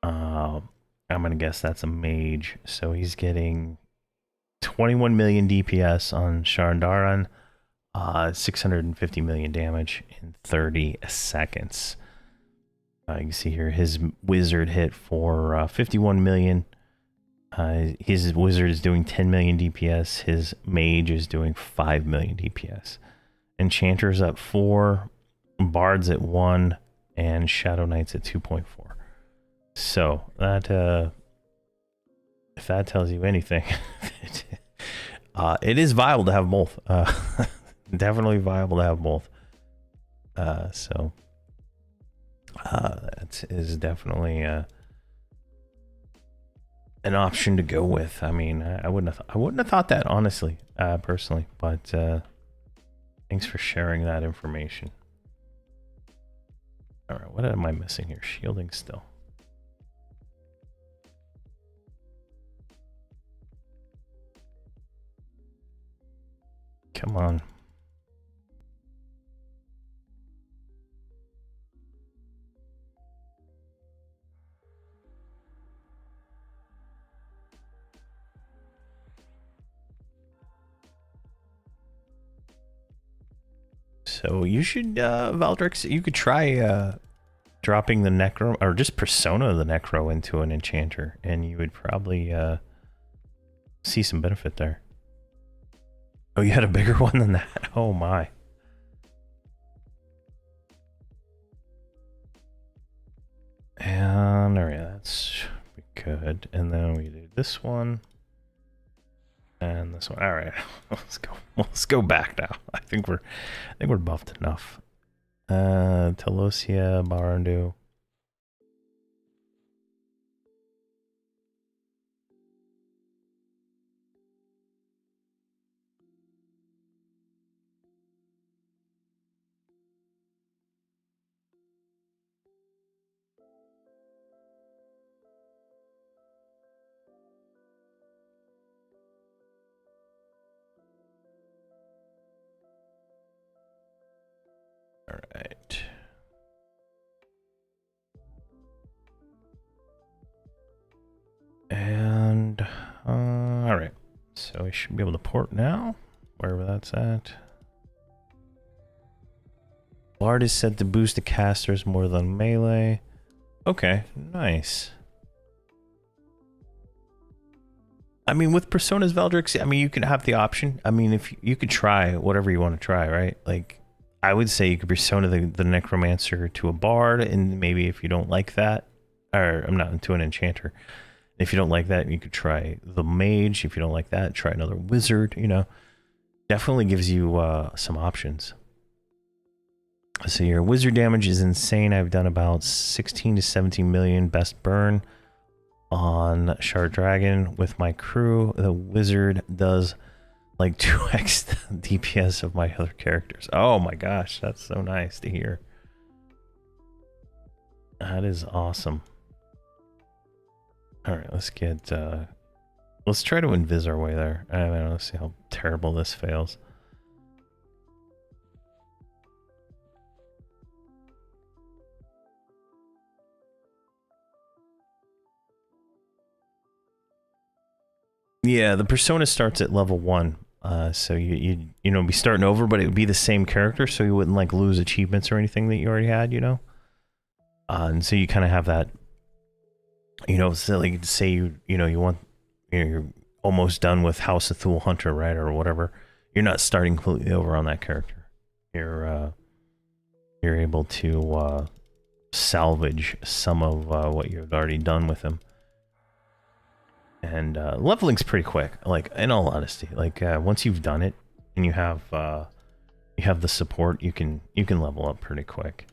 [SPEAKER 1] I'm gonna guess that's a mage. So he's getting 21 million DPS on Shardaran, 650 million damage in 30 seconds. You can see here his wizard hit for 51 million. His wizard is doing 10 million DPS. His mage is doing 5 million DPS. Enchanter's at 4, Bard's at 1, and Shadow Knight's at 2.4. So that if that tells you anything, it is viable to have both. Definitely viable to have both. So that is definitely an option to go with. I mean, I wouldn't have thought that, honestly, personally. But thanks for sharing that information. All right, what am I missing here? Shielding still. Come on. So you should, Valdrix, you could try dropping the Necro, or just Persona the Necro into an Enchanter, and you would probably see some benefit there. Oh, you had a bigger one than that? Oh my. around. All right, that's good. And then we do this one and this one. All right, let's go back now. I think we're buffed enough. Telosia, Barandu. All right. And all right, so we should be able to port now, wherever that's at. Bard is set to boost the casters more than melee. Okay, nice. I mean, with Persona's Veldrix, I mean, you can have the option. I mean, if you could try whatever you want to try, right? Like, I would say you could persona the Necromancer to a Bard, and maybe if you don't like that, or I'm not into an Enchanter. If you don't like that, you could try the Mage. If you don't like that, try another Wizard, you know. Definitely gives you some options. So your Wizard damage is insane. I've done about 16 to 17 million best burn on Shard Dragon with my crew. The Wizard does like 2x the DPS of my other characters. Oh my gosh, that's so nice to hear. That is awesome. All right, let's get let's try to invis our way there. I don't know, let's see how terrible this fails. Yeah, the persona starts at level 1. So you know, be starting over, but it would be the same character, so you wouldn't like lose achievements or anything that you already had, you know. And so you kind of have that, you know, so like say you know you want, you know, you're almost done with House of Thule Hunter, right, or whatever. You're not starting completely over on that character. You're able to salvage some of what you've already done with him. And leveling's pretty quick. Like, in all honesty, like once you've done it and you have the support, you can level up pretty quick.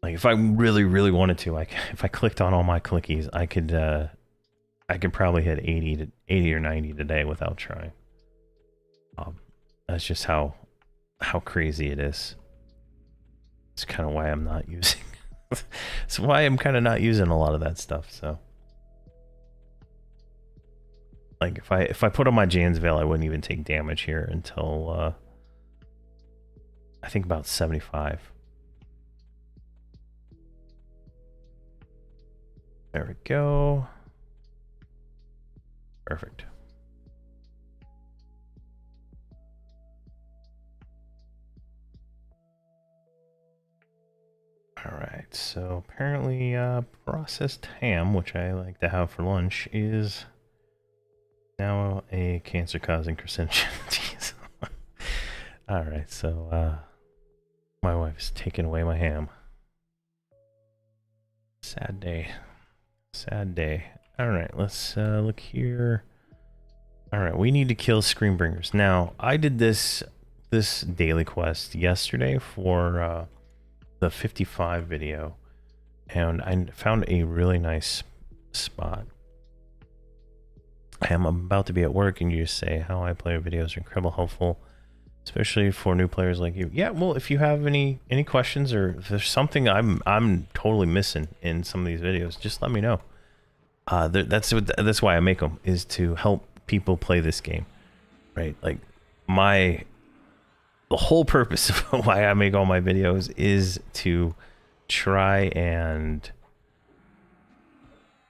[SPEAKER 1] Like if I really wanted to, like if I clicked on all my clickies, I could probably hit 80 or 90 today without trying. That's just how crazy it is. It's kind of why I'm not using. It's why I'm kind of not using a lot of that stuff. So. Like if I put on my Jan's Veil, I wouldn't even take damage here until I think about 75. There we go. Perfect. All right, so apparently processed ham, which I like to have for lunch, is now a cancer-causing carcinogen. All right, so my wife's taking away my ham. Sad day. Sad day. All right, let's look here. All right, we need to kill Screambringers. Now, I did this daily quest yesterday for the 55 video, and I found a really nice spot. I'm about to be at work, and you just say how I play videos are incredibly helpful, especially for new players like you. Yeah, well, if you have any questions, or if there's something I'm totally missing in some of these videos, just let me know. That's why I make them, is to help people play this game, right? Like the whole purpose of why I make all my videos is to try and,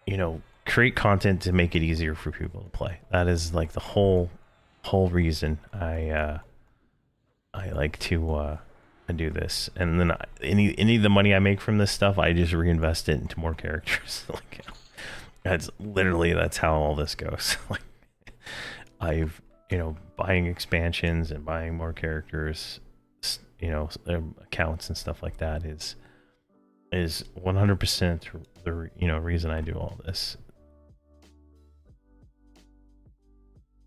[SPEAKER 1] you know, create content to make it easier for people to play. That is like the whole reason I like to do this. And then any of the money I make from this stuff, I just reinvest it into more characters. Like, that's how all this goes. Like, I've, you know, buying expansions and buying more characters, you know, accounts and stuff like that is 100% the reason I do all this.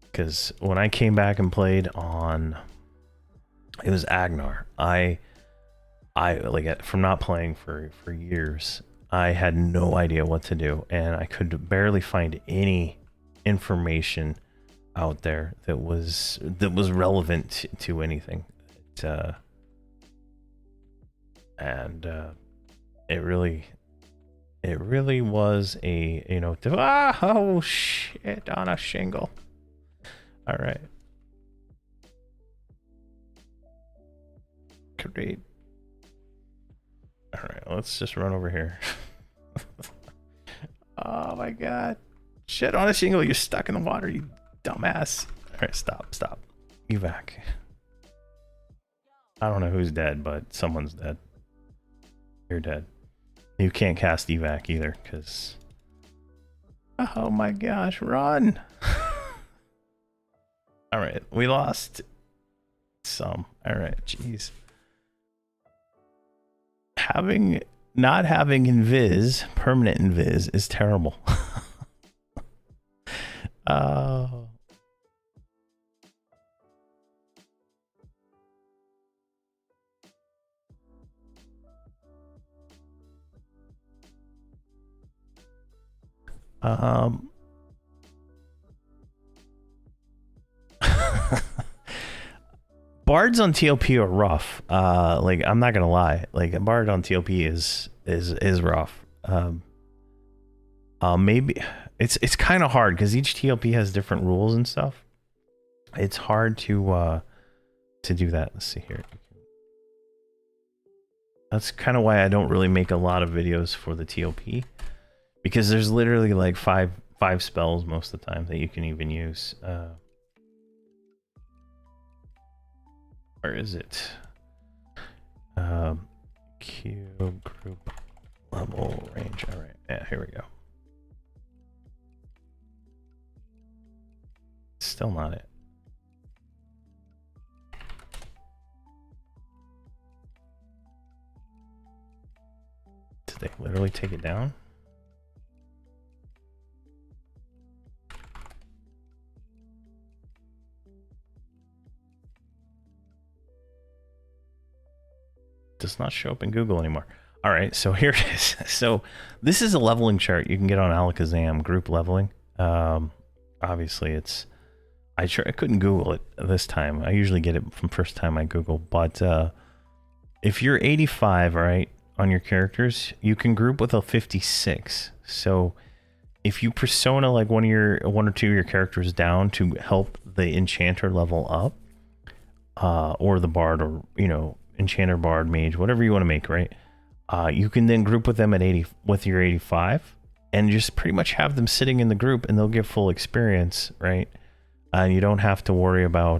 [SPEAKER 1] Because when I came back and played on, it was Agnar. I like, from not playing for years, I had no idea what to do, and I could barely find any information out there that was relevant to anything. It really was a oh shit, on a shingle. All right. Great. All right, let's just run over here. Oh my god. Shit, on a shingle, you're stuck in the water, you dumbass. All right, stop. Evac. I don't know who's dead, but someone's dead. You're dead. You can't cast evac either, because... Oh my gosh, run! Alright, we lost some. Alright, jeez. Not having invis, permanent invis, is terrible. Oh. Bards on TLP are rough. Like, I'm not gonna lie. Like, a bard on TLP is rough. Maybe it's kind of hard because each TLP has different rules and stuff. It's hard to do that. Let's see here. That's kind of why I don't really make a lot of videos for the TLP, because there's literally like five spells most of the time that you can even use. Where is it? Q group level range. All right, yeah, here we go. Still not it. Did they literally take it down? Does not show up in Google anymore. All right, so here it is. So this is a leveling chart you can get on Alakazam group leveling. Obviously, it's I couldn't Google it this time. I usually get it from first time I Google. But if you're 85, right, on your characters, you can group with a 56. So if you persona like one or two of your characters down to help the enchanter level up, or the bard, or enchanter, bard, mage, whatever you want to make, right? You can then group with them at 80 with your 85, and just pretty much have them sitting in the group, and they'll get full experience, right? And you don't have to worry about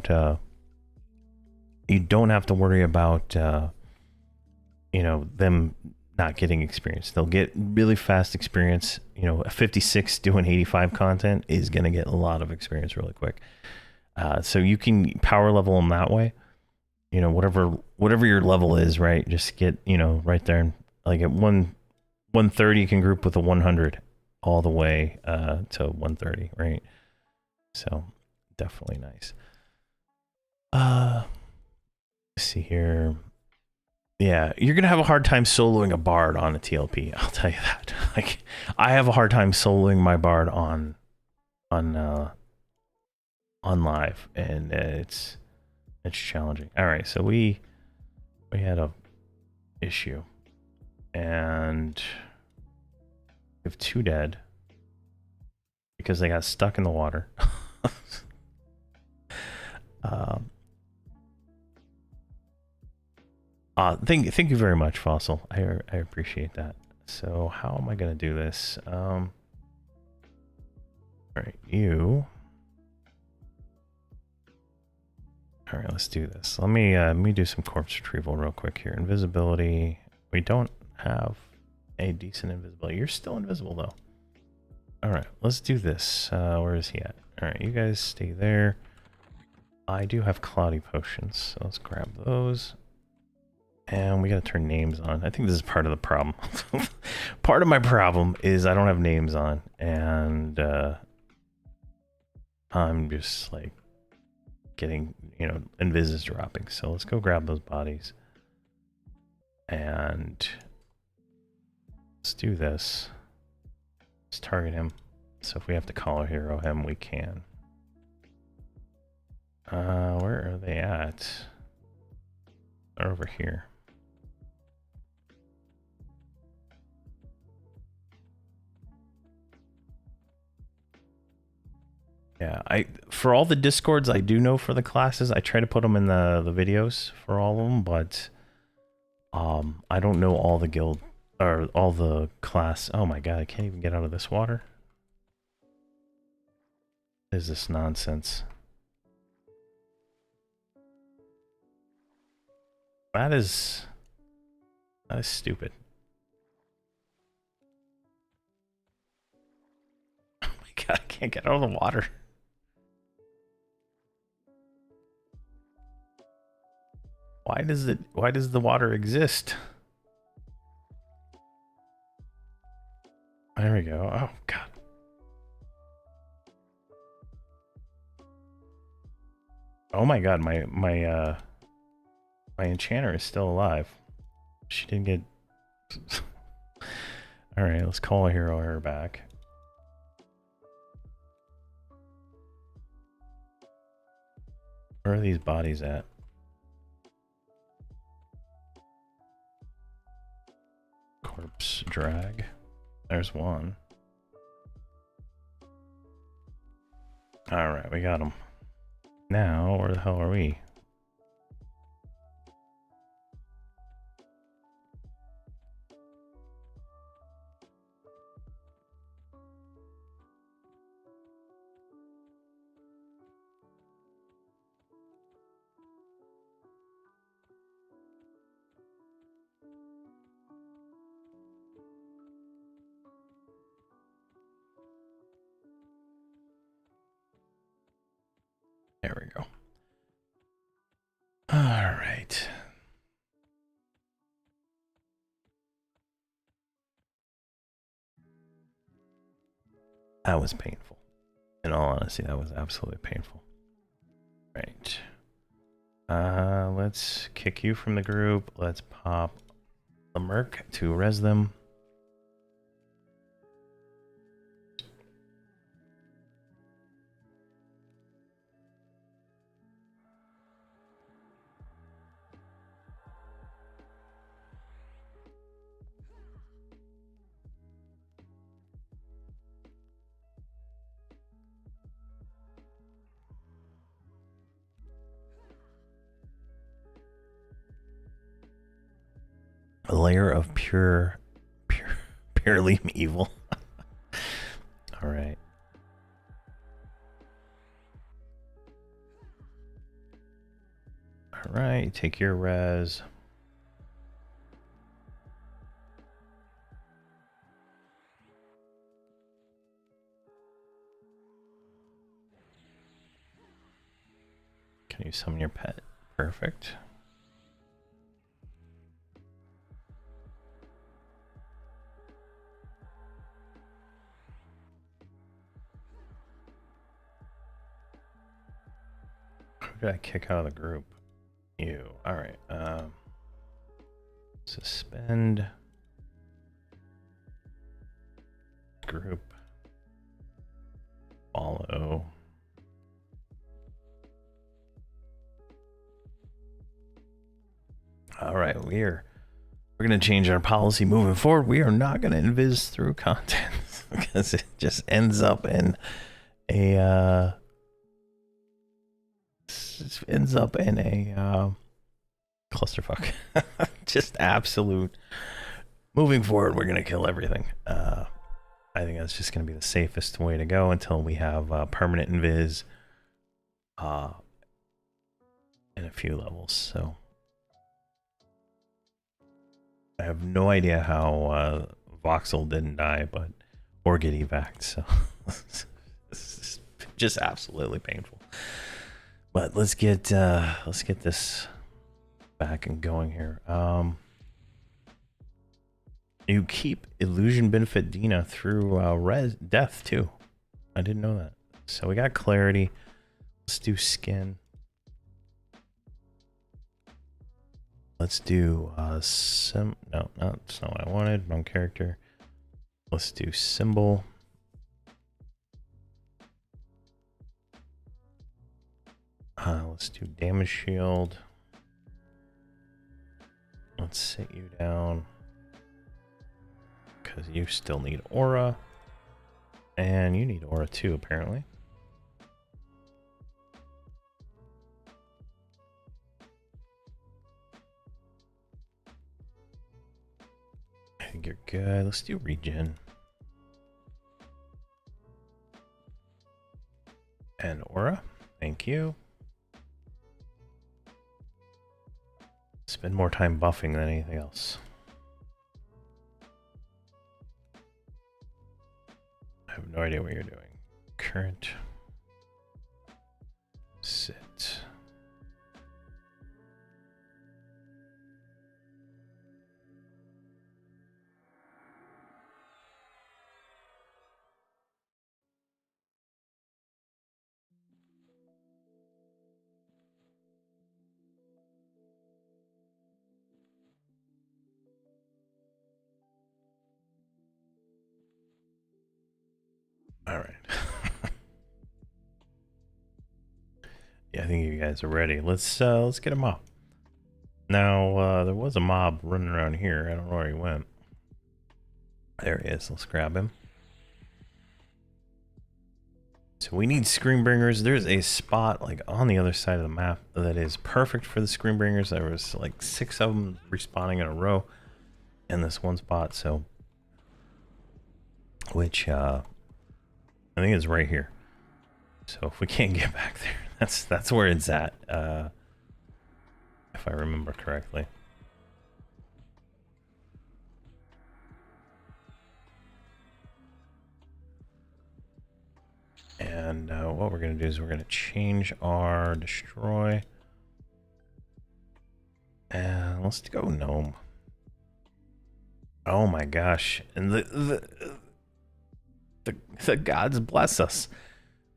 [SPEAKER 1] them not getting experience. They'll get really fast experience. A 56 doing 85 content is gonna get a lot of experience really quick. So you can power level them that way. Whatever your level is, right? Just get, right there. And like at 130, you can group with a 100 all the way to 130, right? So definitely nice. Let's see here. Yeah, you're gonna have a hard time soloing a bard on a TLP. I'll tell you that. Like, I have a hard time soloing my bard on live, and it's challenging. All right, so we had a issue, and we have 2 dead because they got stuck in the water. Thank you very much, Fossil. I appreciate that. So how am I gonna do this? All right, you. All right, let's do this. Let me do some corpse retrieval real quick here. Invisibility. We don't have a decent invisibility. You're still invisible though. All right, let's do this. Where is he at? All right, you guys stay there. I do have cloudy potions, so let's grab those. And we gotta turn names on. I think this is part of the problem. Part of my problem is I don't have names on, and I'm just like getting, you know, invis is dropping. So let's go grab those bodies. And let's do this. Let's target him. So if we have to call a hero him, we can. Where are they at? They're over here. Yeah, for all the discords I do know for the classes, I try to put them in the videos for all of them, but I don't know all the guild or all the class. Oh my god, I can't even get out of this water. What is this nonsense? That is stupid. Oh my god, I can't get out of the water. Why does the water exist? There we go. Oh god. Oh my god, my enchanter is still alive. She didn't get Alright, let's call a hero her back. Where are these bodies at? Corpse drag. There's one. Alright, we got him. Now, where the hell are we? There we go. All right. That was painful. In all honesty, that was absolutely painful. Right. Let's kick you from the group. Let's pop the Merc to res them. A layer of purely evil. All right. All right, take your res. Can you summon your pet? Perfect. Who did I kick out of the group? You. Alright. Suspend. Group. Follow. Alright, we're gonna change our policy moving forward. We are not gonna invis through content because it just ends up in a clusterfuck. Just absolute. Moving forward, we're gonna kill everything. I think that's just gonna be the safest way to go until we have permanent invis in a few levels. So I have no idea how Voxel didn't die, but or get evac. So it's just absolutely painful. But let's get this back and going here. You keep illusion benefit Dina through death too. I didn't know that. So we got clarity. Let's do skin. Let's do no, that's not what I wanted. Wrong character. Let's do symbol. Let's do damage shield. Let's sit you down because you still need aura, and you need aura too, apparently. I think you're good. Let's do regen and aura. Thank you. Spend more time buffing than anything else. I have no idea what you're doing. Current. Sit. All right. Yeah, I think you guys are ready. Let's get a mob. Now, there was a mob running around here. I don't know where he went. There he is. Let's grab him. So we need Screenbringers. There's a spot like on the other side of the map that is perfect for the Screenbringers. There was like 6 of them respawning in a row in this one spot. So, which I think is right here. So if we can't get back there, that's where it's at. If I remember correctly. And what we're going to do is we're going to change our destroy. And let's go gnome. Oh my gosh. And the gods bless us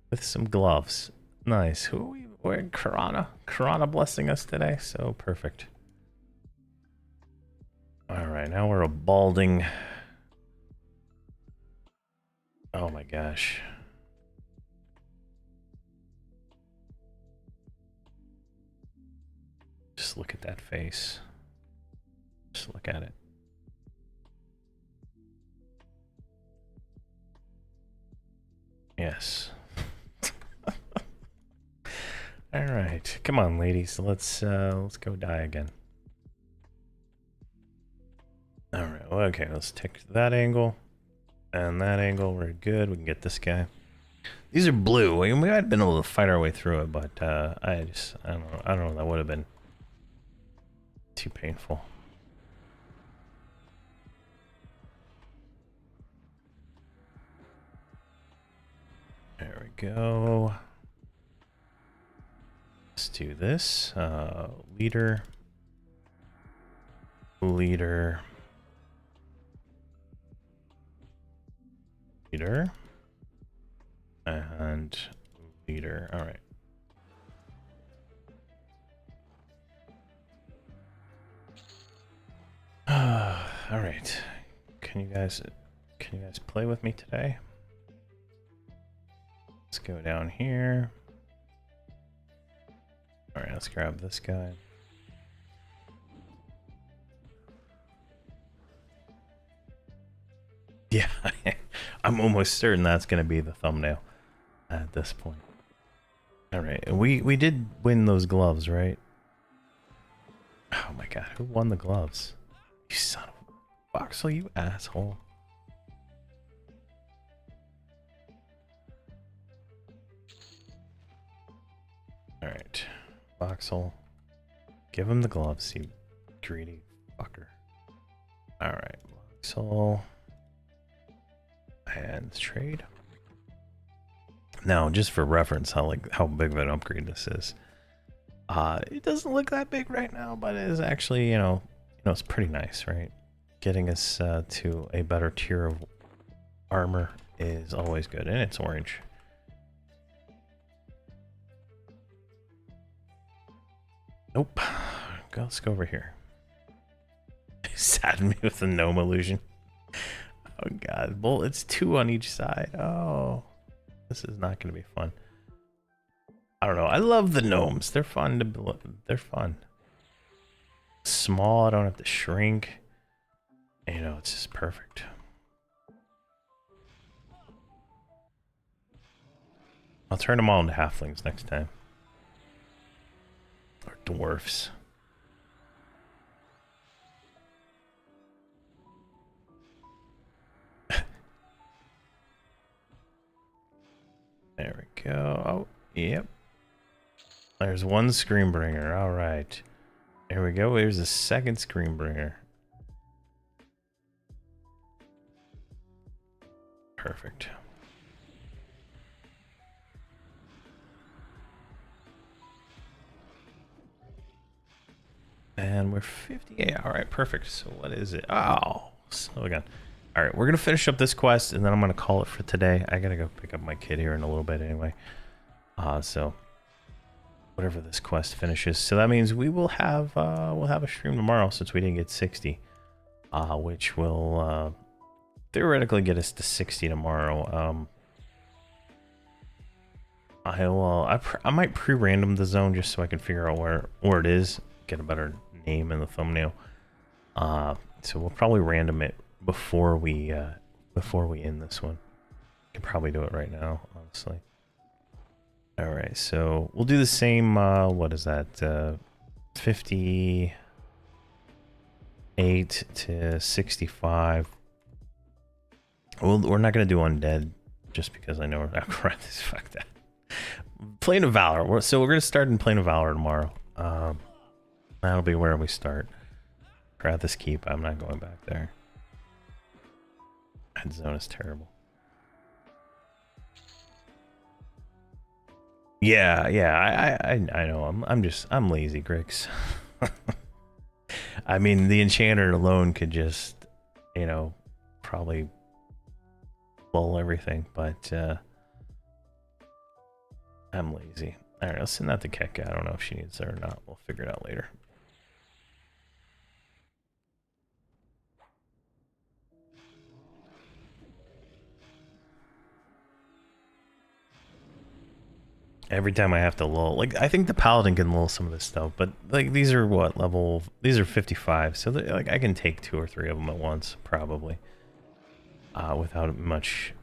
[SPEAKER 1] with some gloves. Nice. Who are we wearing? Karana blessing us today. So perfect. All right, now we're a balding. Oh my gosh. Just look at that face. Just look at it. Yes. All right, come on, ladies. Let's go die again. All right. Well, okay. Let's take that angle and that angle. We're good. We can get this guy. These are blue. We might have been able to fight our way through it, but I don't know. I don't know. That would have been too painful. There we go. Let's do this. Leader. Leader. Leader. And leader. All right. All right. Can you guys play with me today? Let's go down here. All right, let's grab this guy. Yeah, I'm almost certain that's going to be the thumbnail at this point. All right, we did win those gloves, right? Oh my god, who won the gloves? You son of a Voxel, you asshole. All right, Voxel, give him the gloves, you greedy fucker. All right, Voxel. And trade. Now, just for reference, how big of an upgrade this is. It doesn't look that big right now, but it is actually, it's pretty nice, right? Getting us to a better tier of armor is always good, and it's orange. Nope. Let's go over here. Saddened me with the gnome illusion. Oh god. Well, it's 2 on each side. Oh. This is not going to be fun. I don't know. I love the gnomes. They're fun to... They're fun. Small. I don't have to shrink. And, it's just perfect. I'll turn them all into halflings next time. Or dwarfs. There we go. Oh, yep. There's one Screambringer. All right. There we go. There's a second Screambringer. Perfect. And we're 58. All right, perfect. So what is it? Oh, slow again. All right, we're going to finish up this quest, and then I'm going to call it for today. I got to go pick up my kid here in a little bit anyway. So whatever this quest finishes. So that means we will have a stream tomorrow since we didn't get 60, which will theoretically get us to 60 tomorrow. I might pre-random the zone just so I can figure out where it is, get a better name in the thumbnail. So we'll probably random it before we end this one. Can probably do it right now, honestly. All right, so we'll do the same. What is that? 58 to 65. Well, we're not gonna do Undead just because I know we're not correct. Fuck that. Plane of Valor. So we're gonna start in Plane of Valor tomorrow. That'll be where we start. Grab this keep. I'm not going back there. That zone is terrible. Yeah, I know. I'm lazy, Grix. I mean, the enchanter alone could just, probably blow everything, but I'm lazy. All right, let's send that to Keka. I don't know if she needs it or not. We'll figure it out later. Every time I have to lull, like, I think the paladin can lull some of this stuff, but like these are what level? These are 55, so like I can take 2 or 3 of them at once probably, without much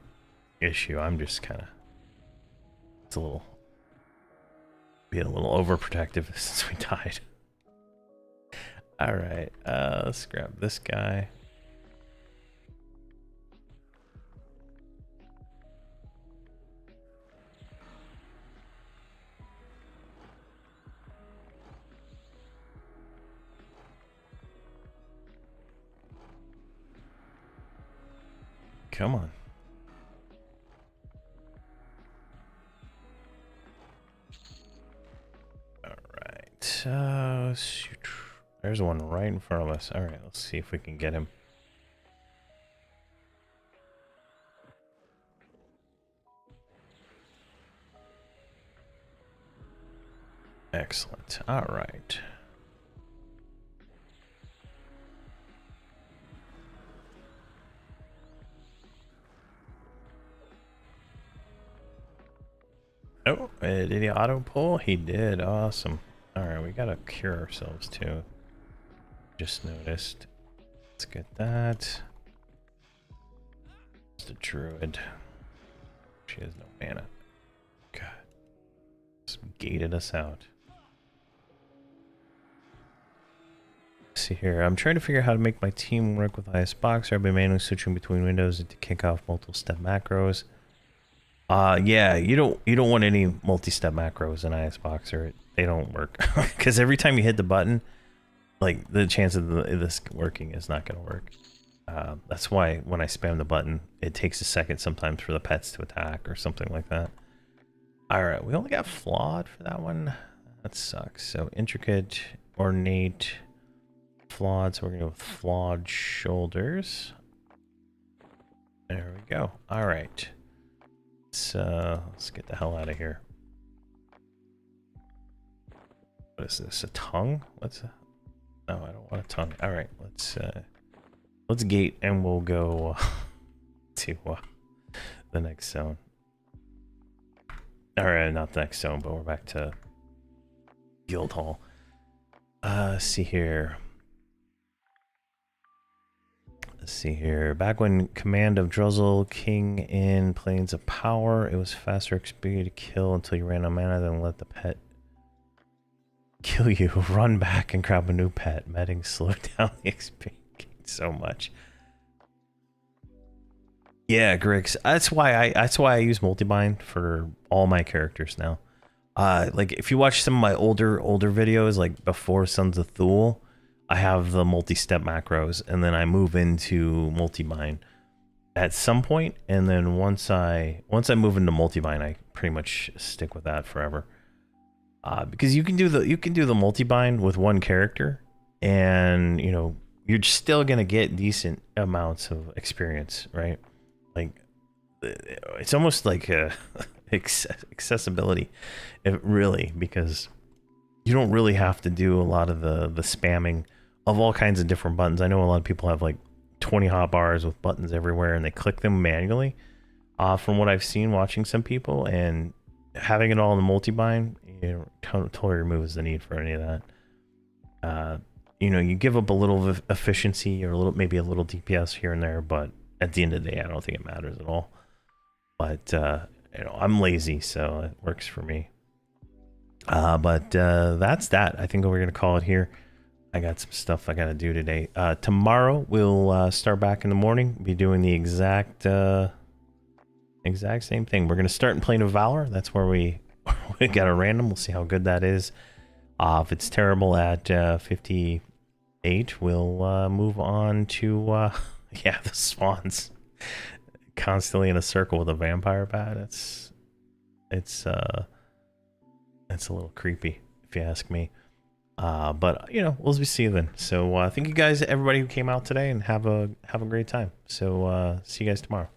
[SPEAKER 1] issue. I'm just kind of being a little overprotective since we died. All right, let's grab this guy. Come on. All right. Shoot. There's one right in front of us. All right, let's see if we can get him. Excellent. All right. Oh, did he auto pull? He did. Awesome. All right, we gotta cure ourselves too. Just noticed. Let's get that. It's a druid. She has no mana. God. Just gated us out. Let's see here. I'm trying to figure out how to make my team work with ISBox. I've been manually switching between windows to kick off multiple step macros. Yeah, you don't want any multi-step macros in ISBox, or they don't work. Because every time you hit the button, like, the chance of this working is not going to work. That's why when I spam the button, it takes a second sometimes for the pets to attack or something like that. All right, we only got flawed for that one. That sucks. So intricate, ornate, flawed. So we're gonna go with flawed shoulders. There we go. All right. Let's get the hell out of here. What is this? A tongue? What's a... No, I don't want a tongue. All right, let's gate and we'll go to the next zone. All right, not the next zone, but we're back to Guild Hall. Let's see here. Let's see here. Back when command of Druzzle, king in Plains of Power, it was faster XP to kill until you ran out of mana, then let the pet kill you. Run back and grab a new pet. Medding slowed down the XP so much. Yeah, Griggs. That's why I use multibind for all my characters now. Like if you watch some of my older videos, like before Sons of Thule, I have the multi-step macros, and then I move into multibind at some point, and then once I move into multibind, I pretty much stick with that forever. Because you can do the multibind with one character, and you know you're still gonna get decent amounts of experience, right? Like it's almost like accessibility, really, because you don't really have to do a lot of the spamming of all kinds of different buttons. I know a lot of people have like 20 hotbars with buttons everywhere, and they click them manually. From what I've seen watching some people, and having it all in the multibind, you know, totally removes the need for any of that. You know, you give up a little efficiency or maybe a little DPS here and there, but at the end of the day, I don't think it matters at all. But you know, I'm lazy, so it works for me. But that's that. I think we're gonna call it here. I got some stuff I gotta do today. Tomorrow we'll start back in the morning. Be doing the exact same thing. We're gonna start in Plane of Valor. That's where we got a random. We'll see how good that is. If it's terrible at 58, we'll move on to yeah, the swans. Constantly in a circle with a vampire bat. It's a little creepy, if you ask me. But you know, we'll see you then. So thank you guys, everybody who came out today, and have a great time. So see you guys tomorrow.